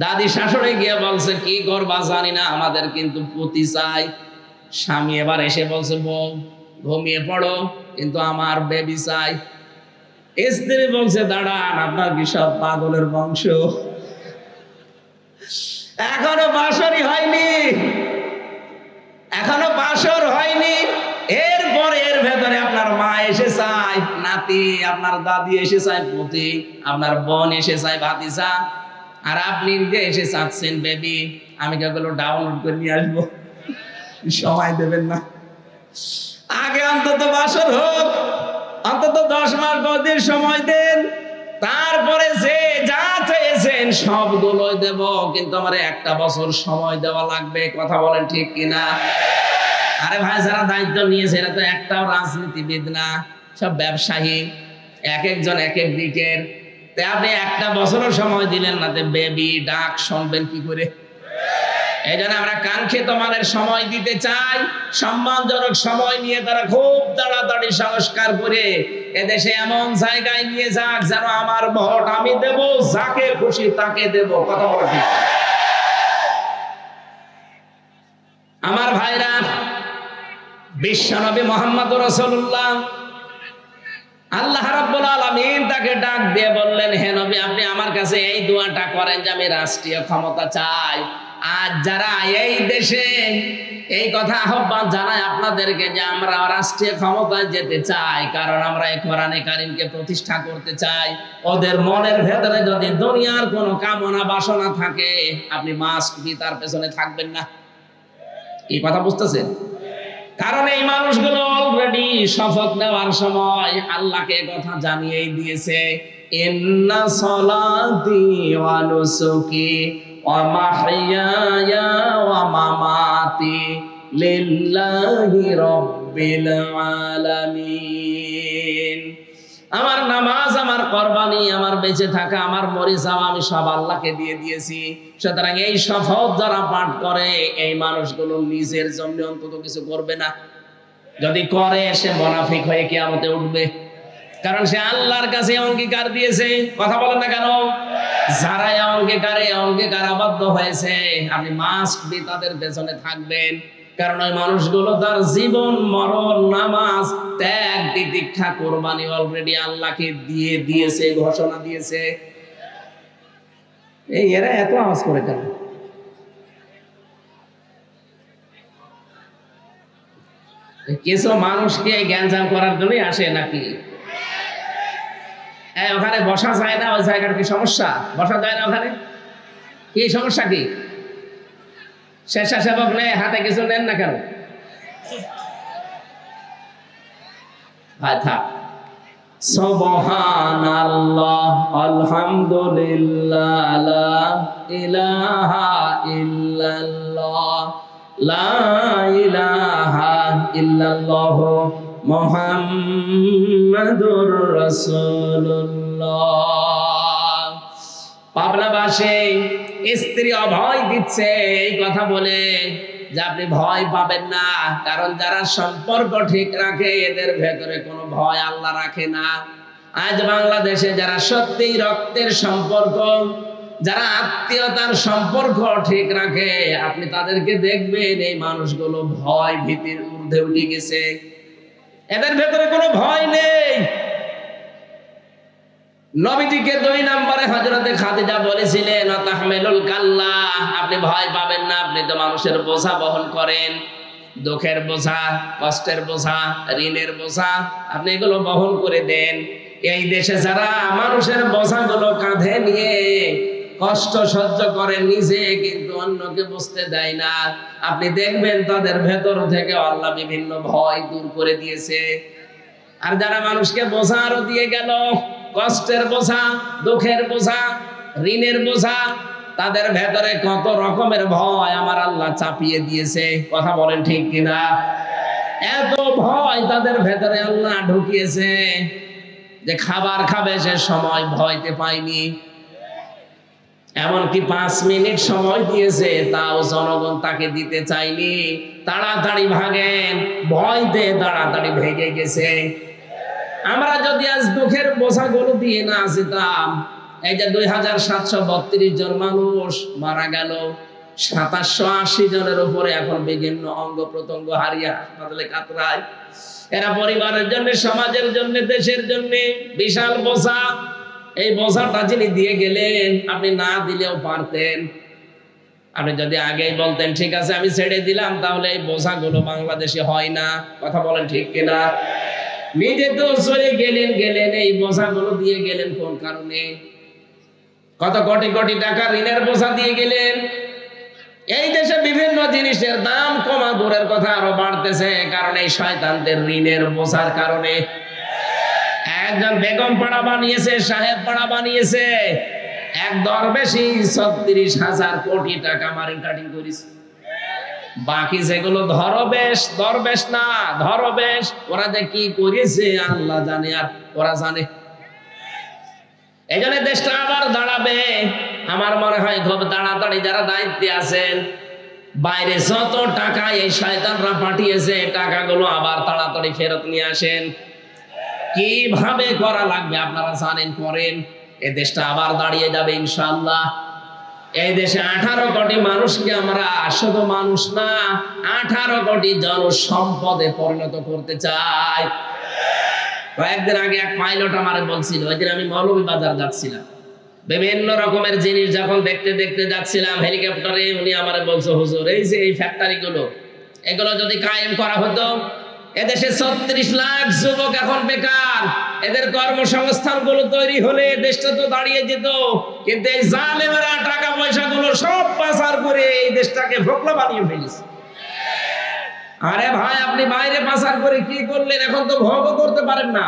দাদি শাশুড়ি গিয়ে বলছে কি করবা জানি না, আমাদের কিন্তু পুতি চাই। স্বামী এবার এসে বলছে বউ ঘুমিয়ে পড়ো, কিন্তু আমার বেবি চাই। স্ত্রী বলছে দাঁড়ান, আপনার কি সব পাগলের বংশ? এখনো বাসরই হয়নি, এখনো বাসর হয়নি, এরপরে এর ভেতরে আপনার মা এসে চায় নাতি, আপনার দাদি এসে চায় পুতি, আপনার বোন এসে চায় ভাতিজা, আর আপনি নিজে এসে চাচ্ছেন বেবি। আমি কেবল ডাউনলোড করে নিয়ে আসবো, সময় দেবেন না। আগে অন্তত বাসর হোক, অন্তত 10 মাস 10 দিন সময় দেন, তারপরে যে যা চেয়েছেন সবগুলোই দেব, কিন্তু আমার 1 বছর সময় দেওয়া লাগবে। কথা বলেন ঠিক কিনা? আরে ভাই, যারা দায়িত্ব নিয়েছে এরা তো একটাও রাজনীতিবিদ না, সব ব্যবসায়ী, এক একজন এক এক দিকের। তাই আপনি 1 বছরও সময় দিলেন না, বেবি ডাক শুনবেন কি করে? এই জন্য আমরা কাঙ্ক্ষিত মানের সময় দিতে চাই, সম্মানজনক সময় নিয়ে তারা খুব তাড়াতাড়ি সংস্কার করে এদেশে এমন জায়গায় নিয়ে যাক যেন আমার ভোট আমি দেব, যাকে খুশি তাকে দেব। কথা বলি আমার ভাইরা, বিশ্বনবী মুহাম্মদ রাসূলুল্লাহ আল্লাহ রাব্বুল আলামিন তাকে ডাক দিয়ে বললেন, হে নবী, আপনি আমার কাছে এই দোয়াটা করেন যে আমি রাষ্ট্রীয় ক্ষমতা চাই। আর যারা এই দেশে এই কথা আহ্বান জানায় আপনাদেরকে যে আমরা রাষ্ট্রীয় ক্ষমতায় যেতে চাই, কারণ আমরা এই কোরআনে কারিমকে প্রতিষ্ঠা করতে চাই, ওদের মনের ভেতরে যদি দুনিয়ার কোনো কামনা বাসনা থাকে, আপনি মাস্ট বি তার পেছনে থাকবেন না। এই কথা বুঝতেছেন? কারণ এই মানুষগুলো অলরেডি শপথ নেওয়ার সময় আল্লাহকে কথা জানিয়েই দিয়েছে, ইন্না সলাতি ওয়া নুসুকি ওয়া মাহইয়ায়া ওয়া মামাতি লিল্লাহি রাব্বিল আলামিন। আমার নামাজ, আমার কুরবানি, আমার বেঁচে থাকা, আমার মরে যাওয়া আমি সব আল্লাহকে দিয়ে দিয়েছি। সুতরাং এই শপথ যারা পাঠ করে এই মানুষগুলো নিজের জন্য অন্তত কিছু করবে না। যদি করে সে মুনাফিক হয়ে কিয়ামতে উঠবে, কারণ সে আল্লাহর কাছে অঙ্গীকার দিয়েছে। কথা বলেন না কেন? যারা অঙ্গীকার আবদ্ধ হয়েছে, আপনি মাস্ট বি তাদের পেছনে থাকবেন। কারণ ওই মানুষগুলো তার জীবন মরণ, নামাজ, ত্যাগ, তিতিক্ষা, কোরবানি অলরেডি আল্লাহকে দিয়ে দিয়েছে, ঘোষণা দিয়েছে। এই এরা এত আওয়াজ করে কেন? কিছু মানুষকে জ্ঞানজাম করার জন্যই আসে নাকি? ওখানে বসা যায় না, ওই জায়গার কি সমস্যা? বসা যায় না ওখানে? কি সমস্যা? কি স্বেচ্ছাসেবক নেই, হাতে কিছু নেন না কেন? ভাই থাক। সুবহানাল্লাহ, আলহামদুলিল্লাহ, লা ইলাহা ইল্লাল্লাহ, লা ইলাহা ইল্লাল্লাহ, মুহাম্মাদুর রাসূলুল্লাহ। পাবনাবাসী স্ত্রী অভয় দিচ্ছে এই কথা বলে যে আপনি ভয় পাবেন না, কারণ যারা সম্পর্ক ঠিক রাখে এদের ভেতরে কোনো ভয় আল্লাহ রাখে না। আজ বাংলাদেশে যারা সত্যি রক্তের সম্পর্ক, যারা আত্মীয়তার সম্পর্ক ঠিক রাখে, আপনি তাদেরকে দেখবেন এই মানুষগুলো ভয় ভীতির ঊর্ধ্বে উঠে গেছে। এদের ভেতরে কোনো ভয় নেই। নবীজিকে 2 নম্বরে হযরতে খাদিজা বলেছিলেন, তাহমিলুল কাল্লা, আপনি ভয় পাবেন না, আপনি তো মানুষের বোঝা বহন করেন, দুঃখের বোঝা, কষ্টের বোঝা, ঋণের বোঝা, আপনি এগুলো বহন করে দেন। এই দেশে যারা মানুষের বোঝাগুলো কাঁধে নিয়ে কষ্ট সহ্য করে, নিজে কিন্তু অন্যকে বুঝতে দেয় না, আপনি দেখবেন তাদের ভেতর থেকে আল্লাহ বিভিন্ন ভয় দূর করে দিয়েছে। আর যারা মানুষকে বোঝা আরো দিয়ে গেল, কষ্টের বোঝা, দুঃখের বোঝা, ঋণের বোঝা, তাদের ভেতরে কত রকমের ভয় আমার আল্লাহ চাপিয়ে দিয়েছে। কথা বলেন ঠিক কিনা? এত ভয় তাদের ভেতরে আল্লাহ ঢুকিয়েছে যে খাবার খাবে সে সময় ভয়তে পায়নি। এমনকি 5 মিনিট সময় দিয়েছে, তাও জনগণ তাকে দিতে চায়নি। তাড়াতাড়ি ভাগেন, ভয়তে তাড়াতাড়ি ভেগে গেছে। আমরা যদি আজ দুঃখের বোঝাগুলো দিয়ে না যেতাম, এই যে 2732 জন মানুষ মারা গেল, 2780 জনের উপরে এখন বিভিন্ন অঙ্গ প্রত্যঙ্গ হারিয়ে হাসপাতালে কাতরায়। এরা পরিবারের জন্য, সমাজের জন্য, দেশের জন্য বিশাল বোঝা। এই বোঝাটা যিনি দিয়ে গেলেন, আপনি না দিলেও পারতেন। আপনি যদি আগেই বলতেন ঠিক আছে আমি ছেড়ে দিলাম, তাহলে এই বোঝাগুলো বাংলাদেশে হয় না। কথা বলেন ঠিক কিনা? নিজে তো চলে গেলেন, এই বোঝাগুলো দিয়ে গেলেন কোন কারণে? কত কোটি কোটি টাকা ঋণের বোঝা দিয়ে গেলেন। এই দেশে বিভিন্ন জিনিসের দাম কমা দূরের কথা আরো বাড়তেছে, কারণ এই শয়তানদের ঋণের বোঝার কারণে। একজন বেগম পাড়া বানিয়েছে, সাহেব পাড়া বানিয়েছে, এক দরবেশই 36,000 কোটি টাকা মারিং কাটিং করেছে। বাকি যেগুলো দরবেশ না, ধরবেশ, ওরা যে কি করেছে আল্লাহ জানে, আর ওরা জানে। এই জন্য দেশটা আবার দাঁড়াবে। আমার মনে হয় খুব তাড়াতাড়ি যারা দায়িত্বে আছেন, বাইরে যত টাকা এই শয়তানরা পাঠিয়েছে, টাকাগুলো আবার তাড়াতাড়ি ফেরত নিয়ে আসেন। কিভাবে করা লাগবে আপনারা জানেন, করেন, এ দেশটা আবার দাঁড়িয়ে যাবে ইনশাআল্লাহ। এই দেশে 18 কোটি মানুষকে আমরা শুধু মানুষ না, 18 কোটি জনসম্পদে পরিণত করতে চাই। কয়েকদিন আগে এক পাইলট আমারে বলছিল, ওই দিন আমি মৌলভীবাজার যাচ্ছিলাম, বিভিন্ন রকমের জিনিস যখন দেখতে দেখতে যাচ্ছিলাম হেলিকপ্টারে, উনি আমারে বলছে, হুজুর এই যে এই ফ্যাক্টরি গুলো, এগুলো যদি কায়েম করা হতো, এদেশে 36 লাখ যুবক এখন বেকার, এদের কর্মসংস্থান গুলো তৈরি হলে দেশটা তো দাঁড়িয়ে যেত। কিন্তু এই জালেমেরা টাকা পয়সা গুলো সব পাচার করে এই দেশটাকে ফোকলা বানিয়ে ফেলেছে। আরে ভাই, আপনি বাইরে পাচার করে কি করলেন, এখন তো ভোগও করতে পারেন না।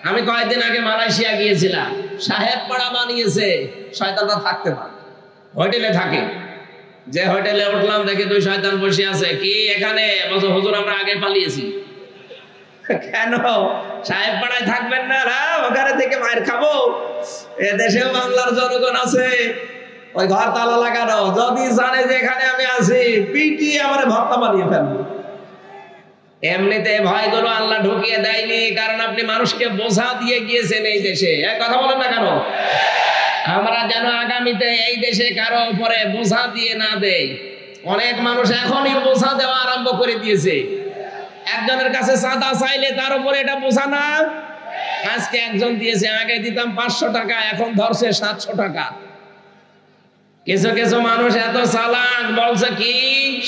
আমি কয়েকদিন আগে মালয়েশিয়া গিয়েছিলাম, সাহেব পাড়া বানিয়েছে, শয়তানরা থাকতে পারে, হোটেলে থাকে। যে হোটেলে উঠলাম দেখি 2 শয়তান বসে আছে। কি এখানে? বলছে হুজুর আমরা আগে পালিয়েছি। কেন? সাহেব পাড়ায় থাকবেন না? ওখানে থেকে মায়ের খাবো। এ দেশেও বাংলার জনগণ আছে, ওই ঘর তালা লাগানো, যদি জানে যে এখানে আমি আছি, পিটিয়ে আমার ভর্তা বানিয়ে ফেলবো। এমনিতে ভয়গুলো আল্লাহ ঢুকিয়ে দেয়নি, কারণ আপনি মানুষকে বোঝা দিয়ে গিয়েছেন এই দেশে। এক কথা বলেন না কেন? আমরা যেন আগামীতে এই দেশে কারো উপরে বোঝা দিয়ে না দেই। অনেক মানুষ এখনই বোঝা দেওয়া আরম্ভ করে দিয়েছে। একজনের কাছে চাঁদা চাইলে তার উপরে এটা বোঝা না। আজকে একজন দিয়েছে, আগে দিতাম 500 টাকা, এখন ধরছে 700 টাকা। কিছু কিছু মানুষ এত চালাক, বলছে কি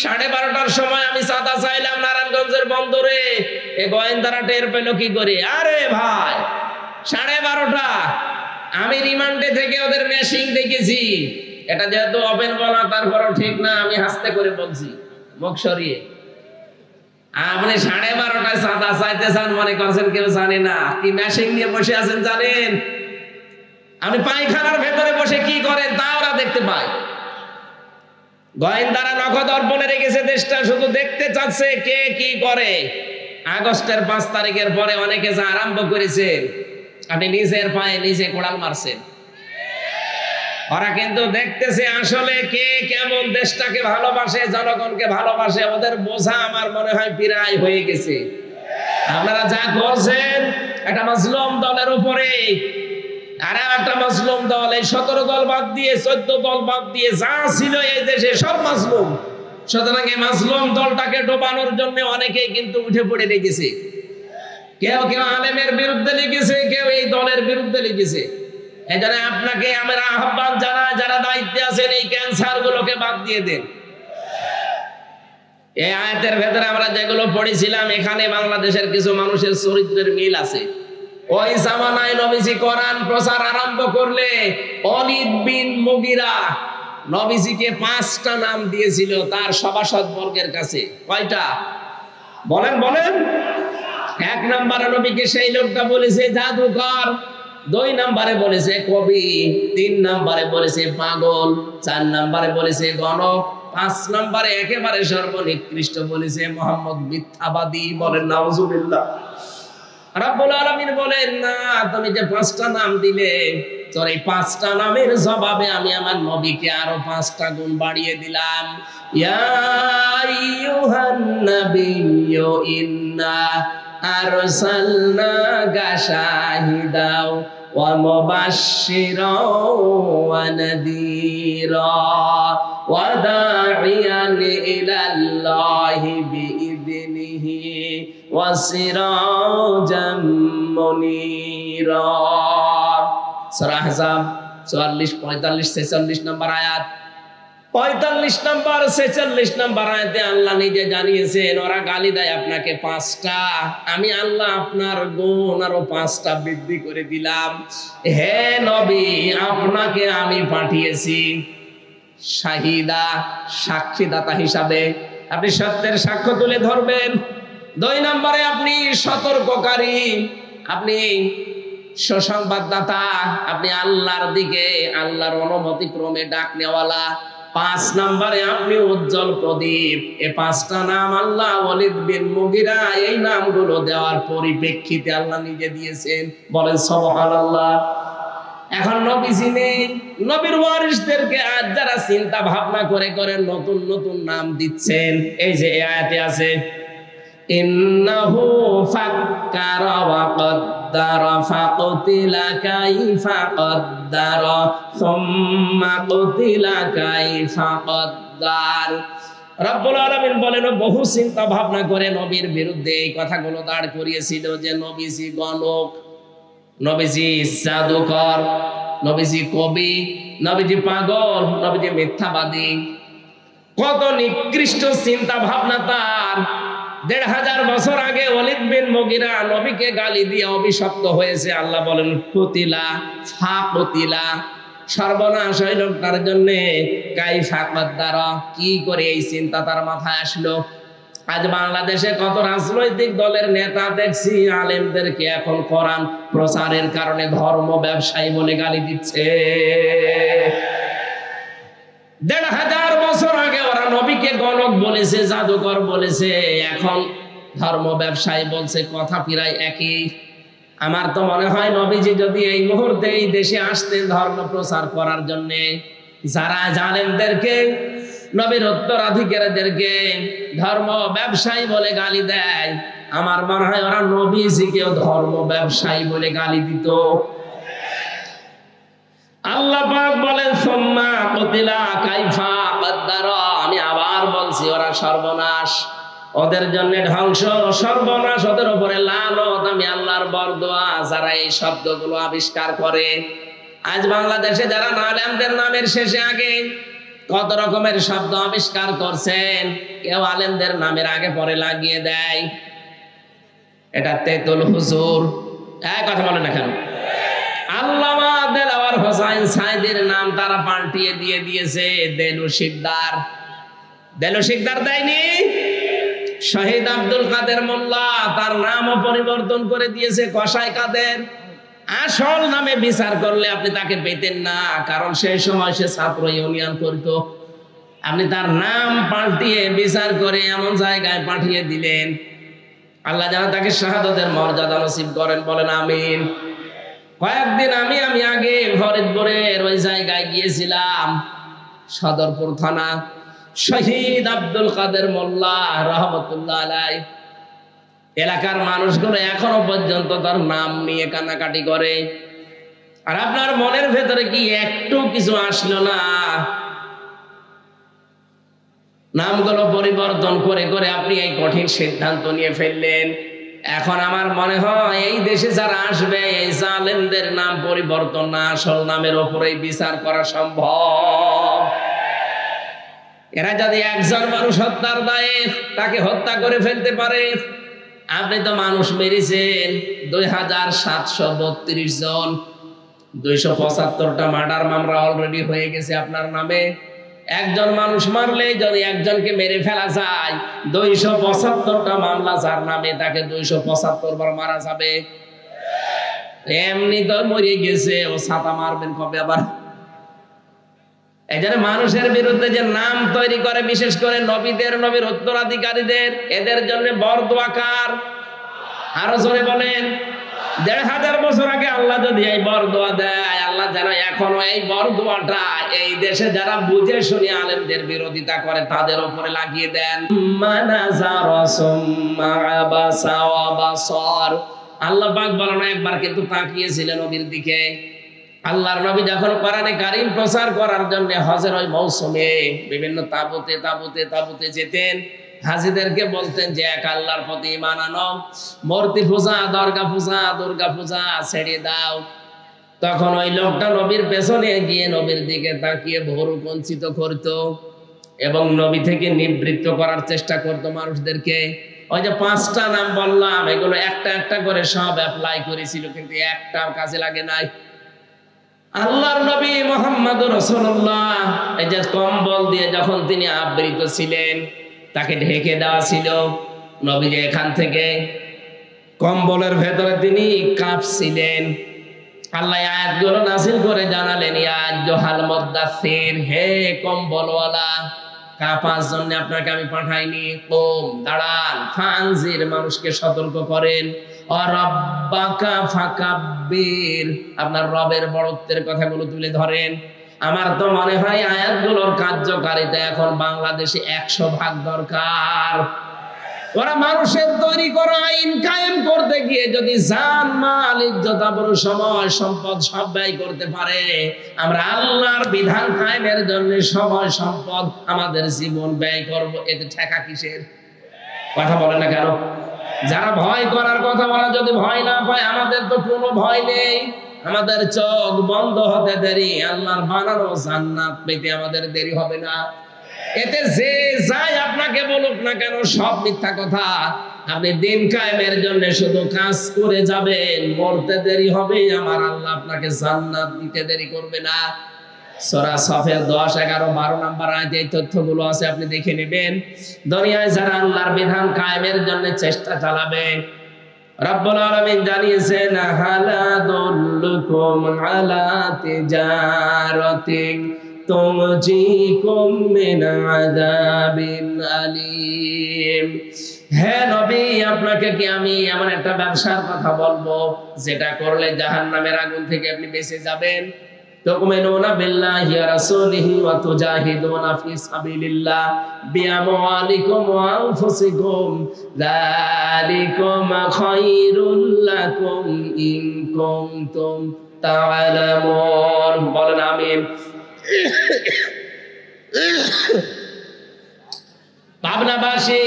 12:30টার সময় আমি চাঁদা চাইলাম নারায়ণগঞ্জের বন্দরে, এ গোয়েন্দারা টের পেল কি করে? আরে ভাই, 12:30 আমি রিমান্ডে থেকে ওদের মেশিং দেখেছি। এটা যেহেতু ওপেন বলা, তারপরও ঠিক না, আমি হাসতে করে বলছি, মুখ সরিয়ে। আপনি 12:30টায় চাঁদা চাইতে চান মনে করছেন কেউ জানে না? কি মেশিং নিয়ে বসে আছেন জানেন? আপনি পায়খানার ভেতরে বসে কি করেন তা ওরা দেখতে পায়। গোয়েন্দারা নখদর্পণে রেখেছে দেশটা, শুধু দেখতে চাচ্ছে কে কি করে। আগস্টের 5 তারিখের পরে অনেকে যা আরম্ভ করেছে, আপনি নিজের পায়ে নিজে কোড়াল মারছেন। ওরা কিন্তু দেখতেছে আসলে কে কেমন দেশটাকে ভালোবাসে, জনগণকে ভালোবাসে। ওদের বোঝা আমার মনে হয় প্রায় হয়ে গেছে। আপনারা যা করছেন একটা মাজলুম দলের উপরে, আর একটা মাজলুম দল, এই 17 দল বাদ দিয়ে 14 দল বাদ দিয়ে যা ছিল এই দেশে সব মাজলুম। সুতরাং এই মাজলুম দলটাকে ডোবানোর জন্য অনেকেই কিন্তু উঠে পড়ে লেগেছে। কেউ কেউ আলেমের বিরুদ্ধে লিখেছে, কেউ এই দলের বিরুদ্ধে লিখেছে। এই জন্য আপনাকে আমরা আহ্বান জানাই, যারা দায়িত্বে আছেন এই ক্যান্সার গুলোকে বাদ দিয়ে দেন। এই আয়াতের ভেতরে আমরা যেগুলো পড়েছিলাম, এখানে বাংলাদেশের কিছু মানুষের চরিত্রের মিল আছে। ওই জামানায় নবীজি কোরআন প্রচার আরম্ভ করলে ওয়ালিদ বিন মুগিরা নবীজিকে 5টা নাম দিয়েছিল তার সভাসদ বর্গের কাছে। কয়টা? বলেন বলেন। 1 নম্বরে নবীকে সেই লোকটা বলেছে জাদুকর, 2 নম্বরে বলেছে কবি, 3 নম্বরে বলেছে পাগল, 4 নম্বরে বলেছে গণক, 5 নম্বরে একেবারে সর্বনিকৃষ্ট বলেছে মুহাম্মদ মিথ্যাবাদী। বলেন নাউজুবিল্লাহ। রাব্বুল আলামিন বলেন, না, তুমি যে 5টা নাম দিলে, তোর এই 5টা নামের জবাবে আমি আমার নবীকে আরো 5টা গুণ বাড়িয়ে দিলাম। ইয়া আইয়ুহান নাবিয়্যু ইন্না আরসালনাকা শাহিদাও ওয়া মুবাশশিরাও ওয়া নাযীরা ওয়া দা'iয়ান ইলাল্লাহি বিইذনিহি ওয়া সিরাজাম মুনীরা। সূরা আহজাব 44, 45, 46 নম্বর আয়াত। 45 নম্বর 46 নম্বর আয়াতে আল্লাহ নিজে জানিয়েছেন, ওরা গালি দেয় আপনাকে 5টা, আমি আল্লাহ আপনার গুণ আরো 5টা বৃদ্ধি করে দিলাম। হে নবী, আপনাকে আমি পাঠিয়েছি শাহিদা, সাক্ষীদাতা হিসাবে। আপনি সত্যের সাক্ষ্য তুলে ধরবেন। 2 নম্বরে আপনি সতর্ককারী, আপনি সুসংবাদদাতা, আপনি আল্লাহর দিকে আল্লাহর অনুমতি ক্রমে ডাক নেওয়ালা। 5 নম্বরে আপনি উজ্জ্বল প্রদীপ। এই 5টা নাম আল্লাহ ওয়ালিদ বিন মুগিরা এই নামগুলো দেওয়ার পরিপ্রেক্ষিতে আল্লাহ নিজে দিয়েছেন। বলেন সুবহানাল্লাহ। এখন নবীজি নেই, নবীর ওয়ারিসদেরকে আজ যারা চিন্তা ভাবনা করে করে নতুন নতুন নাম দিচ্ছেন, এই যে এই আয়াতে আছে, ইন্নাহু ফাক্কারা ওয়া কদ্দারা ফাকুতিলা কাইফা কদ্দারা সুম্মা কুতিলা কাইফা কদ্দার। রব্বুল আলামিন বলেন বহু চিন্তা ভাবনা করে নবীর বিরুদ্ধে এই কথাগুলো দাঁড় করিয়েছিল যে নবীজি গণক, নবীজি জাদুকর, নবীজি কবি, নবীজি পাগল, নবীজি মিথ্যাবাদী। কত নিকৃষ্ট চিন্তা ভাবনা তার। ১৫০০ বছর আগে ওয়ালিদ বিন মুগিরা নবীকে গালি দিয়ে অভিশপ্ত হয়েছে। আল্লাহ বলেন কুতিলা ফাকুতিলা, সর্বনাশ হইল তার জন্য। কাইফা কদ্দারা, কি করে এই চিন্তা তার মাথায় আসলো। আজ বাংলাদেশে কত রাজনৈতিক দলের নেতা দেখছি আলেমদেরকে এখন কোরআন প্রচারের কারণে ধর্ম ব্যবসায়ী বলে গালি দিচ্ছে। ১৫০০ বছর আগে ওরা নবীকে গণক বলেছে, জাদুকর বলেছে, এখন ধর্ম ব্যবসায়ী বলছে, কথা প্রায় একই। আমার তো মনে হয় নবীজি যদি এই মুহূর্তে এই দেশে আসতেন ধর্ম প্রচার করার জন্য, যারা জালেমদেরকে, নবীর উত্তরাধিকারীদেরকে ধর্ম ব্যবসায়ী বলে গালি দেয়, আমার মনে হয় ওরা নবীজিকেও ধর্ম ব্যবসায়ী বলে গালি দিত। আল্লাহ পাক বলেন সুম্মা কুতিলা কাইফা কদ্দারা, আমি আবার বলছি ওরা সর্বনাশ, ওদের জন্য ধ্বংস, সর্বনাশ, ওদের উপরে লানত, আমি আল্লাহর বরদোয়া যারা এই শব্দগুলো আবিষ্কার করে। আজ বাংলাদেশে যারা আলেমদের নামের শেষে আগে কত রকমের শব্দ আবিষ্কার করছেন, কেউ আলেমদের নামের আগে পরে লাগিয়ে দেয় এটা তেতুল হুজুর। কথা বলে না কেন? আল্লামা দেলাওয়ার হোসাইন সাইদির নাম তারা পাল্টিয়ে দিয়ে দিয়েছে দেলু শিকদার। দেলু শিকদার দেয়নি, শহীদ আব্দুল কাদের মোল্লা তার নামও পরিবর্তন করে দিয়েছে কসাই কাদের। আসল নামে বিচার করলে আপনি তাকে পেতেন না, কারণ সেই সময় সে ছাত্র ইউনিয়ন করত। আপনি তার নাম পাল্টিয়ে বিচার করে এমন জায়গায় পাঠিয়ে দিলেন, আল্লাহ যেন তাকে শাহাদাতের মর্যাদা নসিব করেন, বলেন আমিন। কয়েকদিন আমি আগে ফরিদপুরের ওই জায়গায় গিয়েছিলাম, সদরপুর থানা, শহীদ আব্দুল কাদের মোল্লা রহমতুল্লাহ আলাইহি। এলাকার মানুষগুলো এখনো পর্যন্ত তার নাম নিয়ে কান্নাকাটি করে। আর আপনার মনের ভেতরে কি একটু কিছু আসলো না? নামগুলো পরিবর্তন করে করে আপনি এই কঠিন সিদ্ধান্ত নিয়ে ফেললেন। এখন আমার মনে হয় এই দেশে যারা আসবে, এই জালেমদের নাম পরিবর্তন না, আসল নামের উপরেই বিচার করা সম্ভব। এরা যদি একজন মানুষ হত্যার দায়ে তাকে হত্যা করে ফেলতে পারে, আপনি তো মানুষ মেরেছেন ২৭৩২ জন, ২৭৫টা মার্ডার মামলা অলরেডি হয়ে গেছে আপনার নামে। একজন মানুষ মারলে যদি একজনকে মেরে ফেলা যায়, ২৭৫টা মামলা যার নামে, তাকে ২৭৫ বার মারা যাবে। এমনি তো মরে গেছে, ও ছাতা মারবেন কবে আবার? এই জন্য মানুষের বিরুদ্ধে যে নাম তৈরি করে, বিশেষ করে নবীদের, নবীর উত্তরাধিকারীদের, এদের জন্য বরদোয়া কার? আরো জোরে বলেন। ১৫০০ বছর আগে আল্লাহ যদি এই বরদোয়া দেয়, আল্লাহ যেন এখনো এই বরদোয়াটা এই দেশে যারা বুঝে শুনে আলেমদের বিরোধিতা করে তাদের উপরে লাগিয়ে দেন। আল্লাহ পাক বলেন একবার কিন্তু তাকিয়েছিলেন নবীর দিকে। আল্লাহর নবী যখন কোরআনে কারীম প্রচার করার জন্য হজের ওই মৌসুমে বিভিন্ন তাবুতে তাবুতে তাবুতে যেতেন, হাজীদেরকে বলতেন যে এক আল্লাহর প্রতি ঈমান আনো, মূর্তি পূজা, দুর্গা পূজা ছেড়ে দাও। তখন ওই লোকটা নবীর পেছনে গিয়ে নবীর দিকে তাকিয়ে ভোর বঞ্চিত করত এবং নবী থেকে নিবৃত্ত করার চেষ্টা করত মানুষদেরকে। ওই যে 5টা নাম বললাম, এগুলো একটা একটা করে সব অ্যাপ্লাই করেছিল, কিন্তু একটাও কাজে লাগে নাই। আল্লাহর নবী মুহাম্মদুর রাসূলুল্লাহ এই যে কম্বল দিয়ে যখন তিনি আবৃত ছিলেন, তাকে ঢেকে দেওয়া ছিল, নবী যে এখান থেকে কম্বলের ভেতরে তিনি কাঁপছিলেন। আল্লাহ আয়াতগুলো নাযিল করে জানালেন, ইয়া আইয়ুহাল মুদ্দাসসির, হে কম্বলওয়ালা, কাঁপার জন্য আপনাকে আমি পাঠাইনি। কুম, দাঁড়ান, ফানজির, মানুষকে সতর্ক করেন। ও রাব্বাকা ফাকাব্বির, আপনার রবের বড়ত্বের কথাগুলো তুলে ধরেন। আমার তো মনে হয় আয়াতগুলোর কার্যকারিতা এখন বাংলাদেশে 100 ভাগ দরকার। ওরা মানুষের তৈরি করা আইন কায়েম করতে গিয়ে যদি জান মাল ইজ্জত আবরু সময় সম্পদ সব ব্যয় করতে পারে, আমরা আল্লাহর বিধান কায়েমের জন্য সময় সম্পদ আমাদের জীবন ব্যয় করব, এতে ঠেকা কিসের? কথা বলে না কেন? যারা ভয় করার কথা বলা, যদি ভয় না পায়, আমাদের তো কোনো ভয় নেই। আমাদের চোখ বন্ধ হতে দেরি, আল্লাহর বানানো জান্নাত পেতে আমাদের দেরি হবে না। এতে যে যাই আপনাকে বলুক না কেন সব মিথ্যা কথা। আপনি দিন কায়েমের জন্য শুধু কাজ করে যাবেন, মরতে দেরি হবে, আমার আল্লাহ আপনাকে জান্নাত দিতে দেরি করবে না। সূরা সাফের 10, 11, 12 নম্বর আয়াতে এই তথ্যগুলো আছে, আপনি দেখে নেবেন। দুনিয়ায় যারা আল্লাহর বিধান কায়েমের জন্য চেষ্টা চালাবে, রব্বুল আলামিন জানিয়েছেন, হালা দুল্লুকুম আলা তিজারাতিন তুনজিকুম মিন আযাবিন আলীম। হে নবী, আপনাকে কি আমি এমন একটা ব্যবসার কথা বলবো যেটা করলে জাহান্নামের আগুন থেকে আপনি বেঁচে যাবেন? তুমিনুনা বিল্লাহি ওয়া রাসূলিহি ওয়া তুজাহিদুনা ফি সাবিলিল্লাহ বিআমওয়ালিকুম ওয়া আনফুসিকুম যালিকুম খায়রুল লাকুম ইন কুনতুম তা'লামুন। বলেন আমিন। ভাবনাবাসী,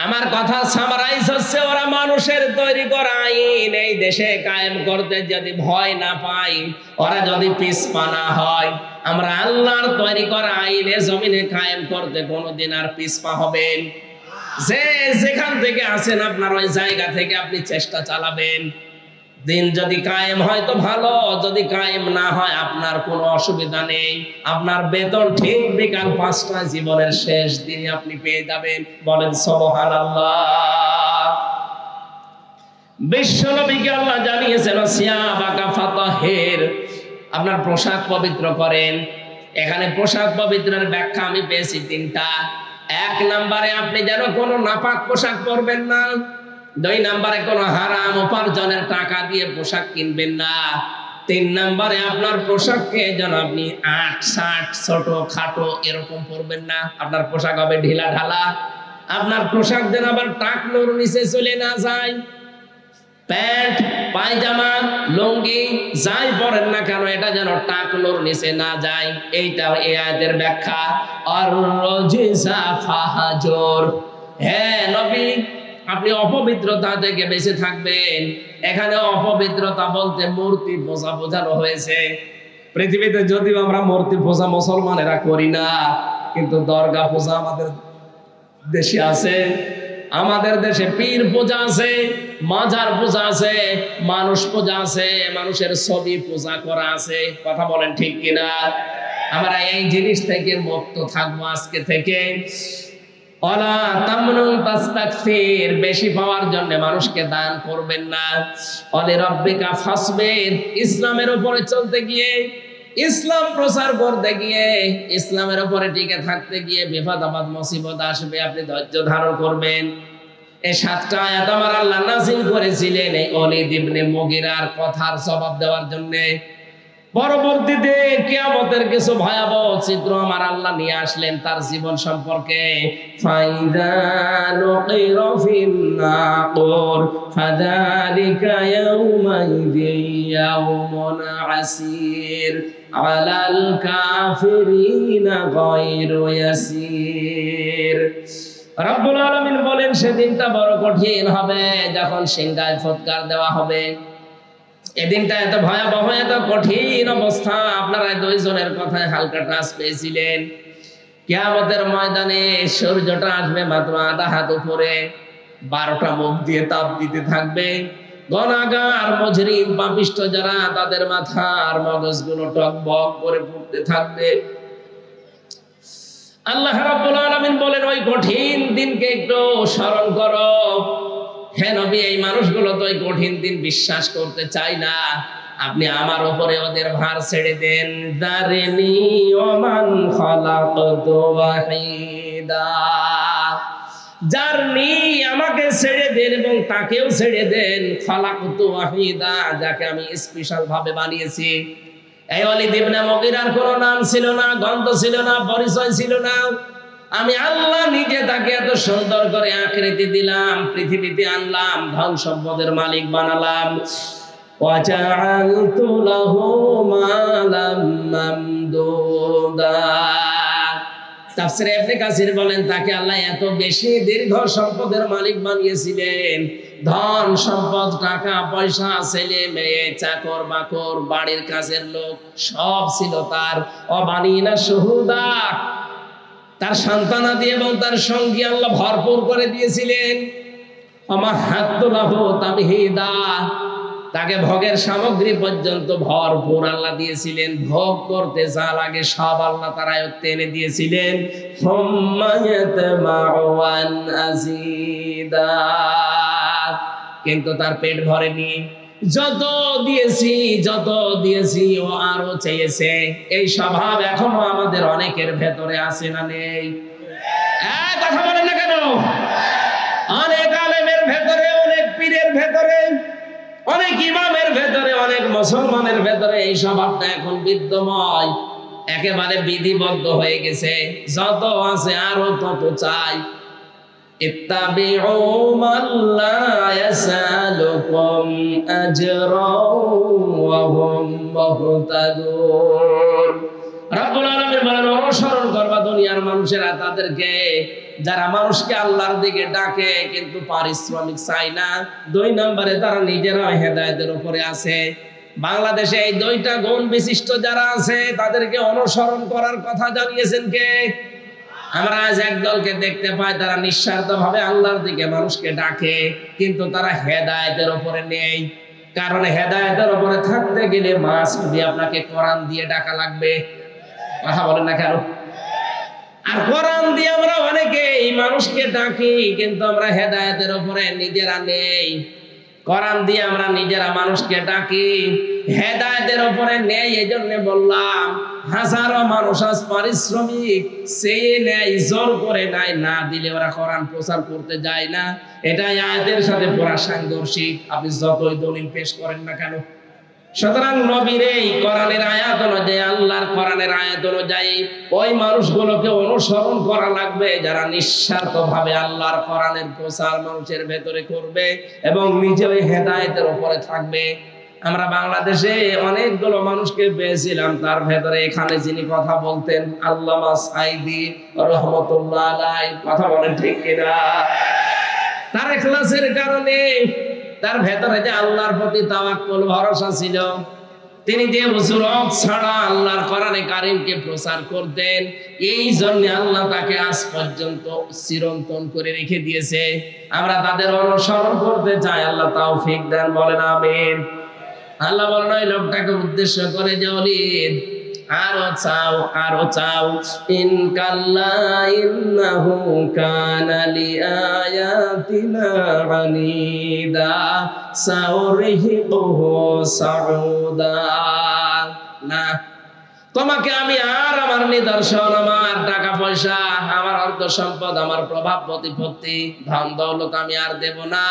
আমার কথা সামারাইজ হচ্ছে, ওরা মানুষের তৈরি করা আইন এই দেশে কায়েম করতে যদি ভয় না পাই, ওরা যদি পিছপা না হয়, আমরা আল্লাহর তৈরি করা আইনে জমিনে কায়েম করতে কোনোদিন আর পিছপা হবেন? যে যেখান থেকে আছেন আপনার ওই জায়গা থেকে আপনি চেষ্টা চালাবেন। দিন যদি কায়েম হয় তো ভালো, যদি কায়েম না হয় আপনার কোনো অসুবিধা নেই। আপনার বেতন ঠিক বিকাল 5টায় জীবনের শেষ দিনে আপনি পেয়ে যাবেন। বলেন সুবহানাল্লাহ। বিশ্ব নবীকে আল্লাহ জানিয়েছেন, সিয়াবাকা ফাতাহির, আপনার পোশাক পবিত্র করেন। এখানে পোশাক পবিত্রের ব্যাখ্যা আমি পেয়েছি 3টা। 1 নম্বরে আপনি যেন কোনো নাপাক পোশাক পরবেন না। 2 নম্বরে কোনো হারাম উপার্জনের টাকা দিয়ে পোশাক কিনবেন না। 3 নম্বরে আপনার পোশাককে যেন আপনি 8-60 ছোট খাটো এরকম পরবেন না। আপনার পোশাক হবে ঢিলা ঢালা। আপনার পোশাক যেন আবার টাকনোর নিচে চলে না যায়। প্যান্ট, পায়জামা, লুঙ্গি যাই পরেন না কেন, এটা যেন টাকনোর নিচে না যায়। এইটা এই আয়াতের ব্যাখ্যা। আর রজিসা ফাহাজুর, হ্যাঁ নবী, আপনি অপবিত্রতা থেকে বেঁচে থাকবেন। এখানে অপবিত্রতা বলতে মূর্তি পূজা বোঝানো হয়েছে। পৃথিবীতে যদিও আমরা মূর্তি পূজা মুসলমানেরা করি না, কিন্তু দরগা পূজা আমাদের দেশে আছে। আমাদের দেশে পীর পূজা আছে, মাজার পূজা আছে, মানুষ পূজা আছে, মানুষের ছবি পূজা করা আছে। কথা বলেন ঠিক কিনা? আমরা এই জিনিস থেকে মুক্ত থাকবো আজকে থেকে। ওয়ালা তামনুন তাস্তাকসির, বেশি পাওয়ার জন্য মানুষকে দান করবেন না। ওয়ালি রাব্বিকা ফাসবির, ইসলামের উপরে চলতে গিয়ে, ইসলাম প্রচার করতে গিয়ে, ইসলামের উপরে টিকে থাকতে গিয়ে বিপদ আপদ মুসিবত আসবে, আপনি ধৈর্য ধারণ করবেন। এই 7টা আয়াত আমার আল্লাহ নাযিল করেছিলেন এই ওলীদ ইবনে মুগীরার কথার জবাব দেওয়ার জন্য। পরবর্তীতে কিয়ামতের কিছু ভয়াবহ চিত্র আমার আল্লাহ নিয়ে আসলেন তার জীবন সম্পর্কে। ফাইদা নুকিরা ফিন নাকুর ফাযালিকা ইয়াউমাইযিন ইয়াউমুন আসির আলাল কাফিরিনা গায়রু ইয়াসির। রব্বুল আলামিন বলেন, সেদিনটা বড় কঠিন হবে যখন সিংহায় ফুৎকার দেওয়া হবে। এদিনটা এত ভয়াবহ, এত কঠিন অবস্থা। আপনারা 2 জনের কথায় হালকা টাচ পেয়েছিলেন। কিয়ামতের ময়দানে সূর্যটা আসবে মাত্র আধা হাত উপরে, 12টা মুখ দিয়ে তাপ দিতে থাকবে। গুনাহগার মুজরিম পাপিষ্ঠ যারা, তাদের মাথার মগজগুলো টকবক করে ফুটতে থাকবে। আল্লাহ রাব্বুল আলামিন বলেন, ওই কঠিন দিনকে একটু স্মরণ করো। হে নবী, এই মানুষগুলো তো এই কঠিন দিন বিশ্বাস করতে চায় না। আপনি আমার উপরে ওদের ভার ছেড়ে দেন। দারিনি ওমান খালাকতু ওয়াহিদা, জারনি, আমাকে ছেড়ে দেন এবং তাকেও ছেড়ে দেন। খালাকতু ওয়াহিদা, যাকে আমি স্পেশাল ভাবে বানিয়েছি। এই ওলীদ ইবনে মুগীরার কোনো নাম ছিল না, গন্ধ ছিল না, পরিচয় ছিল না। আমি আল্লাহ নিজে তাকে এত সুন্দর করে আকৃতি দিলাম, পৃথিবীতে আনলাম, ধন সম্পদের মালিক বানালাম। وَجَعَلْتُ لَهُ مَالًا مَمْدُودًا। তাফসীরে ইবনে কাসির বলেন তাকে আল্লাহ এত বেশি দীর্ঘ সম্পদের মালিক বানিয়েছিলেন, ধন সম্পদ, টাকা পয়সা, ছেলে মেয়ে, চাকর বাকর, বাড়ির কাজের লোক সব ছিল তার। অবানিনা শুহুদা, তার সন্তানাদি এবং তার সঙ্গী আল্লাহ ভরপুর করে দিয়েছিলেন। আমাহাত্তু লাহু তামহিদা, তাকে ভোগের সামগ্রী পর্যন্ত ভরপুর আল্লাহ দিয়েছিলেন। ভোগ করতে যা লাগে সব আল্লাহ তার আয়ত্তে এনে দিয়েছিলেন। কিন্তু তার পেট ভরেনি। যত দিয়েছি ও আরো চেয়েছে। এই স্বভাব এখনো আমাদের অনেকের ভেতরে আছে না নেই? কথা বলেন না কেন? অনেক আলেমের ভেতরে, অনেক পীরের ভেতরে, অনেক ইমামের ভেতরে, অনেক মুসলমানের ভেতরে এই স্বভাবটা এখন বিদ্যমান, একেবারে বিধিবদ্ধ হয়ে গেছে। যত আছে আরো তত চাই। ইত্তাবিউ মান লা ইয়াসালুকুম আজরাও ওয়া হুম মুহতাদুন। রব্বুল আলামিন বলেন অনুসরণ করবা দুনিয়ার মানুষেরা তাদেরকে যারা মানুষকে আল্লাহর দিকে ডাকে কিন্তু পারিশ্রমিক চায় না। 2 নম্বরে তারা নিজেরা হেদায়েতের উপরে আছে। বাংলাদেশে এই 2টা গুণ বিশিষ্ট যারা আছে তাদেরকে অনুসরণ করার কথা জানিয়েছেন কে? আমরা আজ একদলকে দেখতে পাই, তারা নিঃস্বার্থভাবে আল্লাহর দিকে মানুষকে ডাকে কিন্তু তারা হেদায়েতের উপরে নেই। কারণ হেদায়েতের উপরে থাকতে গেলে মাস্ট বি আপনাকে কোরআন দিয়ে ডাকা লাগবে। কথা বলেন না কেন? আর কোরআন দিয়ে আমরা অনেকেই মানুষকে ডাকি কিন্তু আমরা হেদায়েতের উপরে নিজেরা নেই। কোরআন দিয়ে আমরা নিজেরা মানুষকে ডাকি, হেদায়েতের উপরে নেই। এজন্য বললাম হাজারো মানুষ আজ পারিশ্রমিক চেয়ে নেয়, জোর করে নেয়, না দিলে ওরা কোরআন প্রচার করতে যায় না। এটা আয়াতের সাথে পুরা সাংঘর্ষিক, আপনি যতই দলিল পেশ করেন না কেন। সুতরাং নবীর এই কোরআনের আয়াত অনুযায়ী, আল্লাহর কোরআনের আয়াত অনুযায়ী ওই মানুষগুলোকে অনুসরণ করা লাগবে যারা নিঃস্বার্থভাবে আল্লাহর কোরআনের প্রচার মানুষের ভেতরে করবে এবং নিজে ওই হেদায়েতের উপরে থাকবে। আমরা বাংলাদেশে অনেকগুলো মানুষকে পেয়েছিলাম, তার ভেতরে এখানে যিনি কথা বলতেন আল্লামা সাঈদী রাহমাতুল্লাহ আলাইহি, কথা বলেন ঠিক কিনা? তার ইখলাসের কারণে, তার ভেতরে যে আল্লাহর প্রতি তাওয়াক্কুল ভরসা ছিল, তিনি যে উজরত ছাড়া আল্লাহর কোরআনে কারীমকে প্রচার করতেন, এই জন্য আল্লাহ তাকে আজ পর্যন্ত চিরন্তন করে রেখে দিয়েছে। আমরা তাদের অনুসরণ করতে চাই, আল্লাহ তৌফিক দেন, বলেন আমিন। আল্লাহ বলেন ওই লোকটাকে উদ্দেশ্য করে যে ওলিদ আরো চাও ইন কাল্লা ইন্নাহু কানা লিআয়াতিনা আনিদা সাউরিহিকুহু সাউদা। না, তোমাকে আমি আর আমার নিদর্শন, আমার টাকা পয়সা, আমার অর্থ সম্পদ, আমার প্রভাব প্রতিপত্তি, ধন দৌলত আমি আর দেব না।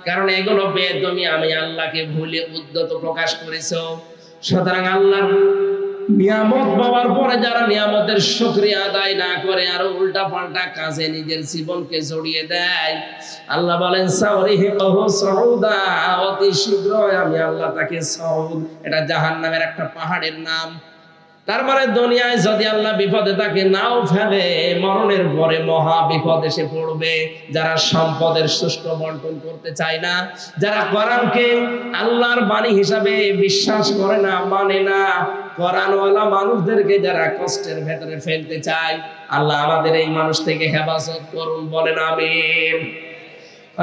কারণ এগুলো পেয়ে তুমি আমি আল্লাহকে ভুলে উদ্যত প্রকাশ করেছো। সুতরাং আল্লাহর নিয়ামত পাওয়ার পরে যারা নিয়ামতের শুকরিয়া আদায় না করে আরো উল্টা পাল্টা কাজে নিজের জীবনকে জড়িয়ে দেয়, আল্লাহ বলেন সাউরিহিকুহু সাউদা, অতি শীঘ্রই আমি আল্লাহ তাকে সাউদ, এটা জাহান্নামের একটা পাহাড়ের নাম। তার মানে দুনিয়ায় যদি আল্লাহ বিপদে তাকে নাও ফেলে, মরণের পরে মহা বিপদ এসে পড়বে। যারা সম্পদের সুষ্ঠু বন্টন করতে চায় না, যারা কোরআনকে আল্লাহর বাণী হিসাবে বিশ্বাস করে না, মানে না, কোরআনওয়ালা মানুষদেরকে যারা কষ্টের ভেতরে ফেলতে চায়, আল্লাহ আমাদের এই মানুষ থেকে হেফাজত করুন, বলেন আমিন।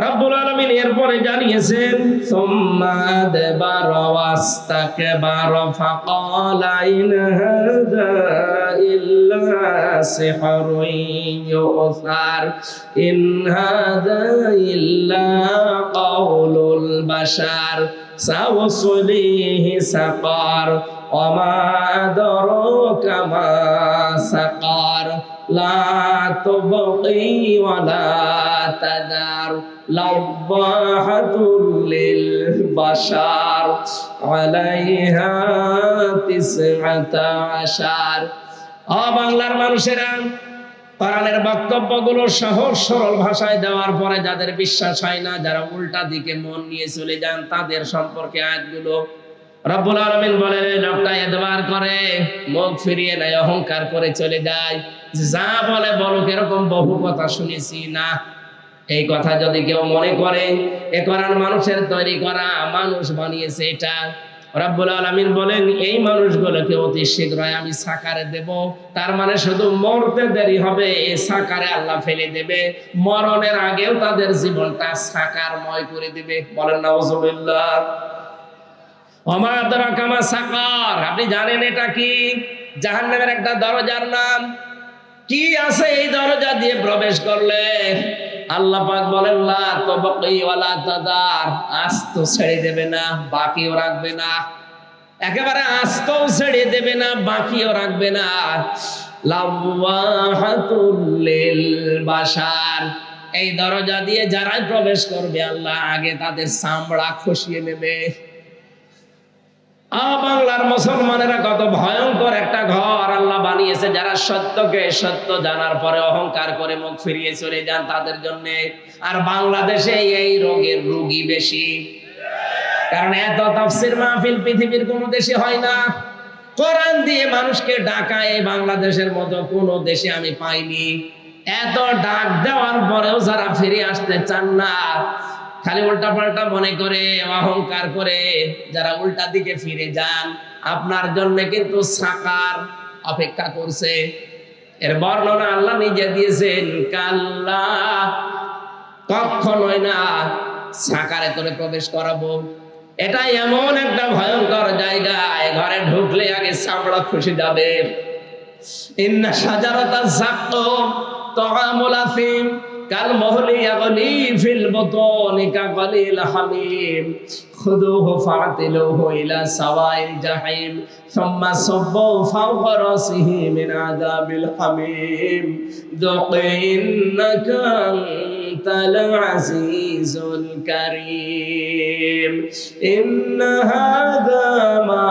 রব্বুল আলামিন এরপরে জানিয়েছেন সুম্মা আদবারা ওয়াস্তাকবারা ফাকালা ইন হাযা ইল্লা সিহরুন ইউসার ইন হাযা ইল্লা কাউলুল বাশার সাউসলিহি সাকার ওয়া মা আদরাকা মা সাকার লা তুবকি ওয়া লা তাদার লাওয়াহাতুল লিল বাশার আলাইহা 19। বাংলার মানুষেরা, কোরআনের বক্তব্যগুলো সহজ সরল ভাষায় দেওয়ার পরে যাদের বিশ্বাস হয় না, যারা উল্টা দিকে মন নিয়ে চলে যান, তাদের সম্পর্কে আয়াতগুলো রব্বুল আলামিন বলেন, এই লোকটা এতবার করে, মুখ ফিরিয়ে নেয়, অহংকার করে চলে যায়, যা বলে বলুক, এরকম বহু কথা শুনেছি না। এই কথা যদি কেউ মনে করে এ কোরআন মানুষের তৈরি করা, মানুষ বানিয়েছে, এটা রব্বুল আলামিন বলেন এই মানুষগুলোকে অতি শীঘ্রই আমি সাকারে দেব। তার মানে শুধু মরতে দেরি হবে, এই সাকারে আল্লাহ ফেলে দেবে, মরণের আগেও তাদের জীবনটা সাকারময় করে দিবে। বলেন নাউজুবিল্লাহ। ওমা আদরাকা মা সাকার, আপনি জানেন এটা কি? জাহান্নামের একটা দরজার নাম। কি আছে এই দরজা দিয়ে প্রবেশ করলে? আল্লাহ পাক বলেন লা তাবকি ওয়ালা তাদার, আস্ত ছেড়ে দেবে না, বাকিও রাখবে না। একেবারে আস্তও ছেড়ে দেবে না, বাকিও রাখবে না। লাওয়াহাতুল লিল বাশার, এই দরজা দিয়ে যারাই প্রবেশ করবে আল্লাহ আগে তাদের চামড়া খসিয়ে নেবে। বাংলার মুসলমানেরা কত ভয়ঙ্কর একটা ঘর আল্লাহ বানিয়েছে, যারা সত্যকে সত্য জানার পরে অহংকার করে মুখ ফিরিয়ে চলে যান তাদের জন্য। আর বাংলাদেশে এই রোগের রোগী বেশি, কারণ এত তাফসীর মাহফিল পৃথিবীর কোনো দেশে হয় না। কোরআন দিয়ে মানুষকে ডাকায় এই বাংলাদেশের মতো কোনো দেশে আমি পাইনি। এত ডাক দেওয়ার পরেও যারা ফিরে আসতে চান না, খালি উল্টা পাল্টা মনে করে, অহংকার করে যারা উল্টা দিকে ফিরে যান, আপনার জন্য কিন্তু সাকার অপেক্ষা করছে। এর বর্ণনা আল্লাহ নিজে দিয়েছেন, কাল্লা, কখনোই না, সাকারে তোরে প্রবেশ করাবো। এটা এমন একটা ভয়ঙ্কর জায়গা, ঘরে ঢুকলে আগে চামড়া খুশি যাবে। ইন্না শাজারাতাজ যাক্কুম তাআমুল আফিম কাল মুহলি ইয়াগলি ফিল বুতুনি কাগলিল হামিম খুদুহু ফাতিলুহু ইলা সাওয়াইল জাহিম সুম্মা সাব্বু ফাওকা রাসিহি মিন আযাবিল হামিম যুক ইন্নাকা আনতাল আজিজুল কারীম ইন্না হাযা মা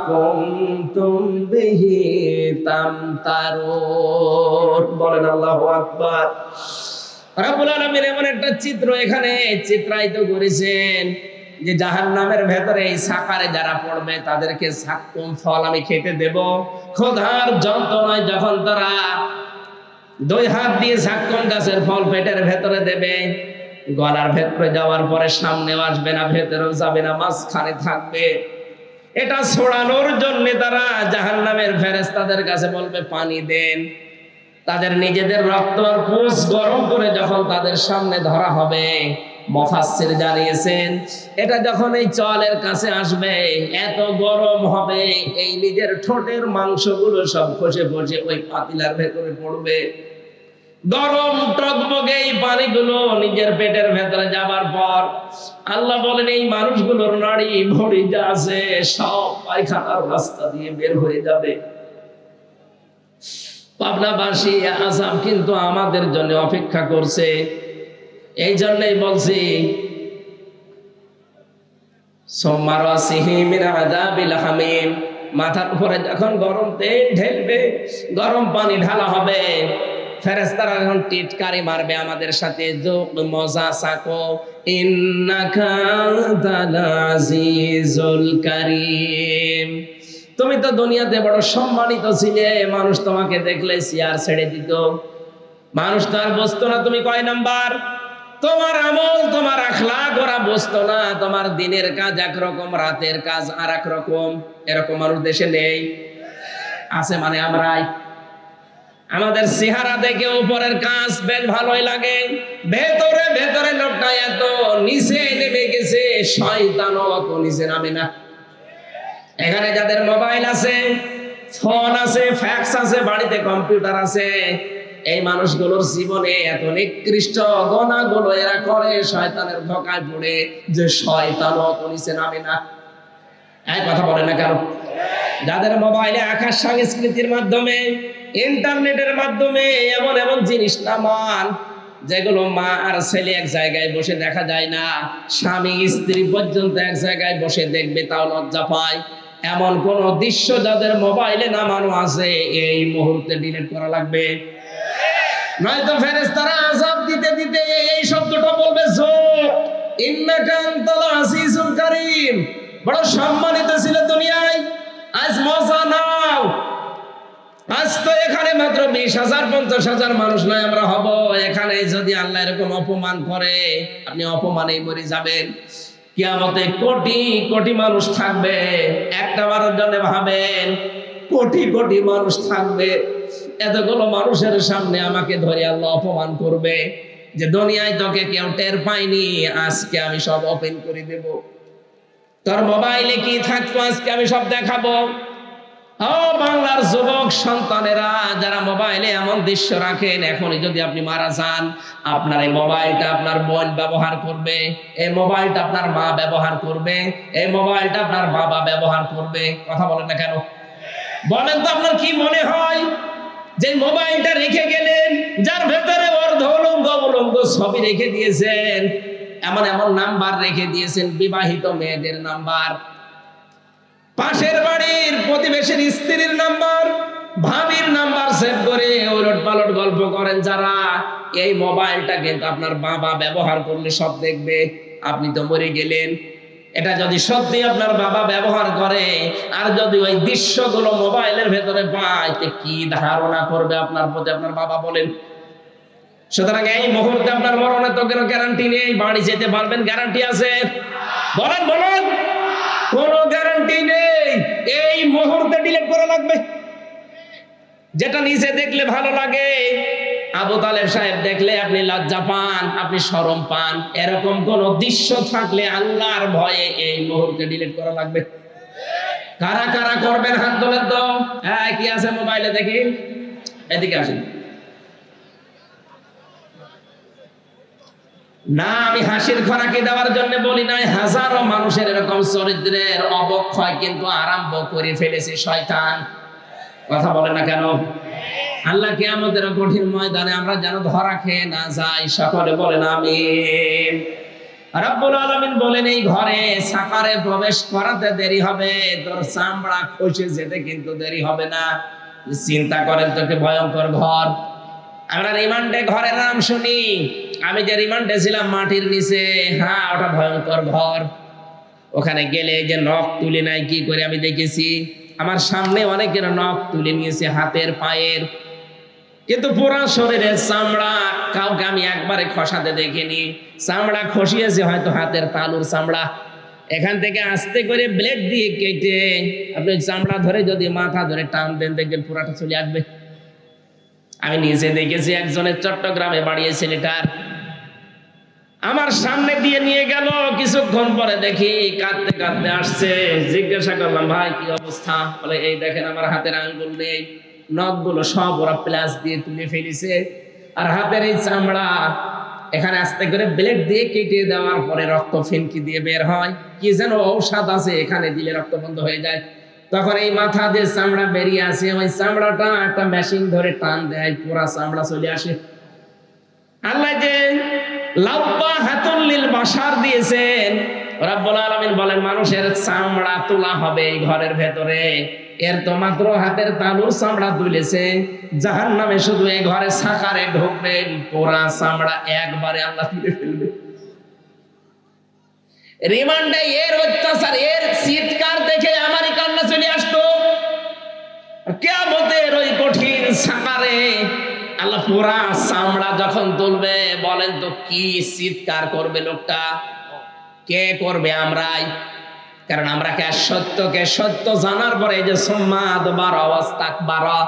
কুনতুম বিহি তামতারুন। বলেন আল্লাহু আকবার। রব্বুল আলামিন এমন একটা চিত্র এখানে চিত্রায়িত করেছেন যে জাহান্নামের ভেতরে এই সাকারে যারা পড়বে তাদেরকে সাক্কুম ফল আমি খেতে দেব। ক্ষুধার যন্ত্রণায় যখন তারা দুই হাত দিয়ে সাক্কুম গাছের ফল পেটের ভেতরে দেবে, গলার ভেতরে যাওয়ার পরে সামনেও আসবে না, ভেতরেও যাবে না, মাঝখানে থাকবে। এটা ছড়ানোর জন্য তারা জাহান্নামের ফেরেশতাদের কাছে বলবে পানি দেন। তাদের নিজেদের রক্ত আর পুষ গরম করে যখন তাদের সামনে ধরা হবে, মুফাসসির জানিয়েছেন এটা যখন এই চলের কাছে আসবে এত গরম হবে, এই নিজের ঠোঁটের মাংসগুলো সব খসে খসে ওই পাতিলার ভেতরে পড়বে। গরম টকবগে এই পানিগুলো নিজের পেটের ভেতরে যাবার পর আল্লাহ বলেন এই মানুষগুলোর নাড়ি ভড়ি যা আছে সব পায়খানার রাস্তা দিয়ে বের হয়ে যাবে। পাবনাবাসী আযাব কিন্তু আমাদের জন্য অপেক্ষা করছে। এই জন্যই বলছি মাথার উপরে যখন গরম তেল ঢেলবে, গরম পানি ঢালা হবে, ফেরেশতারা যখন টিটকারি মারবে আমাদের সাথে, যুক মজা সাকো ইন্নাকা আনতাল আজিজুল কারীম। তুমি তো দুনিয়াতে বড় সম্মানিত ছিলে, মানুষ তোমাকে দেখলে চেয়ার ছেড়ে দিত, মানুষ তো আর বুঝতো না তুমি কয় নাম্বার। তোমার আমল, তোমার আখলাক ওরা বুঝতো না। তোমার দিনের কাজ একরকম, রাতের কাজ আর এক রকম। এরকম মানুষ দেশে নেই, আছে মানে আমরাই। আমাদের চেহারা দেখে উপরের কাজ বেশ ভালোই লাগে, ভেতরে ভেতরে লোকটা এত নিচে নেমে গেছে, শয়তানও অত নিচে নামে না। এখানে যাদের মোবাইল আছে, ফোন আছে, ফ্যাক্স আছে, বাড়িতে কম্পিউটার আছে, এই মানুষগুলোর জীবনে এত নিকৃষ্ট গুনাহগুলো এরা করে শয়তানের ধোঁকায় পড়ে যে শয়তানও অত নিচে নামে না। এই কথা বলে না কেন? যাদের মোবাইলে আকাশ সংস্কৃতির মাধ্যমে, ইন্টারনেটের মাধ্যমে এমন এমন জিনিস নামান যেগুলো মা আর ছেলে এক জায়গায় বসে দেখা যায় না, স্বামী স্ত্রী পর্যন্ত এক জায়গায় বসে দেখবে তাও লজ্জা পায়, এমন কোন দৃশ্য যাদের মোবাইলে নামানো আছে এই মুহূর্তে ডিলিট করা লাগবে। নয়তো ফেরেশতারা আযাব দিতে দিতে এই শব্দটা বলবে যুক ইন্নাকা আনতাল আজিজুল কারীম, বড় সম্মানিত ছিল দুনিয়ায়, আজ মজা নাও। আজ তো এখানে মাত্র 20,000 50,000 মানুষ নয় আমরা হব, এখানে যদি আল্লাহ এরকম অপমান করে আপনি অপমানেই মরে যাবেন। কিয়ামতে কোটি কোটি মানুষ থাকবে, একটা বারের জন্য ভাবেন কোটি কোটি মানুষ থাকবে, এতগুলো মানুষের সামনে আমাকে ধরে আল্লাহ অপমান করবে যে দুনিয়ায় তোকে কেউ টের পায়নি, আজকে আমি সব ওপেন করে দেব। তোর মোবাইলে কি থাকতো আজকে আমি সব দেখাবো। ও বাংলার যুবক সন্তানেরা যারা মোবাইলে এমন দৃশ্য রাখেন, এখনই যদি আপনি মারা যান, আপনার এই মোবাইলটা আপনার বোন ব্যবহার করবে, এই মোবাইলটা আপনার মা ব্যবহার করবে, এই মোবাইলটা আপনার বাবা ব্যবহার করবে। কথা বলেন না কেন? বলেন তো আপনার কি মনে হয় যে মোবাইলটা রেখে গেলেন, যার ভেতরে অর্ধ উলঙ্গ উলঙ্গ ছবি রেখে দিয়েছেন, এমন এমন নাম্বার রেখে দিয়েছেন, বিবাহিত মেয়েদের নাম্বার, পাশের বাড়ির প্রতিবেশীর স্ত্রীর নাম্বার, ভাবির নাম্বার সেভ করে ওলট পালট গল্প করেন যারা, এই মোবাইলটা কিন্তু আপনার বাবা ব্যবহার করলে সব দেখবে। আপনি তো মরে গেলেন, এটা যদি সত্যি আপনার বাবা ব্যবহার করে আর যদি ওই দৃশ্যগুলো মোবাইলের ভেতরে পায়, তো কি ধারণা করবে আপনার প্রতি আপনার বাবা বলেন। সুতরাং এই মুহূর্তে আপনার মরণের তো কোনো গ্যারান্টি নেই, বাড়ি যেতে পারবেন গ্যারান্টি আছে? বলেন বলেন, কোনো গ্যারান্টি নেই। এই মুহূর্তে ডিলিট করা লাগবে। যেটা নিজে দেখলে ভালো লাগে, আবু তালেব সাহেব দেখলে আপনি লজ্জা পান, আপনি শরম পান, এরকম কোন দৃশ্য থাকলে আল্লাহর ভয়ে এই মুহূর্তে ডিলিট করা লাগবে। কারা কারা করবেন হাত তোলেন তো। হ্যাঁ, কি আছে মোবাইলে দেখি, এদিকে আসেন। না, আমি হাসির খোরাকি দেওয়ার জন্য বলি নাই, হাজারো মানুষের এরকম চরিত্রের অবক্ষয় কিন্তু আরম্ভ করে ফেলেছে শয়তান। কথা বলে না কেন? আল্লাহ কিয়ামতের কঠিন ময়দানে আমরা যেন ধরা খেয়ে না যাই, সকলে বলেন আমিন। রব্বুল আলামিন বলেন এই ঘরে সাকারে প্রবেশ করাতে দেরি হবে, তোর চামড়া খসে যেতে কিন্তু দেরি হবে না। চিন্তা করেন তো কি ভয়ঙ্কর ঘর। আমরা রিমান্ডে ঘরের নাম শুনি, আমি যে রিমান্ডে ছিলাম মাটির নিচে, হ্যাঁ ওটা ভয়ঙ্কর ঘর। ওখানে গেলে যে নখ তুলে নাই কি করে আমি দেখেছি, আমার সামনে অনেকের নখ তুলে নিয়েছে হাতের পায়ের, কিন্তু পুরা শরীরের চামড়া কাউকে আমি একবারে খসাতে দেখিনি। চামড়া খসিয়েছে হয়তো হাতের তালুর চামড়া, এখান থেকে আস্তে করে ব্লেড দিয়ে কেটে আপনি চামড়া ধরে যদি মাথা ধরে টান দেন দেখবেন পুরাটা চলে আসবে। আমি নিজে দেখেছি, একজনের চট্টগ্রামে বাড়িয়ে ছেলেটার আমার সামনে দিয়ে নিয়ে গেল, কিছুক্ষণ পরে দেখি কাঁদতে কাঁদতে আসছে। জিজ্ঞাসা করলাম ভাই কি অবস্থা? বলে এই দেখেন আমার হাতের আঙ্গুল নেই, নখগুলো সব ওরা প্লাস দিয়ে তুলে ফেলেছে, আর হাতের এই চামড়া এখানে আস্তে করে ব্লেড দিয়ে কেটে দেওয়ার পরে রক্ত ফিনকি দিয়ে বের হয়, কি যেন ঔষধ আছে এখানে দিলে রক্ত বন্ধ হয়ে যায়। তখন এই মাথা দিয়ে চামড়া বেরিয়ে আসে, ওই চামড়াটা একটা মেশিন ধরে টান দেয়, পুরা চামড়া চলে আসে। আল্লাহ যে লাব্বা হাতুল লিল বাশার দিয়েছেন, রব্বুল আলামিন বলেন মানুষের চামড়া তোলা হবে এই ঘরের ভেতরে, এর তো মাত্র হাতের তালুর চামড়া তুলেছে। জাহান্নামে শুধু এই ঘরে সাকারে ঢুকবেন, পুরা চামড়া একবারে আল্লাহ তুলে ফেলবে। রিমান্ডে এর অত্যাচার, এর চিৎকার দেখে আমারই কান্না চলে আসতো। কিয়ামতের ওই কঠিন সাকারে আল্লাহ পুরা চামড়া যখন তুলবে, বলেন তো কি চিৎকার করবে লোকটা? কে করবে? আমরাই। কারণ আমরা কে সত্যকে সত্য জানার পরে যে সম্মাদ বারা অবস্থাক বারা,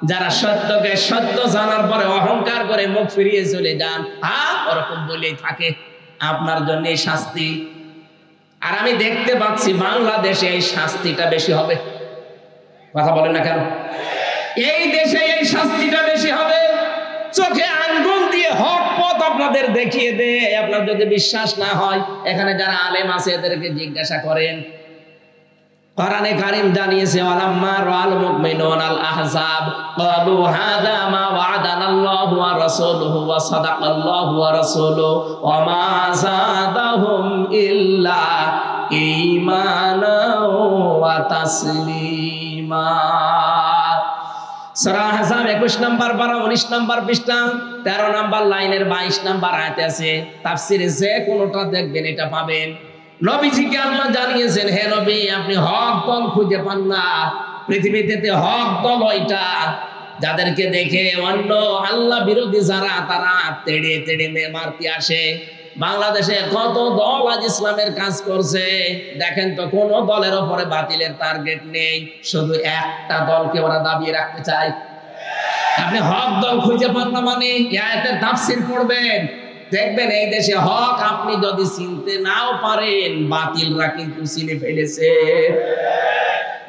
যারা সত্যকে সত্য জানার পরে অহংকার করে মুখ ফিরিয়ে চলে যান, হ্যাঁ ওরকম বলেই থাকে আপনার জন্য এই শাস্তি। আর আমি দেখতে পাচ্ছি বাংলাদেশে এই শাস্তিটা বেশি হবে। কথা বলেন না কেন? এই দেশে এই শাস্তিটা বেশি হবে। চোখে আঙ্গুল দিয়ে হক পথ আপনাদের দেখিয়ে দে। আপনার যদি বিশ্বাস না হয়, এখানে যারা আলেম আছে এদেরকে জিজ্ঞাসা করেন। কোরআনে কারীম জানিয়েছে ওয়ালাম্মা রাআল মুমিনুনা আল আহজাব ক্বালু হাযা মা ওয়া'দানাল্লাহু ওয়া রাসূলুহু ওয়া সাদাকাল্লাহু ওয়া রাসূলুহু ওয়া মা যাদাহুম ইল্লা ঈমানাও ওয়া তাসলিমা। সূরা আহজাব 21 নম্বর পারা 19 নম্বর পৃষ্ঠা 13 নম্বর লাইনের 22 নম্বর আয়াতে আছে। তাফসীরে যে কোনটা দেখবেন এটা পাবেন। নবীজিকে আল্লাহ জানিয়েছেন, হে নবী, আপনি হক দল খুঁজে পান না। পৃথিবীতে হক দল ওইটা যাদেরকে দেখে অন্য আল্লাহ বিরোধী যারা তারা তেড়ে তেড়ে মারতে আসে। বাংলাদেশে কত দল আজ ইসলামের কাজ করছে, দেখেন তো কোন দলের উপরে বাতিলের টার্গেট নেই, শুধু একটা দলকে ওরা দাবিয়ে রাখতে চায়। আপনি হক দল খুঁজে পান না মানে আয়াতের তাফসীর পড়বেন, দেখবেন এই দেশে হক আপনি যদি চিনতে নাও পারেন, বাতিলরা কিন্তু চিনে ফেলেছে।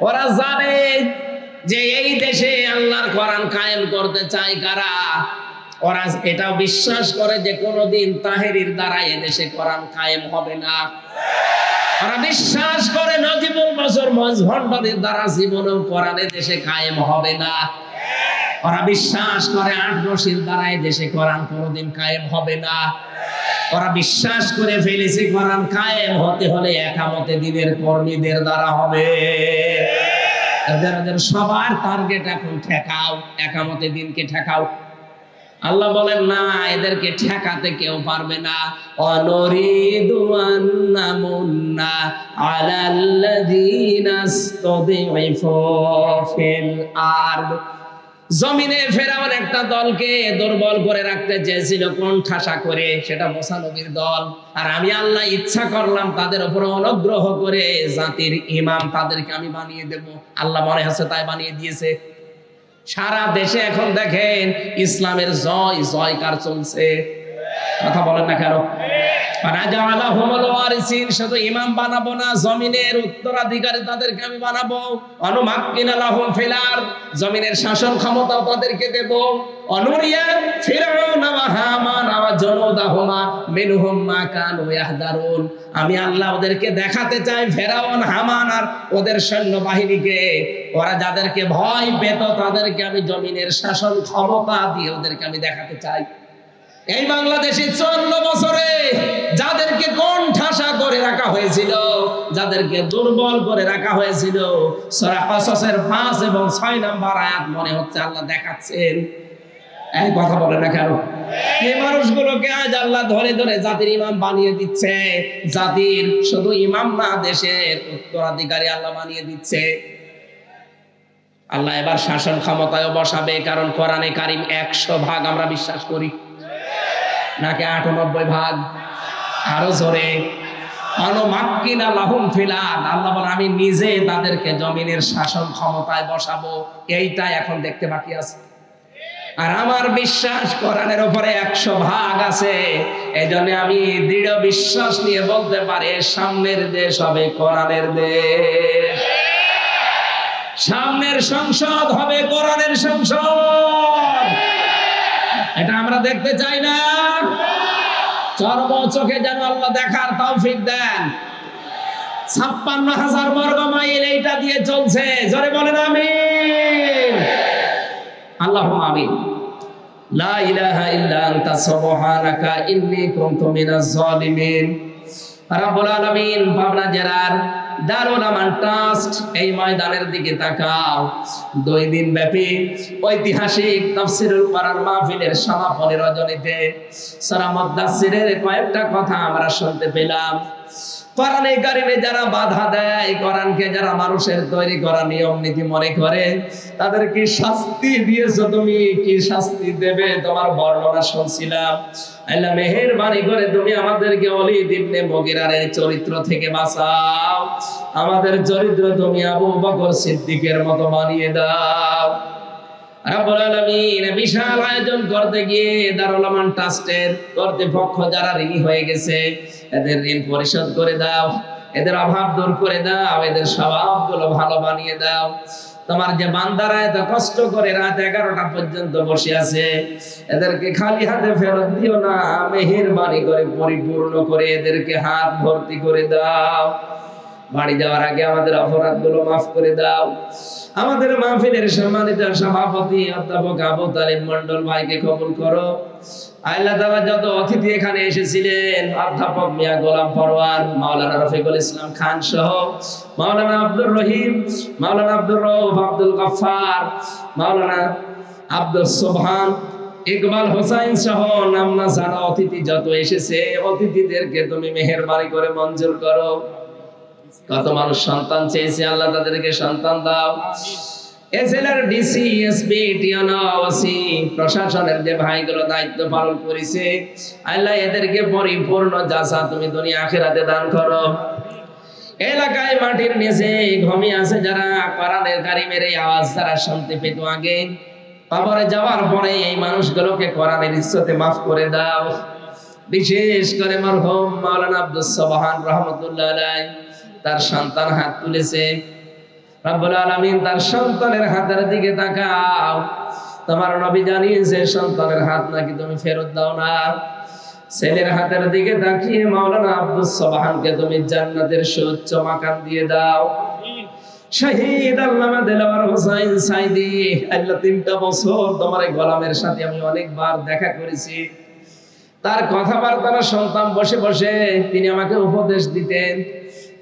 ওরা জানে যে এই দেশে আল্লাহর কোরআন কায়েম করতে চায় কারা। ওরা এটাও বিশ্বাস করে যে কোনদিন তাহেরির দ্বারা এদেশে কোরআন কায়েম হবে না। ওরা বিশ্বাস করে নজিবুল বশর মজভণ্ডের দ্বারা জীবনেও কোরআন দেশে কায়েম হবে না। ওরা বিশ্বাস করে আটরশির দ্বারা দেশে কোরআন কোনদিন কায়েম হবে না। ওরা বিশ্বাস করে ফেলেছে কোরআন কায়েম হতে হলে একামতে দ্বীনের কর্মীদের দ্বারা হবে। এদের সবার টার্গেট এখন ঠেকাও, একামতে দ্বীনকে ঠেকাও। আল্লাহ বলেন না, এদেরকে ঠেকাতে কেউ পারবে না। অনরিদু আন্নামুন্না আলাল্লাযীনা ইসতাদঈফু ফিল আরদ। জমিনে ফেরাউন একটা দলকে দুর্বল করে রাখতে চেয়েছিল কোণঠাসা করে, সেটা মুসা নবীর দল। আর আমি আল্লাহ ইচ্ছা করলাম তাদের উপর অনুগ্রহ করে জাতির ইমাম তাদেরকে আমি বানিয়ে দেব। আল্লাহ মনে হচ্ছে তাই বানিয়ে দিয়েছে। সারা দেশে এখন দেখেন ইসলামের জয়কার চলছে। কথা বলেন না কেন? শুধু ইমাম বানাবো না, জমিনের উত্তরাধিকারী তাদেরকে আমি বানাবো। অনুমাক্কিনা লাহুম ফিল আরদ, জমিনের শাসন ক্ষমতা তাদেরকে দেব। অনুরিয়া ফিরআউনা ওয়া হামানা ওয়া জুনুদাহুমা মিনহুম মা কানু ইয়াহদারুন। আমি আল্লাহ ওদেরকে দেখাতে চাই, ফেরাউন হামান আর ওদের সৈন্যবাহিনীকে, ওরা যাদেরকে ভয় পেত তাদেরকে আমি জমিনের শাসন ক্ষমতা দিয়ে ওদেরকে আমি দেখাতে চাই। এই বাংলাদেশে 54 বছরে যাদেরকে কোণঠাসা করে রাখা হয়েছিল, যাদেরকে দুর্বল করে রাখা হয়েছিল, সূরা কাসাসের 5 এবং 6 নম্বর আয়াত মনে হচ্ছে আল্লাহ দেখাচ্ছেন। এই কথা বলে না কেন? এই মানুষগুলোকে আজ আল্লাহ ধরে ধরে জাতির ইমাম বানিয়ে দিচ্ছে। জাতির শুধু ইমাম না, দেশের উত্তরাধিকারী আল্লাহ বানিয়ে দিচ্ছে। আল্লাহ এবার শাসন ক্ষমতায় বসাবে, কারণ কোরআনে কারীম 100 ভাগ আমরা বিশ্বাস করি, নাকি 98 ভাগ? আরো জোরে। অনুমাক্কিনা লাহুম ফিল আরদ, আল্লাহ বলেন আমি নিজে তাদেরকে জমিনের শাসন ক্ষমতায় বসাবো। এইটা এখন দেখতে বাকি আছে। আর আমার বিশ্বাস কোরআনের উপরে 100 ভাগ আছে। এজন্য আমি দৃঢ় বিশ্বাস নিয়ে বলতে পারি সামনের দেশ হবে কোরআনের দেশ। সামনের সংসদ হবে কোরআনের সংসদ। এটা আমরা দেখতে চাই না? চর্ম চোখে যেন আল্লাহ দেখার তৌফিক দেন। 56,000 বর্গ মাইল এইটা দিয়ে চলছে, জোরে বলেন আমিন। আল্লাহুম্মা আমিন। লা ইলাহা ইল্লা আনতা সুবহানাকা ইন্নী কুনতু মিনাজ জালিমিন। রব্বুল আলামিন পাবনা জেলার দারুল আমান ট্রাস্ট এই ময়দানের দিকে তাকাও। 2 দিন ব্যাপী ঐতিহাসিক তাফসীরুল কোরআন মাহফিলের সমাপনী রজনীতে সূরা মুদ্দাসসিরের কয়েকটা কথা আমরা শুনতে পেলাম। কোরআনে কারিমে যারা বাধা দেয়, কোরআনকে যারা মানুষের তৈরি করা নিয়ম নীতি মনে করে, তাদের কি শাস্তি দিয়েছো তুমি? কি শাস্তি দেবে তোমার বর্ণনা শুনছিলাম। আল্লাহ মেহেরবানি করে তুমি আমাদেরকে ওলীদ ইবনে মুগীরার চরিত্র থেকে বাঁচাও। আমাদের চরিত্র তুমি আবু বকর সিদ্দিকের মতো বানিয়ে দাও। রব্বুল আলামিন বিশাল আয়োজন করতে গিয়ে দারুল আমান ট্রাস্টের কর্তৃপক্ষ যারা ঋণী হয়ে গেছে, এদের ঋণ পরিশোধ করে দাও, এদের অভাব দূর করে দাও, এদের স্বভাবগুলো ভালো বানিয়ে দাও। তোমার যে বান্দারা এত কষ্ট করে রাত 11টা পর্যন্ত বসে আছে, এদেরকে খালি হাতে ফেরত দিও না, মেহেরবানি করে পরিপূর্ণ করে এদেরকে হাত ভর্তি করে দাও। বাড়ি যাওয়ার আগে আমাদের অপরাধগুলো মাফ করে দাও। আমাদের মাহফিলের সম্মানিত সভাপতি অধ্যাপক আবু তালিব মন্ডল ভাইকে কবুল করো। আল্লাহ তাআলা যত অতিথি এখানে এসেছিলেন, অধ্যাপক মিয়া গোলাম পরওয়ার, মাওলানা রফিকুল ইসলাম খান সহ মাওলানা আব্দুর রহিম, মাওলানা আব্দুর রউফ, আব্দুল গফফার, মাওলানা আব্দুল সুবহান, ইকবাল হোসাইন সহ নামনা জানা অতিথি যত এসেছে, অতিথিদেরকে তুমি মেহেরবানি করে মঞ্জুর করো। কত মানুষ সন্তান চেয়েছে, আল্লাহ তাদেরকে সন্তান দাও। SLR DC SP Tiana OC প্রশাসনের যে ভাইগুলো দায়িত্ব পালন করেছে, আল্লাহ এদেরকে পরিপূর্ণ জাযা তুমি দুনিয়া আখিরাতে দান করো। এলাকায় মাটির নিচে ঘুমিয়ে আছে যারা, কোরআনের কারিমের এই আওয়াজ তারা শুনতে পেত আগে, কবরে যাওয়ার পরে এই মানুষগুলোকে কোরআনের ইজ্জতে মাফ করে দাও। বিশেষ করে মরহুম মাওলানা আব্দুস সুবহান রাহমাতুল্লাহ আলাইহি, তার সন্তান হাত তুলেছে, রব্বুল আলামিন তার সন্তানের হাতের দিকে তাকাও। তোমার নবী জানিয়েছে সন্তানের হাত নাকি তুমি ফেরত দাও না। ছেলের হাতের দিকে তাকিয়ে মাওলানা আব্দুস সুবহানকে তুমি জান্নাতের সুউচ্চ মাকাম দিয়ে দাও। শহীদ আল্লামা দেলাওয়ার হোসাইন সাইদি, আল্লাহ 3টা বছর তোমার এই গোলামের সাথে আমি অনেকবার দেখা করেছি। তার কথাবার্তা শুনতাম বসে বসে, তিনি আমাকে উপদেশ দিতেন।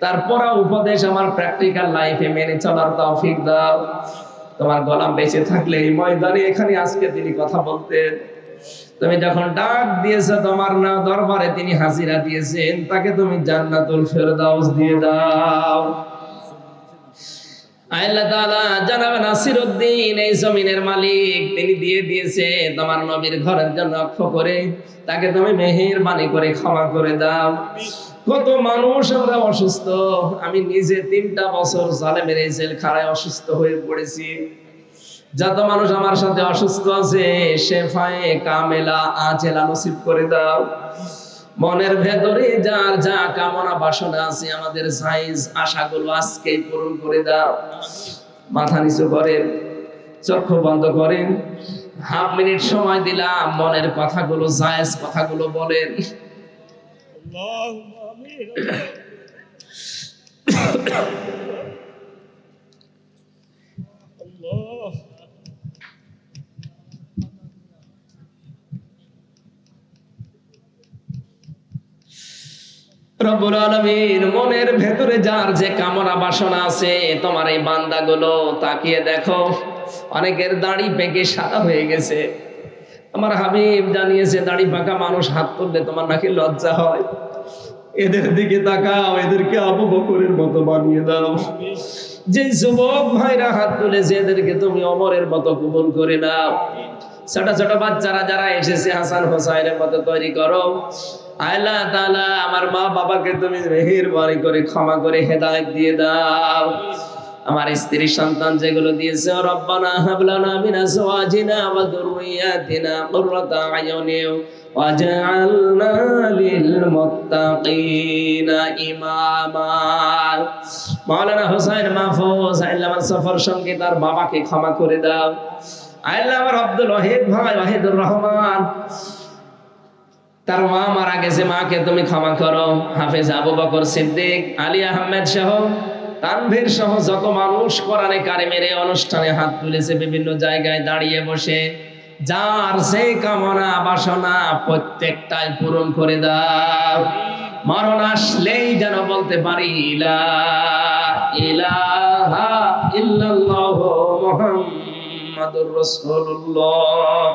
তারপর উপদেশ আমার প্র্যাকটিক্যাল লাইফে মেনে চলার তৌফিক দাও। তোমার গোলাম বেঁচে থাকলে এই ময়দানে এখানে আজকে তিনি কথা বলতেন। তুমি যখন ডাক দিয়েছো তোমার না দরবারে তিনি হাজিরা দিয়েছেন, তাকে তুমি জান্নাতুল ফেরদাউস দিয়ে দাও। আল্লাহ তাআলা জানাবে নাসিরউদ্দিন এই জমিনের মালিক, তিনি দিয়ে দিয়েছে তোমার নবীর ঘরের জন্য অক্ষ করে, তাকে তুমি মেহেরবানি করে ক্ষমা করে দাও। কত মানুষ আমরা অসুস্থ, আমি নিজে 3টা বছর জালেমের এই জেলখানায় অসুস্থ হয়ে পড়েছি। যত মানুষ আমার সাথে অসুস্থ আছে, শেফায়ে কামেলা আজেলা নসিব করে দাও। মনের ভেতরে যার যা কামনা বাসনা আছে, আমাদের জায়েজ আশাগুলো আজকেই পূরণ করে দাও। মাথা নিচু করেন, চক্ষু বন্ধ করেন, হাফ মিনিট সময় দিলাম, মনের কথাগুলো জায়েজ কথাগুলো বলেন। রব্বুল আলামিন, মনের ভেতরে যার যে কামনা বাসনা আছে, তোমার এই বান্দাগুলো তাকিয়ে দেখো। অনেকের দাড়ি পেকে সাদা হয়ে গেছে। আমার হাবিব জানিয়েছে দাড়ি পাকা মানুষ হাত তুললে তোমার নাকি লজ্জা হয়। এদের দিকে তাকাও, এদেরকে আবু বকরের মতো বানিয়ে দাও। যে যুবক ভাইরা হাত তুলেছে এদেরকে তুমি ওমরের মতো কবুল করে নাও। ছোট ছোট বাচ্চারা যারা এসেছে হাসান হোসাইনের মতো তৈরি করো। আল্লাহ তাআলা আমার মা বাবাকে তুমি মেহেরবানি করে ক্ষমা করে হেদায়েত দিয়ে দাও। আমার স্ত্রী সন্তান যেগুলো দিয়েছে, রব্বানা হাবলানা মিন আজওয়াজিনা ওয়া যুররিয়াতিনা কুররাতা আয়ুনি ওয়াজআলনা লিল মুত্তাকিনা ইমামা। মাওলানা হোসেন মাহফুজ আল্লাহ আমার সফর সঙ্গে তার বাবাকে ক্ষমা করে দাও। আল্লাহ আমার আব্দুল ওয়াহিদ ভাই ওয়াহিদুর রহমান, তার মা মারা গেছে, মাকে তুমি ক্ষমা করো। হাফেজ আবু বকর সিদ্দিক, আলী আহমেদ সহ তানভীর সহ যত মানুষ কোরআনে কারিমের এই অনুষ্ঠানে হাত তুলেছে, বিভিন্ন জায়গায় দাঁড়িয়ে বসে, যার যে কামনা বাসনা প্রত্যেকটাই পূরণ করে দাও। মরণ আসলেই যেন বলতে পারি লা ইলাহা ইল্লাল্লাহু মুহাম্মাদুর রাসূলুল্লাহ।